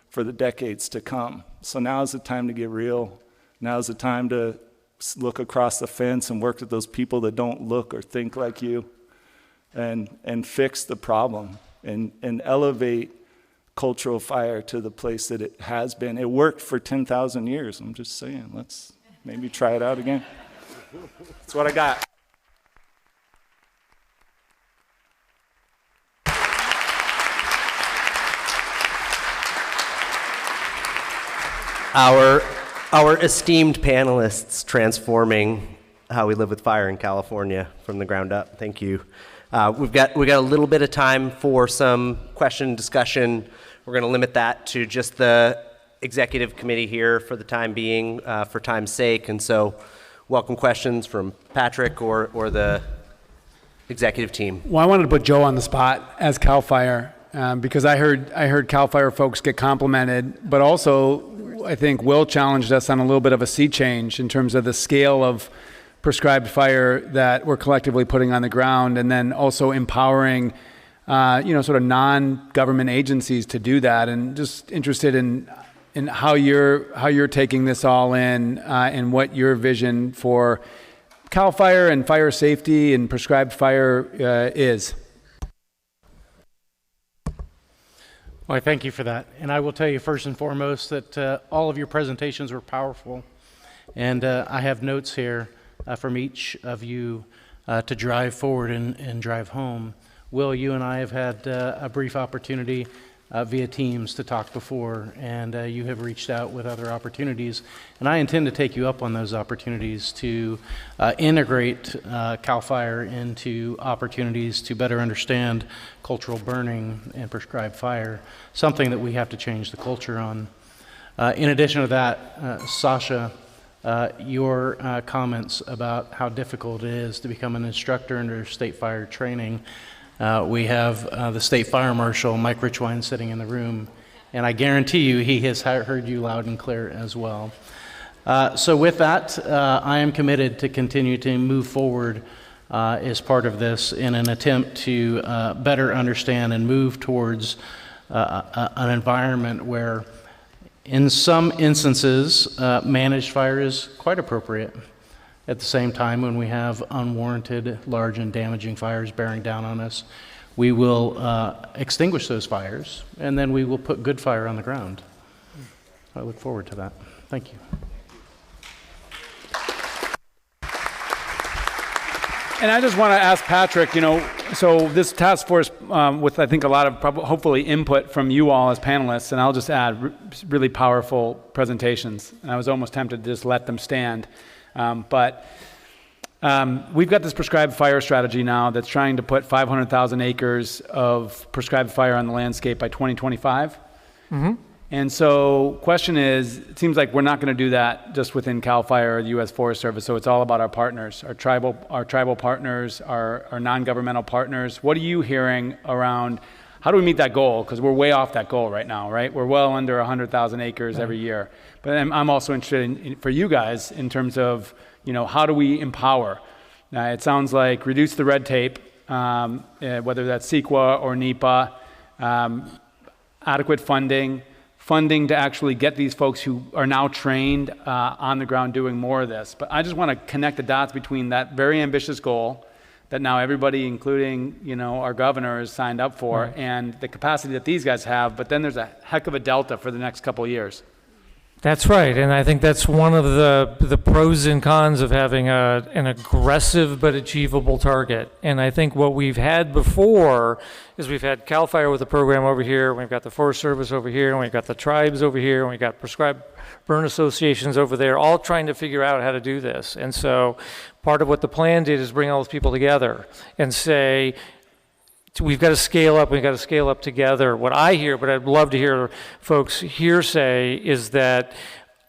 for the decades to come. So now is the time to get real. Now is the time to look across the fence and work with those people that don't look or think like you and fix the problem and elevate cultural fire to the place that it has been. It worked for 10,000 years. I'm just saying, let's maybe try it out again. That's what I got. Our esteemed panelists transforming how we live with fire in California from the ground up. Thank you. We got a little bit of time for some question and discussion. We're going to limit that to just the executive committee here for the time being, for time's sake. And so welcome questions from Patrick or the executive team. Well, I wanted to put Joe on the spot as CAL FIRE because I heard CAL FIRE folks get complimented, but also I think Will challenged us on a little bit of a sea change in terms of the scale of prescribed fire that we're collectively putting on the ground, and then also empowering, sort of non-government agencies to do that. And just interested in how you're taking this all in, and what your vision for CAL FIRE and fire safety and prescribed fire is. Well, I thank you for that. And I will tell you first and foremost that all of your presentations were powerful. And I have notes here from each of you to drive forward and drive home. Will, you and I have had a brief opportunity via Teams to talk before, and you have reached out with other opportunities. And I intend to take you up on those opportunities to integrate CAL FIRE into opportunities to better understand cultural burning and prescribed fire, something that we have to change the culture on. In addition to that, Sasha, your comments about how difficult it is to become an instructor under state fire training. We have the state fire marshal, Mike Richwine, sitting in the room, and I guarantee you he has heard you loud and clear as well. So with that, I am committed to continue to move forward as part of this in an attempt to better understand and move towards an environment where, in some instances, managed fire is quite appropriate. At the same time, when we have unwarranted, large and damaging fires bearing down on us, we will extinguish those fires, and then we will put good fire on the ground. I look forward to that. Thank you. And I just want to ask Patrick, so this task force with, I think, a lot of hopefully input from you all as panelists, and I'll just add really powerful presentations. And I was almost tempted to just let them stand. But we've got this prescribed fire strategy now that's trying to put 500,000 acres of prescribed fire on the landscape by 2025. Mm-hmm. And so question is, it seems like we're not going to do that just within CAL FIRE or the U.S. Forest Service, so it's all about our partners, our tribal partners, our non-governmental partners. What are you hearing around how do we meet that goal? Because we're way off that goal right now, right? We're well under 100,000 acres every year. But I'm also interested for you guys in terms of, how do we empower? It sounds like reduce the red tape, whether that's CEQA or NEPA, adequate funding to actually get these folks who are now trained on the ground doing more of this. But I just want to connect the dots between that very ambitious goal that now everybody, including our governor, is signed up for, Right. and the capacity that these guys have. But then there's a heck of a delta for the next couple of years. That's right, and I think that's one of the pros and cons of having an aggressive but achievable target. And I think what we've had before is we've had CAL FIRE with the program over here, we've got the Forest Service over here, and we've got the tribes over here, and we've got prescribed burn associations over there, all trying to figure out how to do this. And so part of what the plan did is bring all those people together and say, we've got to scale up together. What I hear, but I'd love to hear folks here say, is that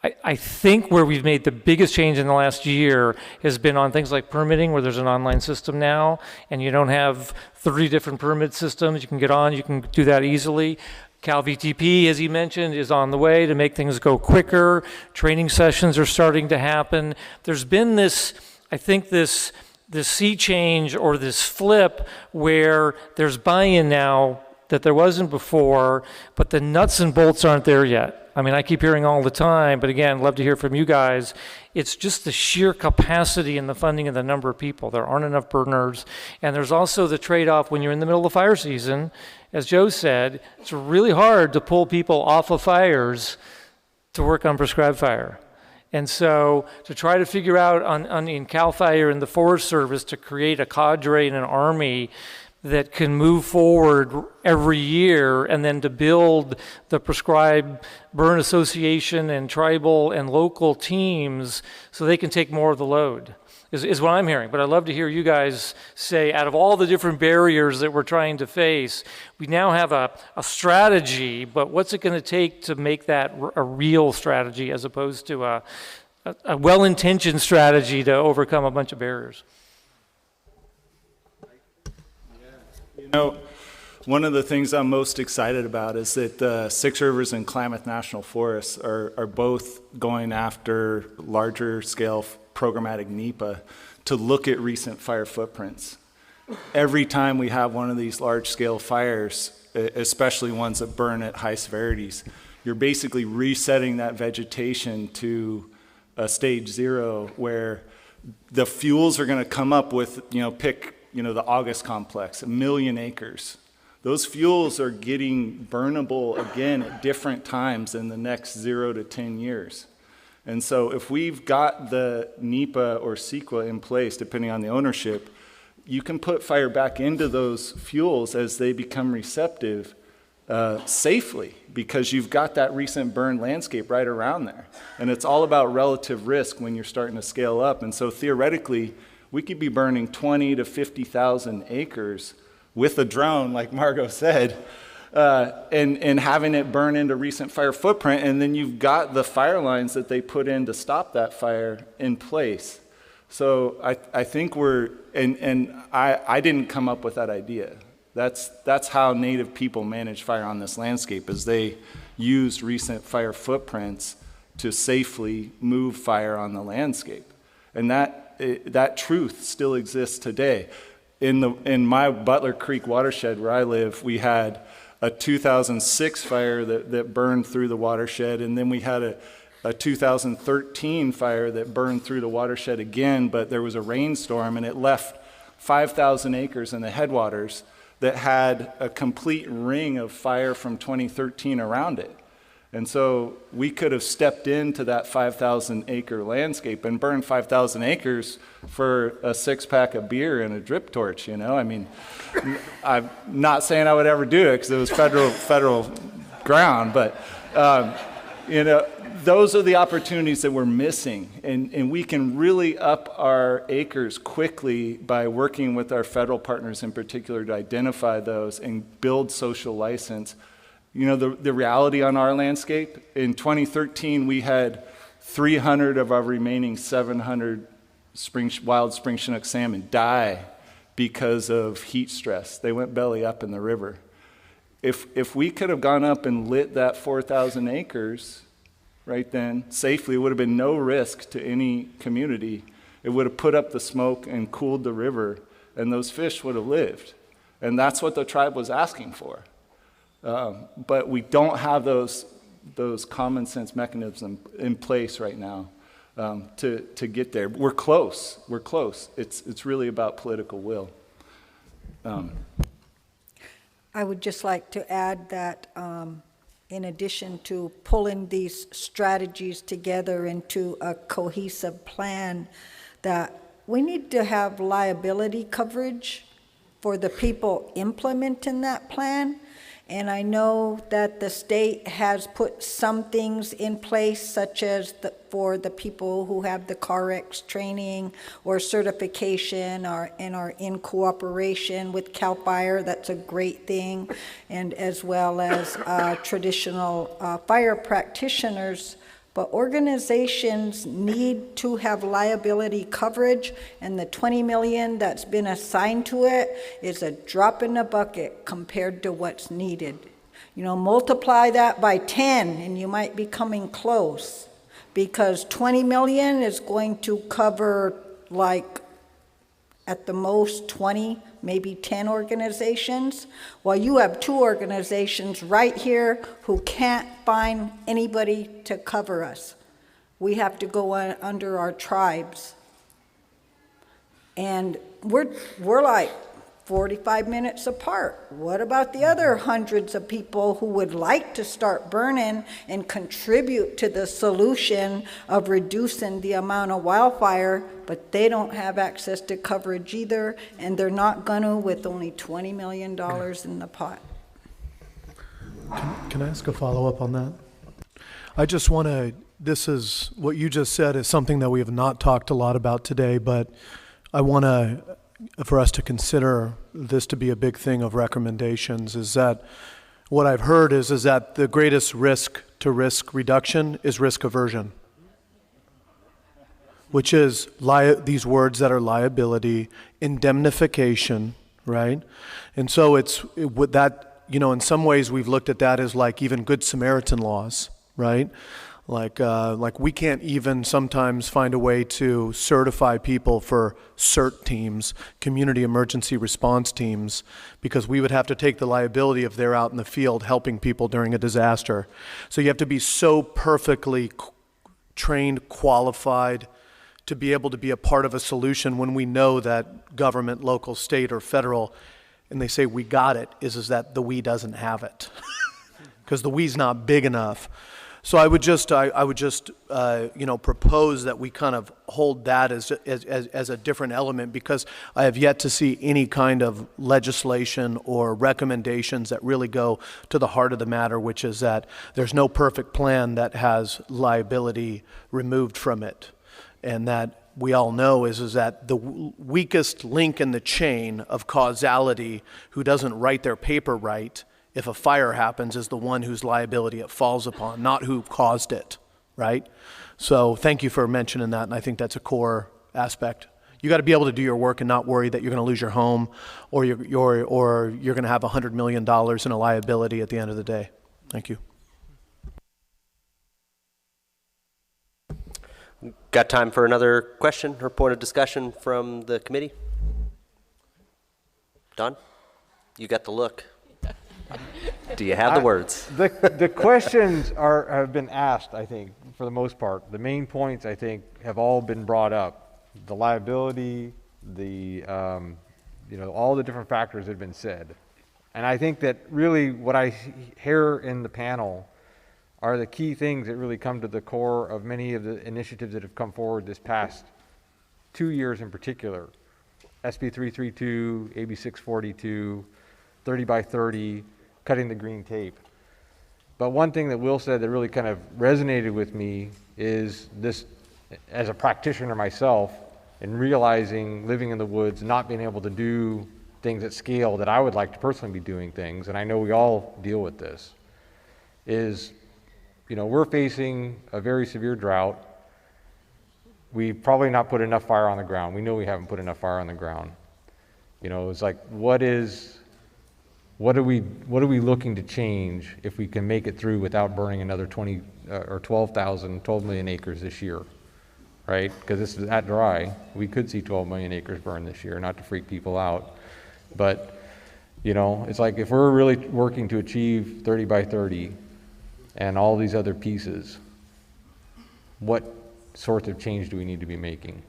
I think where we've made the biggest change in the last year has been on things like permitting, where there's an online system now, and you don't have 30 different permit systems. You can get on, you can do that easily. Cal VTP, as he mentioned, is on the way to make things go quicker. Training sessions are starting to happen. There's been this sea change or this flip where there's buy-in now that there wasn't before, but the nuts and bolts aren't there yet. I mean, I keep hearing all the time, but again, love to hear from you guys. It's just the sheer capacity and the funding and the number of people. There aren't enough burners. And there's also the trade-off when you're in the middle of fire season. As Joe said, it's really hard to pull people off of fires to work on prescribed fire. And so to try to figure out in CAL FIRE and the Forest Service to create a cadre and an army that can move forward every year, and then to build the prescribed burn association and tribal and local teams so they can take more of the load is what I'm hearing. But I'd love to hear you guys say, out of all the different barriers that we're trying to face, we now have a strategy, but what's it going to take to make that a real strategy as opposed to a well-intentioned strategy to overcome a bunch of barriers? One of the things I'm most excited about is that Six Rivers and Klamath National Forests are both going after larger scale programmatic NEPA to look at recent fire footprints. Every time we have one of these large scale fires, especially ones that burn at high severities, you're basically resetting that vegetation to a stage 0 where the fuels are going to come up with, pick the August complex, 1 million acres. Those fuels are getting burnable again at different times in the next 0 to 10 years. And so if we've got the NEPA or CEQA in place, depending on the ownership, you can put fire back into those fuels as they become receptive safely, because you've got that recent burn landscape right around there. And it's all about relative risk when you're starting to scale up. And so theoretically, we could be burning 20 to 50,000 acres with a drone, like Margot said, and having it burn into recent fire footprint, and then you've got the fire lines that they put in to stop that fire in place. So I think I didn't come up with that idea. That's how Native people manage fire on this landscape, is they use recent fire footprints to safely move fire on the landscape. And that truth still exists today. In my Butler Creek watershed where I live, we had a 2006 fire that burned through the watershed, and then we had a 2013 fire that burned through the watershed again, but there was a rainstorm and it left 5,000 acres in the headwaters that had a complete ring of fire from 2013 around it. And so we could have stepped into that 5,000 acre landscape and burned 5,000 acres for a 6-pack of beer and a drip torch, I mean, I'm not saying I would ever do it because it was federal ground, but, those are the opportunities that we're missing. And we can really up our acres quickly by working with our federal partners in particular to identify those and build social license. You know, the reality on our landscape, in 2013, we had 300 of our remaining 700 wild spring Chinook salmon die because of heat stress. They went belly up in the river. If we could have gone up and lit that 4,000 acres right then safely, it would have been no risk to any community. It would have put up the smoke and cooled the river, and those fish would have lived. And that's what the tribe was asking for. But we don't have those common sense mechanisms in place right now to get there. We're close. We're close. It's really about political will. I would just like to add that in addition to pulling these strategies together into a cohesive plan, that we need to have liability coverage for the people implementing that plan. And I know that the state has put some things in place, such as for the people who have the CAREX training or certification and are in cooperation with CAL FIRE. That's a great thing. And as well as traditional fire practitioners. But organizations need to have liability coverage, and the $20 million that's been assigned to it is a drop in the bucket compared to what's needed. You know, multiply that by 10 and you might be coming close, because 20 million is going to cover like at the most 20, maybe 10 organizations, while you have 2 organizations right here who can't find anybody to cover us. We have to go under our tribes. And we're like 45 minutes apart. What about the other hundreds of people who would like to start burning and contribute to the solution of reducing the amount of wildfire, but they don't have access to coverage either, and they're not gonna with only $20 million in the pot? Can I ask a follow-up on that? I just want to, this is, what you just said is something that we have not talked a lot about today, but I want for us to consider this to be a big thing of recommendations. Is that what I've heard is that the greatest risk to risk reduction is risk aversion, which is these words that are liability, indemnification, right? And so with that, you know, in some ways we've looked at that as like even Good Samaritan laws, right? Like we can't even sometimes find a way to certify people for CERT teams, community emergency response teams, because we would have to take the liability if they're out in the field helping people during a disaster. So you have to be so perfectly trained, qualified to be able to be a part of a solution when we know that government, local, state, or federal, and they say we got it, is that the we doesn't have it because the we's not big enough. So I would just you know, propose that we kind of hold that as a different element, because I have yet to see any kind of legislation or recommendations that really go to the heart of the matter, which is that there's no perfect plan that has liability removed from it, and that we all know is that the weakest link in the chain of causality, who doesn't write their paper right if a fire happens, is the one whose liability it falls upon, not who caused it, right? So thank you for mentioning that, and I think that's a core aspect. You got to be able to do your work and not worry that you're going to lose your home, or you're going to have $100 million in a liability at the end of the day. Thank you. Got time for another question or point of discussion from the committee? Don, you got the look. Do you have the words? The questions have been asked, I think, for the most part. The main points, I think, have all been brought up. The liability, you know, all the different factors have been said. And I think that really what I hear in the panel are the key things that really come to the core of many of the initiatives that have come forward this past 2 years in particular. SB 332, AB 642, 30 by 30, cutting the green tape. But one thing that Will said that really kind of resonated with me is this, as a practitioner myself, and realizing living in the woods, not being able to do things at scale that I would like to personally be doing things, and I know we all deal with this. is, we're facing a very severe drought. We've probably not put enough fire on the ground. We know we haven't put enough fire on the ground. It's like, what are we looking to change if we can make it through without burning another 12 million acres this year, right? Because this is that dry. We could see 12 million acres burn this year, not to freak people out. But, it's like if we're really working to achieve 30 by 30 and all these other pieces, what sorts of change do we need to be making?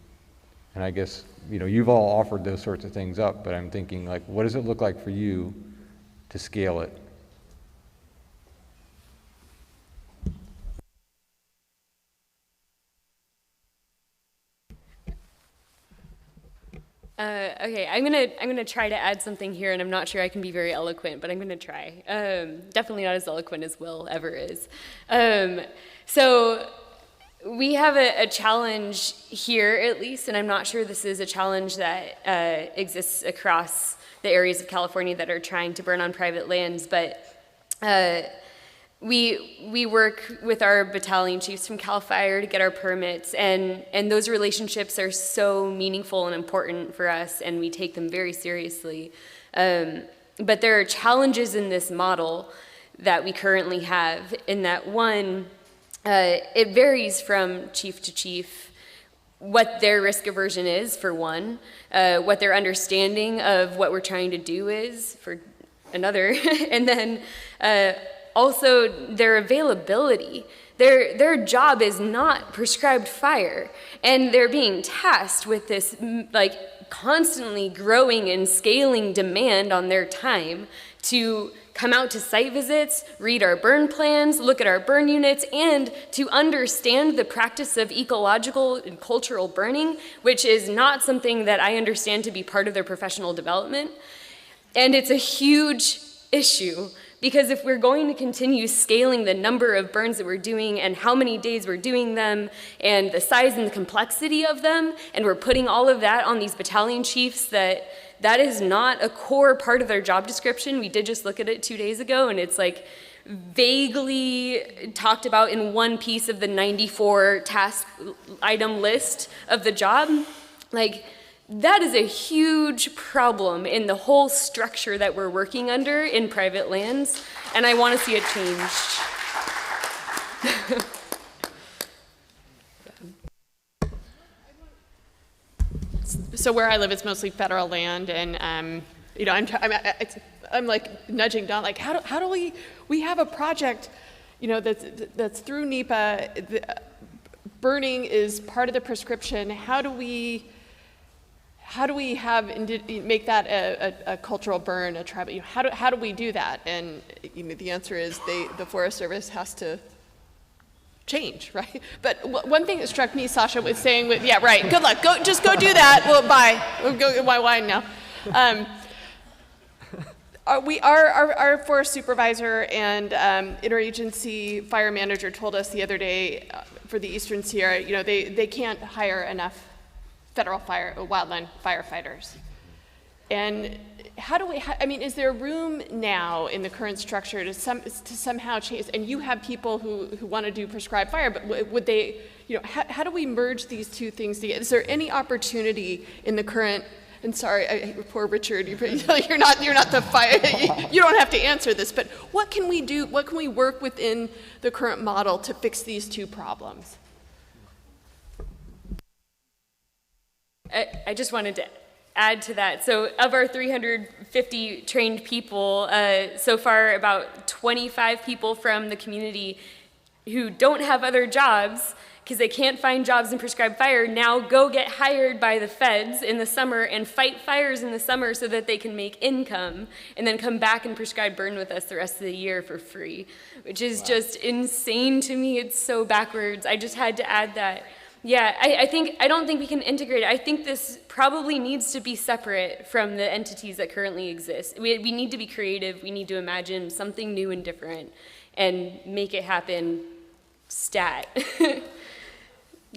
And I guess, you've all offered those sorts of things up, but I'm thinking, like, what does it look like for you to scale it? Okay, I'm gonna try to add something here, and I'm not sure I can be very eloquent, but I'm gonna try. Definitely not as eloquent as Will ever is. So we have a challenge here, at least, and I'm not sure this is a challenge that exists across the areas of California that are trying to burn on private lands, but we work with our battalion chiefs from CAL FIRE to get our permits, and those relationships are so meaningful and important for us, and we take them very seriously. But there are challenges in this model that we currently have, in that one, it varies from chief to chief what their risk aversion is, for one, what their understanding of what we're trying to do is, for another, and then also their availability. Their job is not prescribed fire, and they're being tasked with this constantly growing and scaling demand on their time to come out to site visits, read our burn plans, look at our burn units, and to understand the practice of ecological and cultural burning, which is not something that I understand to be part of their professional development. And it's a huge issue, because if we're going to continue scaling the number of burns that we're doing and how many days we're doing them and the size and the complexity of them, and we're putting all of that on these battalion chiefs that is not a core part of their job description. We did just look at it 2 days ago, and it's like vaguely talked about in one piece of the 94 task item list of the job. Like, that is a huge problem in the whole structure that we're working under in private lands, and I want to see it changed. So where I live, it's mostly federal land, and I'm like nudging Don, like, how do we have a project, that's through NEPA. Burning is part of the prescription. How do we make that a cultural burn, a tribal? How do we do that? And the answer is the Forest Service has to change, right? But one thing that struck me, Sasha was saying, yeah, right. Good luck. Just go do that. Well, bye. We'll go get my wine now. Our forest supervisor and interagency fire manager told us the other day for the Eastern Sierra, they can't hire enough federal wildland firefighters. And is there room now in the current structure to somehow change? And you have people who want to do prescribed fire, but would they, how do we merge these two things together? Is there any opportunity in the current? And sorry, poor Richard, you're not the fire. You don't have to answer this, but what can we do? What can we work within the current model to fix these two problems? I just wanted to add to that. So of our 350 trained people, so far about 25 people from the community who don't have other jobs because they can't find jobs in prescribed fire now go get hired by the feds in the summer and fight fires in the summer so that they can make income and then come back and prescribe burn with us the rest of the year for free, which is just insane to me. It's so backwards. I just had to add that. Yeah, I don't think we can integrate it. I think this probably needs to be separate from the entities that currently exist. We need to be creative. We need to imagine something new and different and make it happen stat a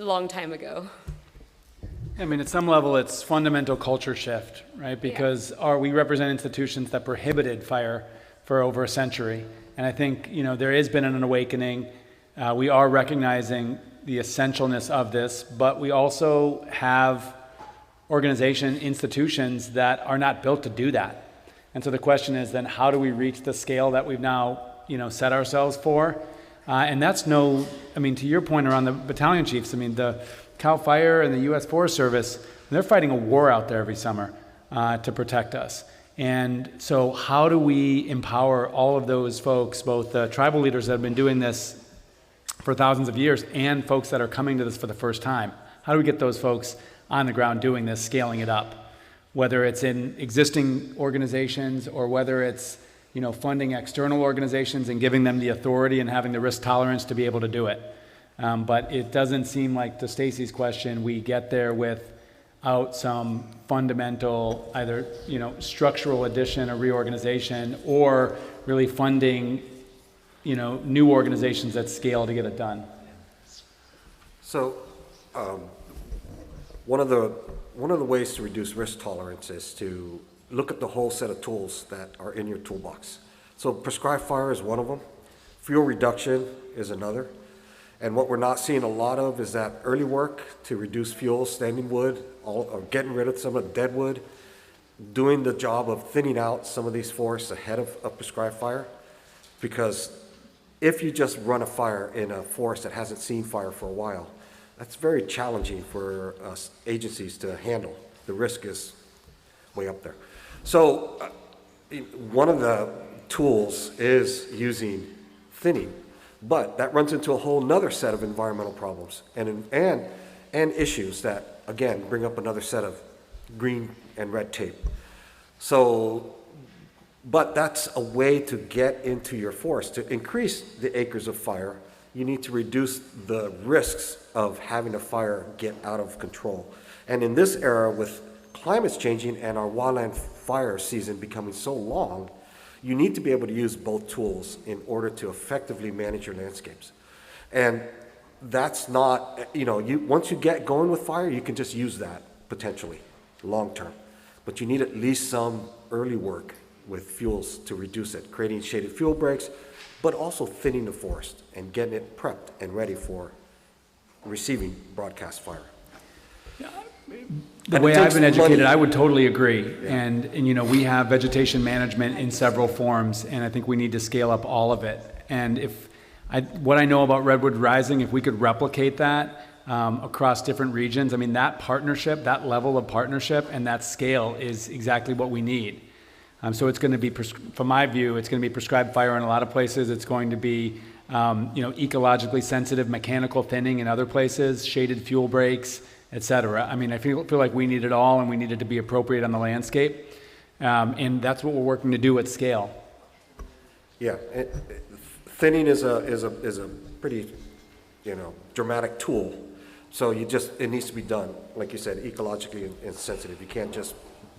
long time ago. I mean, at some level, it's fundamental culture shift, right? Because we represent institutions that prohibited fire for over a century. And I think, there has been an awakening. We are recognizing the essentialness of this, but we also have institutions that are not built to do that. And so the question is then, how do we reach the scale that we've now, set ourselves for? And that's to your point around the battalion chiefs, the CAL FIRE and the U.S. Forest Service, they're fighting a war out there every summer to protect us. And so how do we empower all of those folks, both the tribal leaders that have been doing this for thousands of years and folks that are coming to this for the first time? How do we get those folks on the ground doing this, scaling it up? Whether it's in existing organizations or whether it's funding external organizations and giving them the authority and having the risk tolerance to be able to do it. But it doesn't seem like, to Stacy's question, we get there without some fundamental either structural addition or reorganization, or really funding new organizations at scale to get it done. So one of the ways to reduce risk tolerance is to look at the whole set of tools that are in your toolbox. So prescribed fire is one of them. Fuel reduction is another. And what we're not seeing a lot of is that early work to reduce fuel, standing wood, or getting rid of some of the dead wood, doing the job of thinning out some of these forests ahead of prescribed fire. Because if you just run a fire in a forest that hasn't seen fire for a while, that's very challenging for us agencies to handle. The risk is way up there. So one of the tools is using thinning, but that runs into a whole nother set of environmental problems and issues that, again, bring up another set of green and red tape. So, but that's a way to get into your forest. To increase the acres of fire, you need to reduce the risks of having a fire get out of control. And in this era, with climate's changing and our wildland fire season becoming so long, you need to be able to use both tools in order to effectively manage your landscapes. And that's not, once you get going with fire, you can just use that potentially long term. But you need at least some early work with fuels to reduce it, creating shaded fuel breaks, but also thinning the forest and getting it prepped and ready for receiving broadcast fire. The way I've been educated, I would totally agree. Yeah. And we have vegetation management in several forms, and I think we need to scale up all of it. And what I know about Redwood Rising, if we could replicate that across different regions, that partnership, that level of partnership and that scale is exactly what we need. So it's going to be, from my view, it's going to be prescribed fire in a lot of places. It's going to be, ecologically sensitive mechanical thinning in other places, shaded fuel breaks, et cetera. I feel like we need it all, and we need it to be appropriate on the landscape. And that's what we're working to do at scale. Yeah, thinning is a pretty, dramatic tool. So it needs to be done, like you said, ecologically and sensitive. You can't just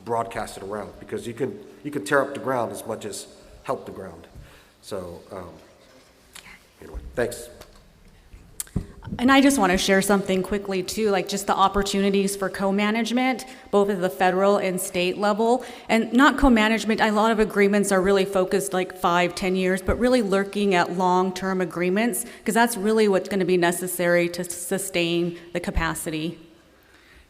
broadcast it around, because you can tear up the ground as much as help the ground. So anyway, thanks. And I just want to share something quickly too, like just the opportunities for co-management, both at the federal and state level. And not co-management, a lot of agreements are really focused like 5-10 years, but really looking at long-term agreements, because that's really what's going to be necessary to sustain the capacity.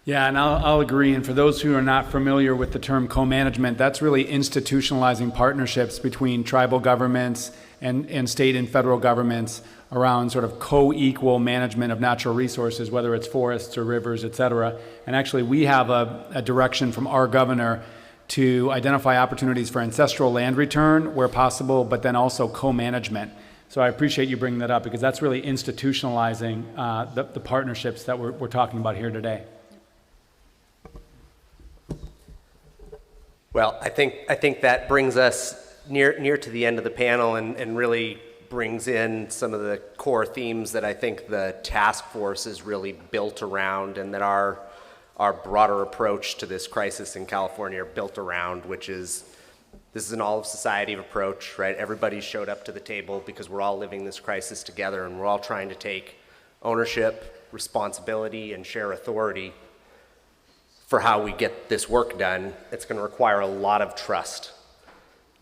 Yeah, and I'll agree. And for those who are not familiar with the term co-management, that's really institutionalizing partnerships between tribal governments and state and federal governments around sort of co-equal management of natural resources, whether it's forests or rivers, et cetera. And actually, we have a direction from our governor to identify opportunities for ancestral land return where possible, but then also co-management. So I appreciate you bringing that up, because that's really institutionalizing the partnerships that we're talking about here today. Well, I think that brings us near to the end of the panel, and really brings in some of the core themes that I think the task force is really built around, and that our broader approach to this crisis in California are built around, which is, this is an all of society approach, right? Everybody showed up to the table because we're all living this crisis together, and we're all trying to take ownership, responsibility, and share authority for how we get this work done. It's going to require a lot of trust.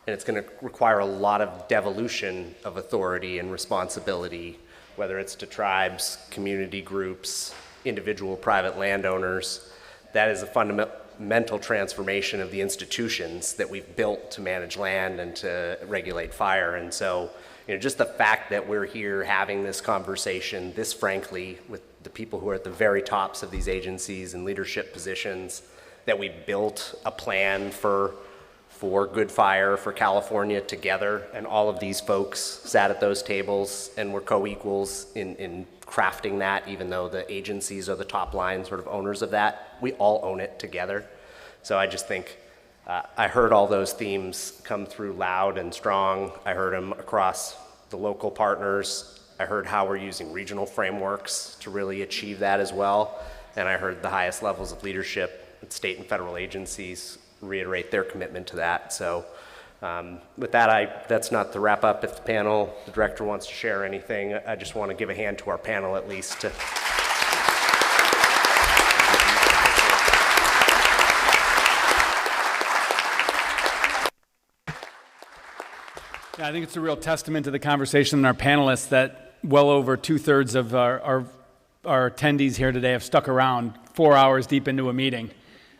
And it's going to require a lot of devolution of authority and responsibility, whether it's to tribes, community groups, individual private landowners. That is a fundamental transformation of the institutions that we've built to manage land and to regulate fire. And so, just the fact that we're here having this conversation, this frankly, with the people who are at the very tops of these agencies and leadership positions, that we built a plan for good fire for California together, and all of these folks sat at those tables and were co-equals in crafting that, even though the agencies are the top line sort of owners of that. We all own it together. So I just think I heard all those themes come through loud and strong. I heard them across the local partners. I heard how we're using regional frameworks to really achieve that as well. And I heard the highest levels of leadership at state and federal agencies reiterate their commitment to that. So with that, that's not the wrap up. If the panel, the director wants to share anything, I just want to give a hand to our panel at least. Yeah, I think it's a real testament to the conversation and our panelists that well over 2/3 of our attendees here today have stuck around 4 hours deep into a meeting.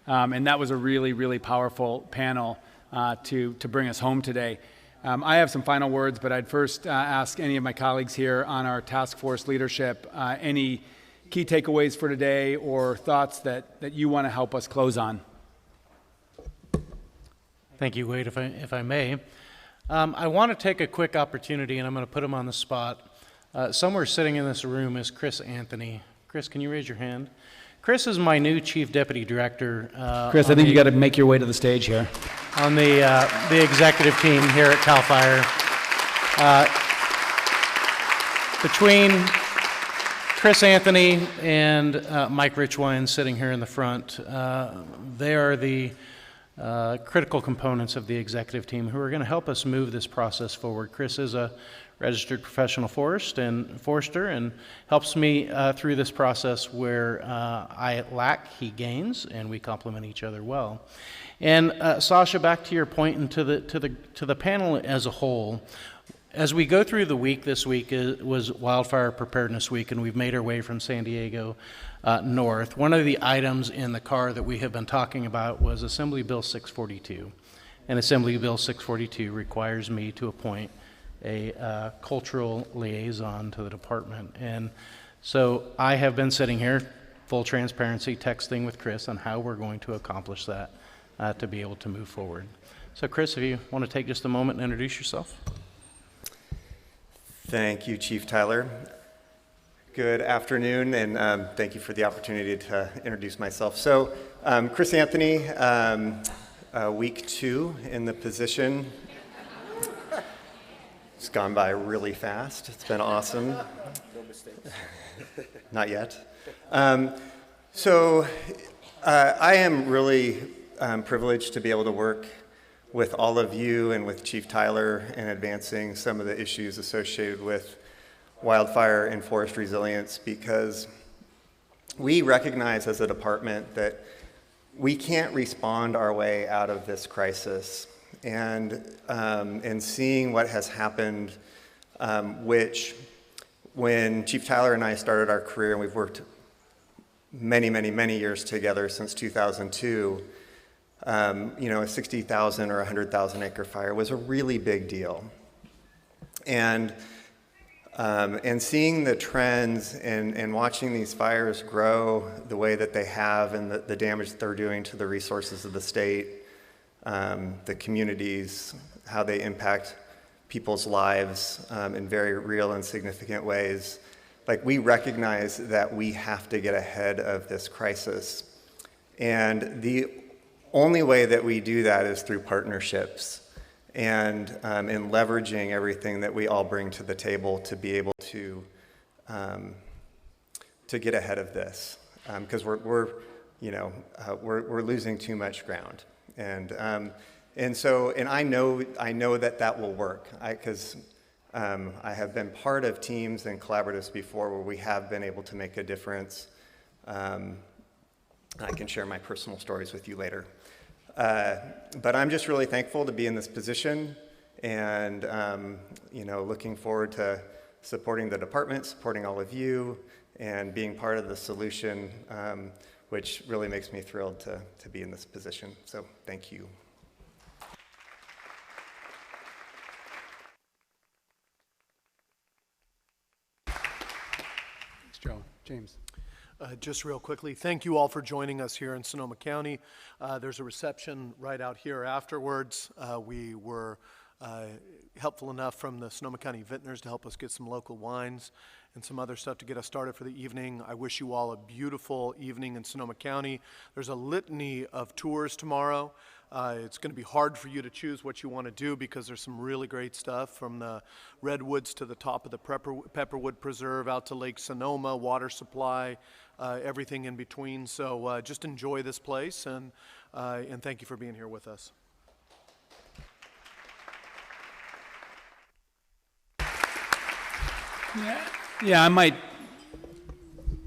And that was a really, really powerful panel to bring us home today. I have some final words, but I'd first ask any of my colleagues here on our task force leadership any key takeaways for today or thoughts that you want to help us close on. Thank you, Wade, if I may. I want to take a quick opportunity, and I'm going to put him on the spot. Somewhere sitting in this room is Chris Anthony. Chris, can you raise your hand? Chris is my new Chief Deputy Director. Chris, I think you got to make your way to the stage here. On the executive team here at CAL FIRE. Between Chris Anthony and Mike Richwine sitting here in the front, they are the critical components of the executive team who are going to help us move this process forward. Chris is a registered professional forester and helps me through this process where I lack, he gains, and we complement each other well. And Sasha, back to your point and to the panel as a whole, as we go through the week, this week was Wildfire Preparedness Week, and we've made our way from San Diego north. One of the items in the car that we have been talking about was Assembly Bill 642. And Assembly Bill 642 requires me to appoint a cultural liaison to the department. And so I have been sitting here, full transparency, texting with Chris on how we're going to accomplish that to be able to move forward. So Chris, if you want to take just a moment and introduce yourself. Thank you, Chief Tyler. Good afternoon, and thank you for the opportunity to introduce myself. So, Chris Anthony, week 2 in the position. It's gone by really fast. It's been awesome. No mistakes. Not yet. I am really privileged to be able to work with all of you and with Chief Tyler in advancing some of the issues associated with wildfire and forest resilience, because we recognize as a department that we can't respond our way out of this crisis. And seeing what has happened, which when Chief Tyler and I started our career, and we've worked many, many, many years together since 2002, a 60,000 or 100,000 acre fire was a really big deal. And seeing the trends and watching these fires grow the way that they have, and the damage that they're doing to the resources of the state, the communities, how they impact people's lives in very real and significant ways. Like, we recognize that we have to get ahead of this crisis. And the only way that we do that is through partnerships and in leveraging everything that we all bring to the table to be able to get ahead of this, because we're losing too much ground, and I know that will work, because I have been part of teams and collaboratives before where we have been able to make a difference. I can share my personal stories with you later. But I'm just really thankful to be in this position and, looking forward to supporting the department, supporting all of you, and being part of the solution, which really makes me thrilled to be in this position. So thank you. Thanks, Joe. James. Just real quickly, thank you all for joining us here in Sonoma County. There's a reception right out here afterwards. We were helpful enough from the Sonoma County Vintners to help us get some local wines and some other stuff to get us started for the evening. I wish you all a beautiful evening in Sonoma County. There's a litany of tours tomorrow. It's going to be hard for you to choose what you want to do because there's some really great stuff from the redwoods to the top of the Pepperwood Preserve out to Lake Sonoma, water supply, everything in between. So just enjoy this place and thank you for being here with us. Yeah, I might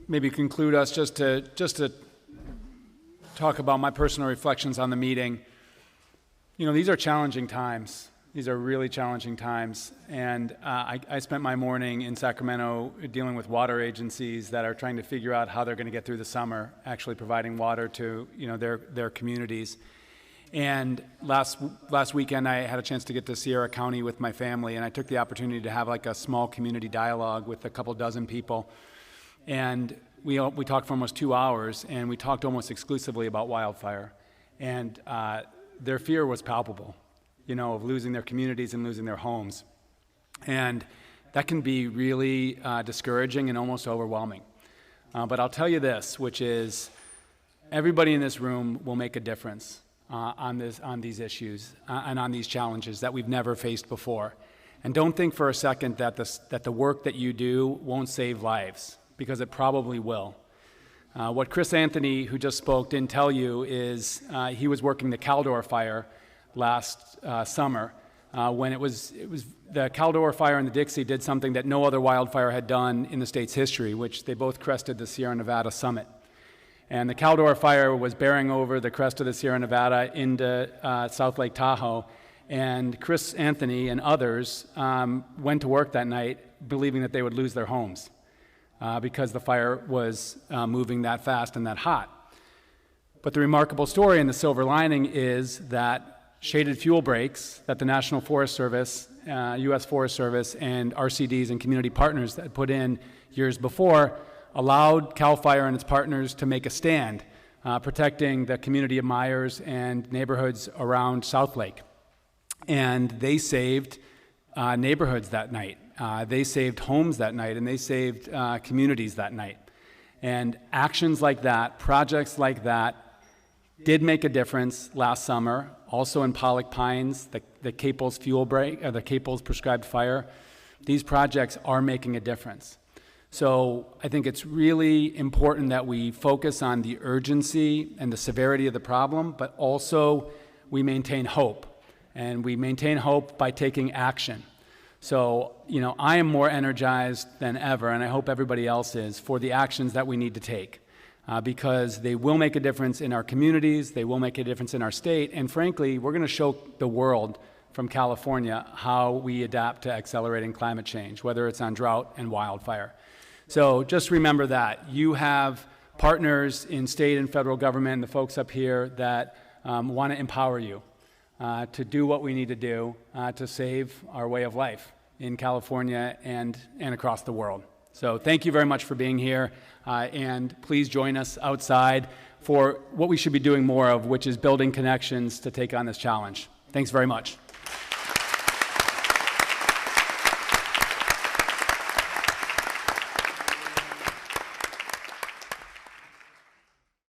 maybe conclude us just to talk about my personal reflections on the meeting. These are challenging times. These are really challenging times. And I spent my morning in Sacramento dealing with water agencies that are trying to figure out how they're going to get through the summer, actually providing water to their communities. And last weekend, I had a chance to get to Sierra County with my family, and I took the opportunity to have like a small community dialogue with a couple dozen people. And we talked for almost 2 hours, and we talked almost exclusively about wildfire. And their fear was palpable, of losing their communities and losing their homes. And that can be really discouraging and almost overwhelming. But I'll tell you this, which is everybody in this room will make a difference on these issues and on these challenges that we've never faced before. And don't think for a second that the work that you do won't save lives, because it probably will. What Chris Anthony, who just spoke, didn't tell you is he was working the Caldor fire last summer when it was the Caldor fire and the Dixie did something that no other wildfire had done in the state's history, which they both crested the Sierra Nevada summit. And the Caldor fire was bearing over the crest of the Sierra Nevada into South Lake Tahoe. And Chris Anthony and others went to work that night believing that they would lose their homes because the fire was moving that fast and that hot. But the remarkable story and the silver lining is that shaded fuel breaks that the National Forest Service, U.S. Forest Service, and RCDs and community partners that put in years before allowed CAL FIRE and its partners to make a stand, protecting the community of Myers and neighborhoods around South Lake. And they saved neighborhoods that night. They saved homes that night, and they saved communities that night. And actions like that, projects like that, did make a difference last summer. Also in Pollock Pines, the Caples fuel break, the Caples prescribed fire. These projects are making a difference. So I think it's really important that we focus on the urgency and the severity of the problem, but also we maintain hope. And we maintain hope by taking action. So, I am more energized than ever, and I hope everybody else is, for the actions that we need to take. Because they will make a difference in our communities, they will make a difference in our state, and frankly, we're going to show the world from California how we adapt to accelerating climate change, whether it's on drought and wildfire. So just remember that. You have partners in state and federal government, the folks up here that want to empower you to do what we need to do to save our way of life in California and across the world. So thank you very much for being here, and please join us outside for what we should be doing more of, which is building connections to take on this challenge. Thanks very much.